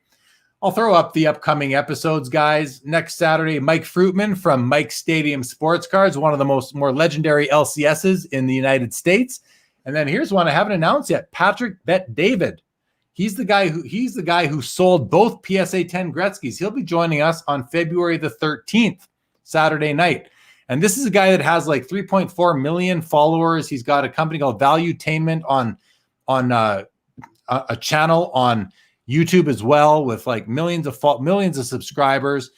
I'll throw up the upcoming episodes, guys. Next Saturday, Mike Fruitman from Mike Stadium Sports Cards, one of the more legendary LCSs in the United States. And then here's one I haven't announced yet. Patrick Bet David. He's the guy who sold both PSA 10 Gretzky's. He'll be joining us on February the 13th, Saturday night. And this is a guy that has like 3.4 million followers. He's got a company called Valuetainment on a channel on YouTube as well with like millions of subscribers.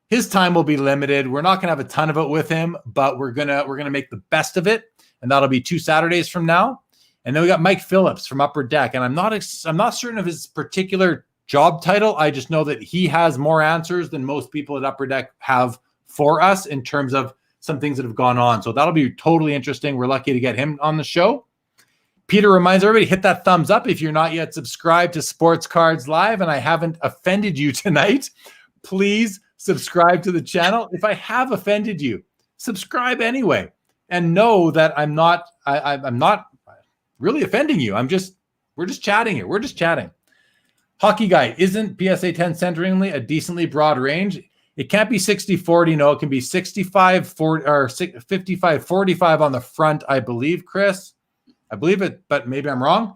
His time will be limited. We're not going to have a ton of it with him, but we're gonna make the best of it, and that'll be 2 Saturdays from now. And then we got Mike Phillips from Upper Deck, and I'm not certain of his particular job title. I just know that he has more answers than most people at Upper Deck have for us in terms of some things that have gone on. So that'll be totally interesting. We're lucky to get him on the show. Peter reminds everybody, hit that thumbs up if you're not yet subscribed to Sports Cards Live and I haven't offended you tonight. Please subscribe to the channel. If I have offended you, subscribe anyway, and know that I'm not really offending you. We're just chatting here. We're just chatting. Hockey Guy, isn't PSA 10 centeringly a decently broad range? It can't be 60-40. No, it can be 65-40 or 55-45 on the front, I believe, Chris. I believe it, but maybe I'm wrong.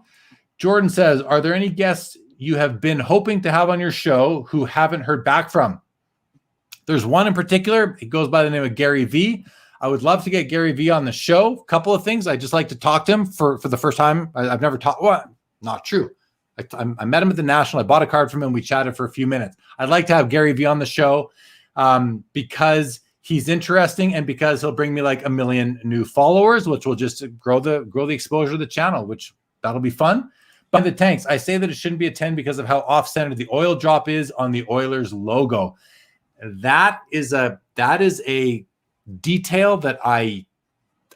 Jordan says, are there any guests you have been hoping to have on your show who haven't heard back from? There's one in particular. It goes by the name of Gary V. I would love to get Gary V on the show. A couple of things. I just like to talk to him for the first time. I've never talked. What? Not true. I met him at the National. I bought a card from him. We chatted for a few minutes. I'd like to have Gary V on the show because he's interesting and because he'll bring me like 1 million new followers, which will just grow the exposure of the channel, which that'll be fun. But the tanks, I say that it shouldn't be a 10 because of how off-center the oil drop is on the Oilers logo. That is a detail that I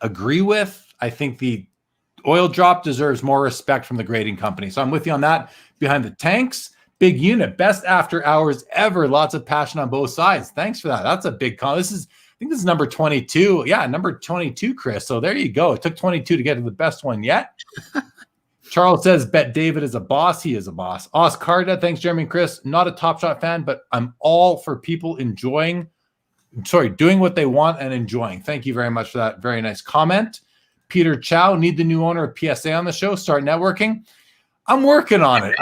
agree with. I think the oil drop deserves more respect from the grading company. So I'm with you on that. Behind the tanks, big unit, best after hours ever. Lots of passion on both sides. Thanks for that. That's a big call. I think this is number 22. Yeah, number 22, Chris. So there you go. It took 22 to get to the best one yet. Charles says, bet David is a boss. He is a boss. Oscarda, thanks, Jeremy and Chris. Not a TopShot fan, but I'm all for people doing what they want and enjoying. Thank you very much for that very nice comment. Peter Chow, need the new owner of PSA on the show. Start networking. I'm working on it.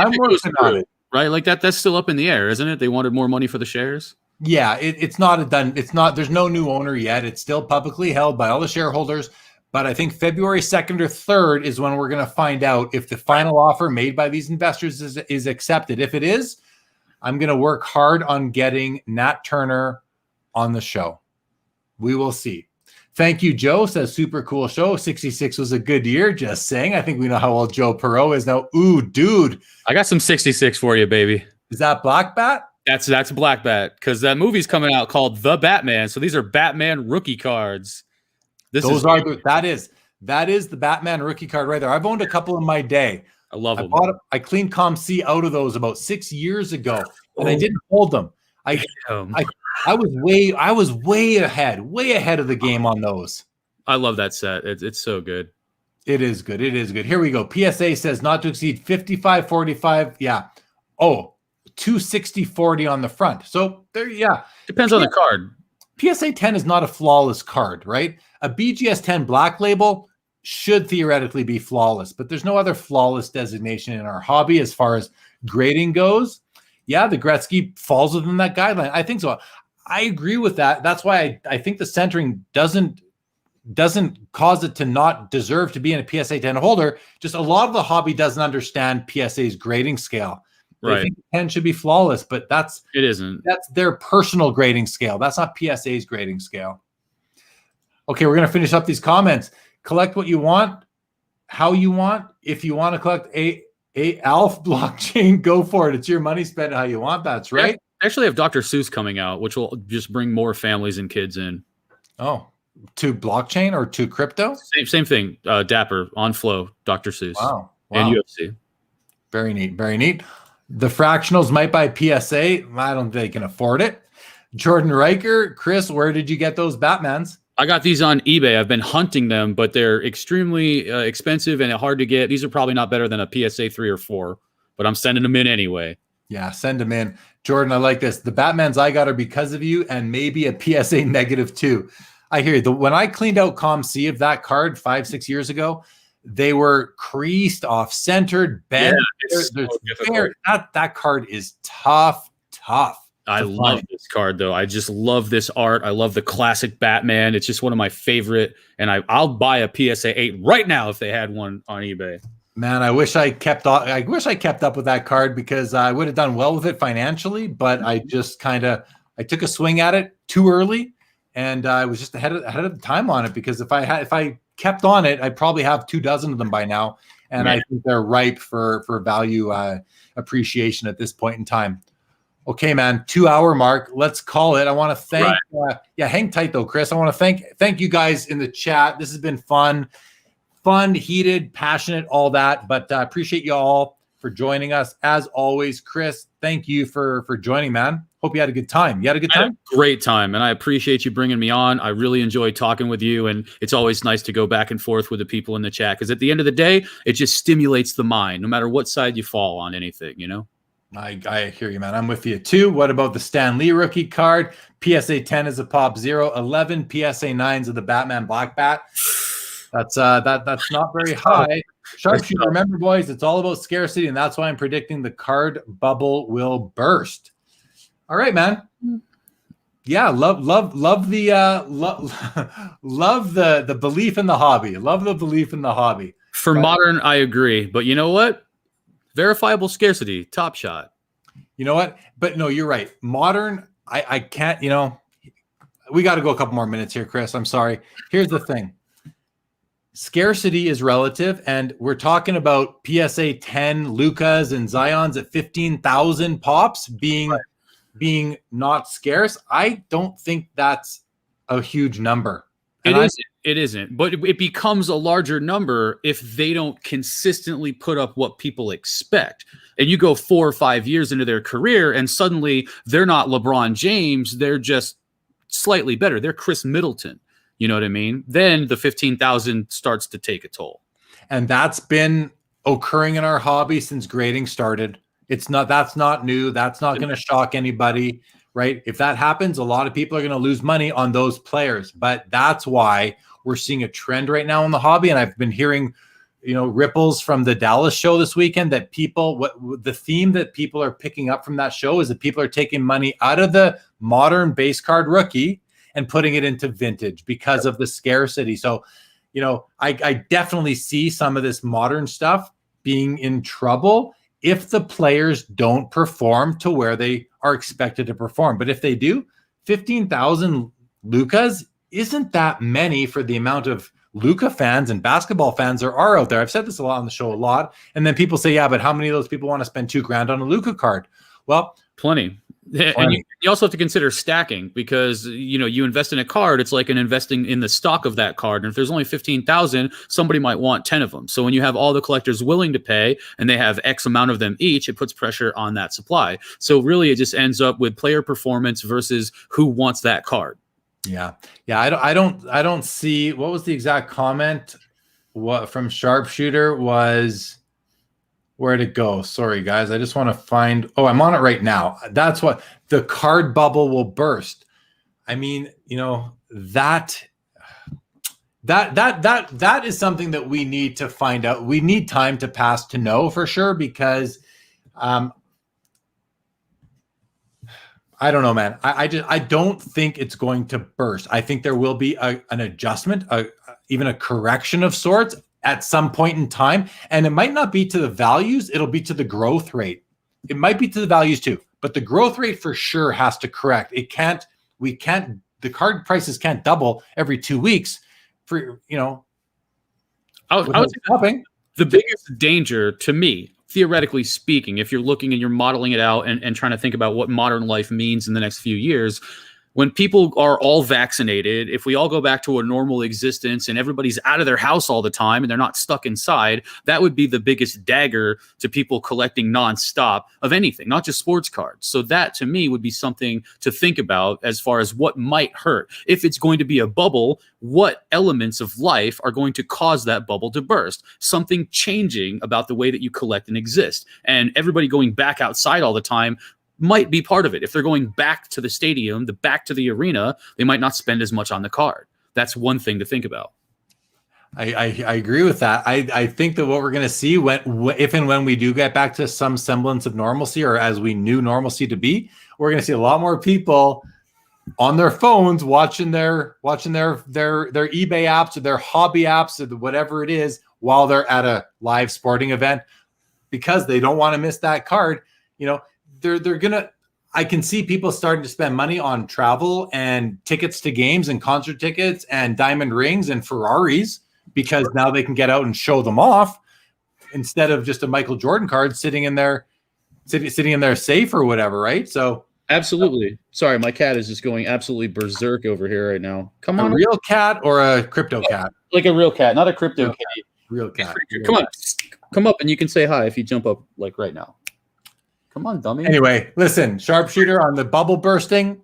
Right? Like that's still up in the air, isn't it? They wanted more money for the shares. Yeah, it's not done. It's not. There's no new owner yet. It's still publicly held by all the shareholders. But I think February 2nd or 3rd is when we're going to find out if the final offer made by these investors is accepted. If it is, I'm going to work hard on getting Nat Turner on the show. We will see. Thank you, Joe. Says super cool show. 66 was a good year. Just saying. I think we know how old Joe Perot is now. Ooh, dude. I got some 66 for you, baby. Is that Black Bat? That's Black Bat because that movie's coming out called The Batman. So these are Batman rookie cards. That is the Batman rookie card right there. I've owned a couple in my day. I love them. I cleaned ComC out of those about 6 years ago, and I didn't hold them. I was way ahead of the game on those. I love that set. It's so good. It is good. It is good. Here we go. PSA says not to exceed 55-45. Yeah. Oh, 260-40 on the front. So there, yeah. Depends on the card. PSA 10 is not a flawless card, right? A BGS 10 black label, should theoretically be flawless, but there's no other flawless designation in our hobby as far as grading goes. Yeah, the Gretzky falls within that guideline. I think so. I agree with that. That's why I think the centering doesn't cause it to not deserve to be in a PSA 10 holder. Just a lot of the hobby doesn't understand PSA's grading scale. They Right. think 10 should be flawless, but It isn't. that's their personal grading scale. That's not PSA's grading scale. Okay, we're going to finish up these comments. Collect what you want, how you want. If you want to collect a ALF blockchain, go for it. It's your money, spend it how you want. That's right. I actually have Dr. Seuss coming out, which will just bring more families and kids in. Oh, to blockchain or to crypto? Same thing. Dapper, On Flow, Dr. Seuss. Wow. And UFC. Very neat. Very neat. The fractionals might buy PSA. I don't think they can afford it. Jordan Riker, Chris, where did you get those Batmans? I got these on eBay. I've been hunting them, but they're extremely expensive and hard to get. These are probably not better than a PSA 3 or 4, but I'm sending them in anyway. Yeah, send them in. Jordan, I like this. The Batmans I got are because of you and maybe a PSA -2. I hear you. When I cleaned out ComC of that card 5-6 years ago, they were creased, off-centered, bent. That card is tough. I love this card, though. I just love this art. I love the classic Batman. It's just one of my favorite, and I'll buy a PSA 8 right now if they had one on eBay. Man, I wish I kept up with that card because I would have done well with it financially, but I just I took a swing at it too early, and I was just ahead of the time on it because if I kept on it, I'd probably have 24 of them by now, and I think they're ripe for value appreciation at this point in time. Okay, man, 2-hour mark. Let's call it. I want to thank, hang tight though, Chris. I want to thank you guys in the chat. This has been fun, heated, passionate, all that. But I appreciate you all for joining us as always. Chris, thank you for joining, man. Hope you had a good time. You had a good time? I had a great time, and I appreciate you bringing me on. I really enjoyed talking with you, and it's always nice to go back and forth with the people in the chat because at the end of the day, it just stimulates the mind, no matter what side you fall on anything, you know? I hear you, man. I'm with you too. What about the Stan Lee rookie card? PSA 10 is a pop 0, 11 PSA 9s of the Batman Black Bat. That's not very high. Sharpshooter, remember, boys, it's all about scarcity, and that's why I'm predicting the card bubble will burst. All right, man. Yeah, love the belief in the hobby. Love the belief in the hobby. For modern, I agree, but you know what? Verifiable scarcity, Top Shot. You know what? But no, you're right. Modern, I can't, we got to go a couple more minutes here, Chris. I'm sorry. Here's the thing. Scarcity is relative, and we're talking about PSA 10 Lucas and Zions at 15,000 pops being not scarce. I don't think that's a huge number. It isn't, but it becomes a larger number if they don't consistently put up what people expect. And you go 4 or 5 years into their career and suddenly they're not LeBron James. They're just slightly better. They're Chris Middleton. You know what I mean? Then the 15,000 starts to take a toll. And that's been occurring in our hobby since grading started. That's not new. That's not going to shock anybody, right? If that happens, a lot of people are going to lose money on those players. But that's why we're seeing a trend right now in the hobby. And I've been hearing, ripples from the Dallas show this weekend that the theme that people are picking up from that show is that people are taking money out of the modern base card rookie and putting it into vintage because of the scarcity. So, I definitely see some of this modern stuff being in trouble if the players don't perform to where they are expected to perform. But if they do, 15,000 Lucas isn't that many for the amount of Luka fans and basketball fans there are out there. I've said this a lot on the show a lot. And then people say, yeah, but how many of those people want to spend $2,000 on a Luka card? Well, plenty. And you also have to consider stacking because, you invest in a card, it's like investing in the stock of that card. And if there's only 15,000, somebody might want 10 of them. So when you have all the collectors willing to pay and they have X amount of them each, it puts pressure on that supply. So really it just ends up with player performance versus who wants that card. Yeah. I don't see what was the exact comment. What from Sharpshooter was, where'd it go? Sorry, guys. I just want to find. Oh, I'm on it right now. That's what the card bubble will burst. I mean, that That is something that we need to find out. We need time to pass to know for sure, because I don't know, man. I don't think it's going to burst. I think there will be an adjustment, even a correction of sorts at some point in time. And it might not be to the values, it'll be to the growth rate. It might be to the values too, but the growth rate for sure has to correct. The card prices can't double every 2 weeks for, I would say the biggest danger to me, theoretically speaking, if you're looking and you're modeling it out and trying to think about what modern life means in the next few years, when people are all vaccinated, if we all go back to a normal existence and everybody's out of their house all the time and they're not stuck inside, that would be the biggest dagger to people collecting nonstop of anything, not just sports cards. So that to me would be something to think about as far as what might hurt. If it's going to be a bubble, what elements of life are going to cause that bubble to burst? Something changing about the way that you collect and exist. And everybody going back outside all the time might be part of it. If they're going back to the stadium, back to the arena, they might not spend as much on the card. That's one thing to think about. I agree with that. I think that what we're going to see if and when we do get back to some semblance of normalcy, or as we knew normalcy to be, we're going to see a lot more people on their phones watching their eBay apps or their hobby apps or whatever it is while they're at a live sporting event, because they don't want to miss that card. I can see people starting to spend money on travel and tickets to games and concert tickets and diamond rings and Ferraris, because now they can get out and show them off instead of just a Michael Jordan card sitting in their safe or whatever, right? So absolutely. Sorry, my cat is just going absolutely berserk over here right now. Come on. A real cat or a crypto cat? Like a real cat, not a crypto cat. Real cat. Come on. Come up and you can say hi if you jump up like right now. Come on, dummy. Anyway, listen, sharpshooter, on the bubble bursting,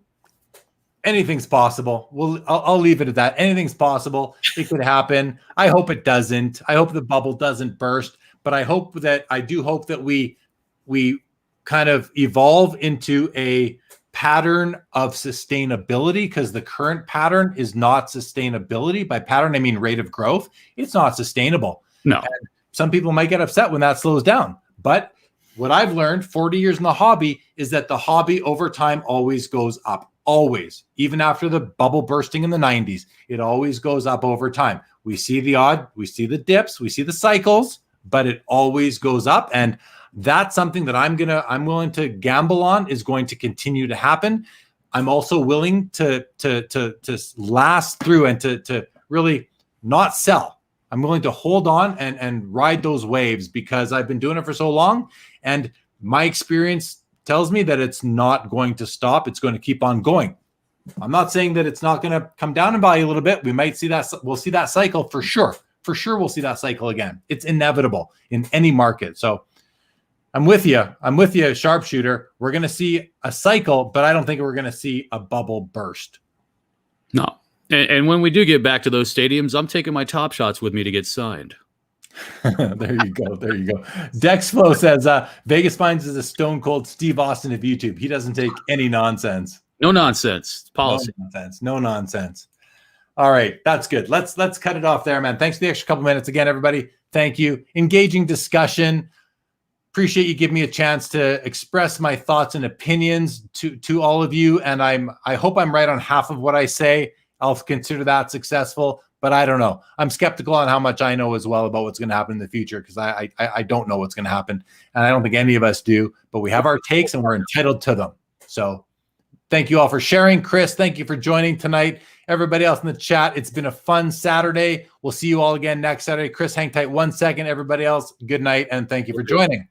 anything's possible. I'll leave it at that. Anything's possible. It could happen. I hope it doesn't. I hope the bubble doesn't burst, but I do hope that we kind of evolve into a pattern of sustainability, because the current pattern is not sustainability. By pattern, I mean rate of growth. It's not sustainable. No. And some people might get upset when that slows down, but what I've learned 40 years in the hobby is that the hobby over time always goes up, always. Even after the bubble bursting in the 90s, it always goes up over time. We see we see the dips, we see the cycles, but it always goes up. And that's something that I'm willing to gamble on is going to continue to happen. I'm also willing to last through and to really not sell. I'm willing to hold on and ride those waves, because I've been doing it for so long. And my experience tells me that it's not going to stop. It's going to keep on going. I'm not saying that it's not going to come down in value a little bit. We might see that. We'll see that cycle for sure. For sure, we'll see that cycle again. It's inevitable in any market. So I'm with you, sharpshooter. We're going to see a cycle, but I don't think we're going to see a bubble burst. No. And when we do get back to those stadiums, I'm taking my top shots with me to get signed. There you go. Dexflow says Vegas Finds is a stone cold Steve Austin of YouTube. He doesn't take any nonsense. No nonsense. Policy. No nonsense. All right, that's good. Let's cut it off there, man. Thanks for the extra couple minutes again, everybody. Thank you. Engaging discussion. Appreciate you giving me a chance to express my thoughts and opinions to all of you. And I hope I'm right on half of what I say. I'll consider that successful, but I don't know. I'm skeptical on how much I know as well about what's going to happen in the future, because I don't know what's going to happen, and I don't think any of us do, but we have our takes and we're entitled to them. So thank you all for sharing. Chris, thank you for joining tonight. Everybody else in the chat, it's been a fun Saturday. We'll see you all again next Saturday. Chris, hang tight 1 second. Everybody else, good night, and thank you for joining.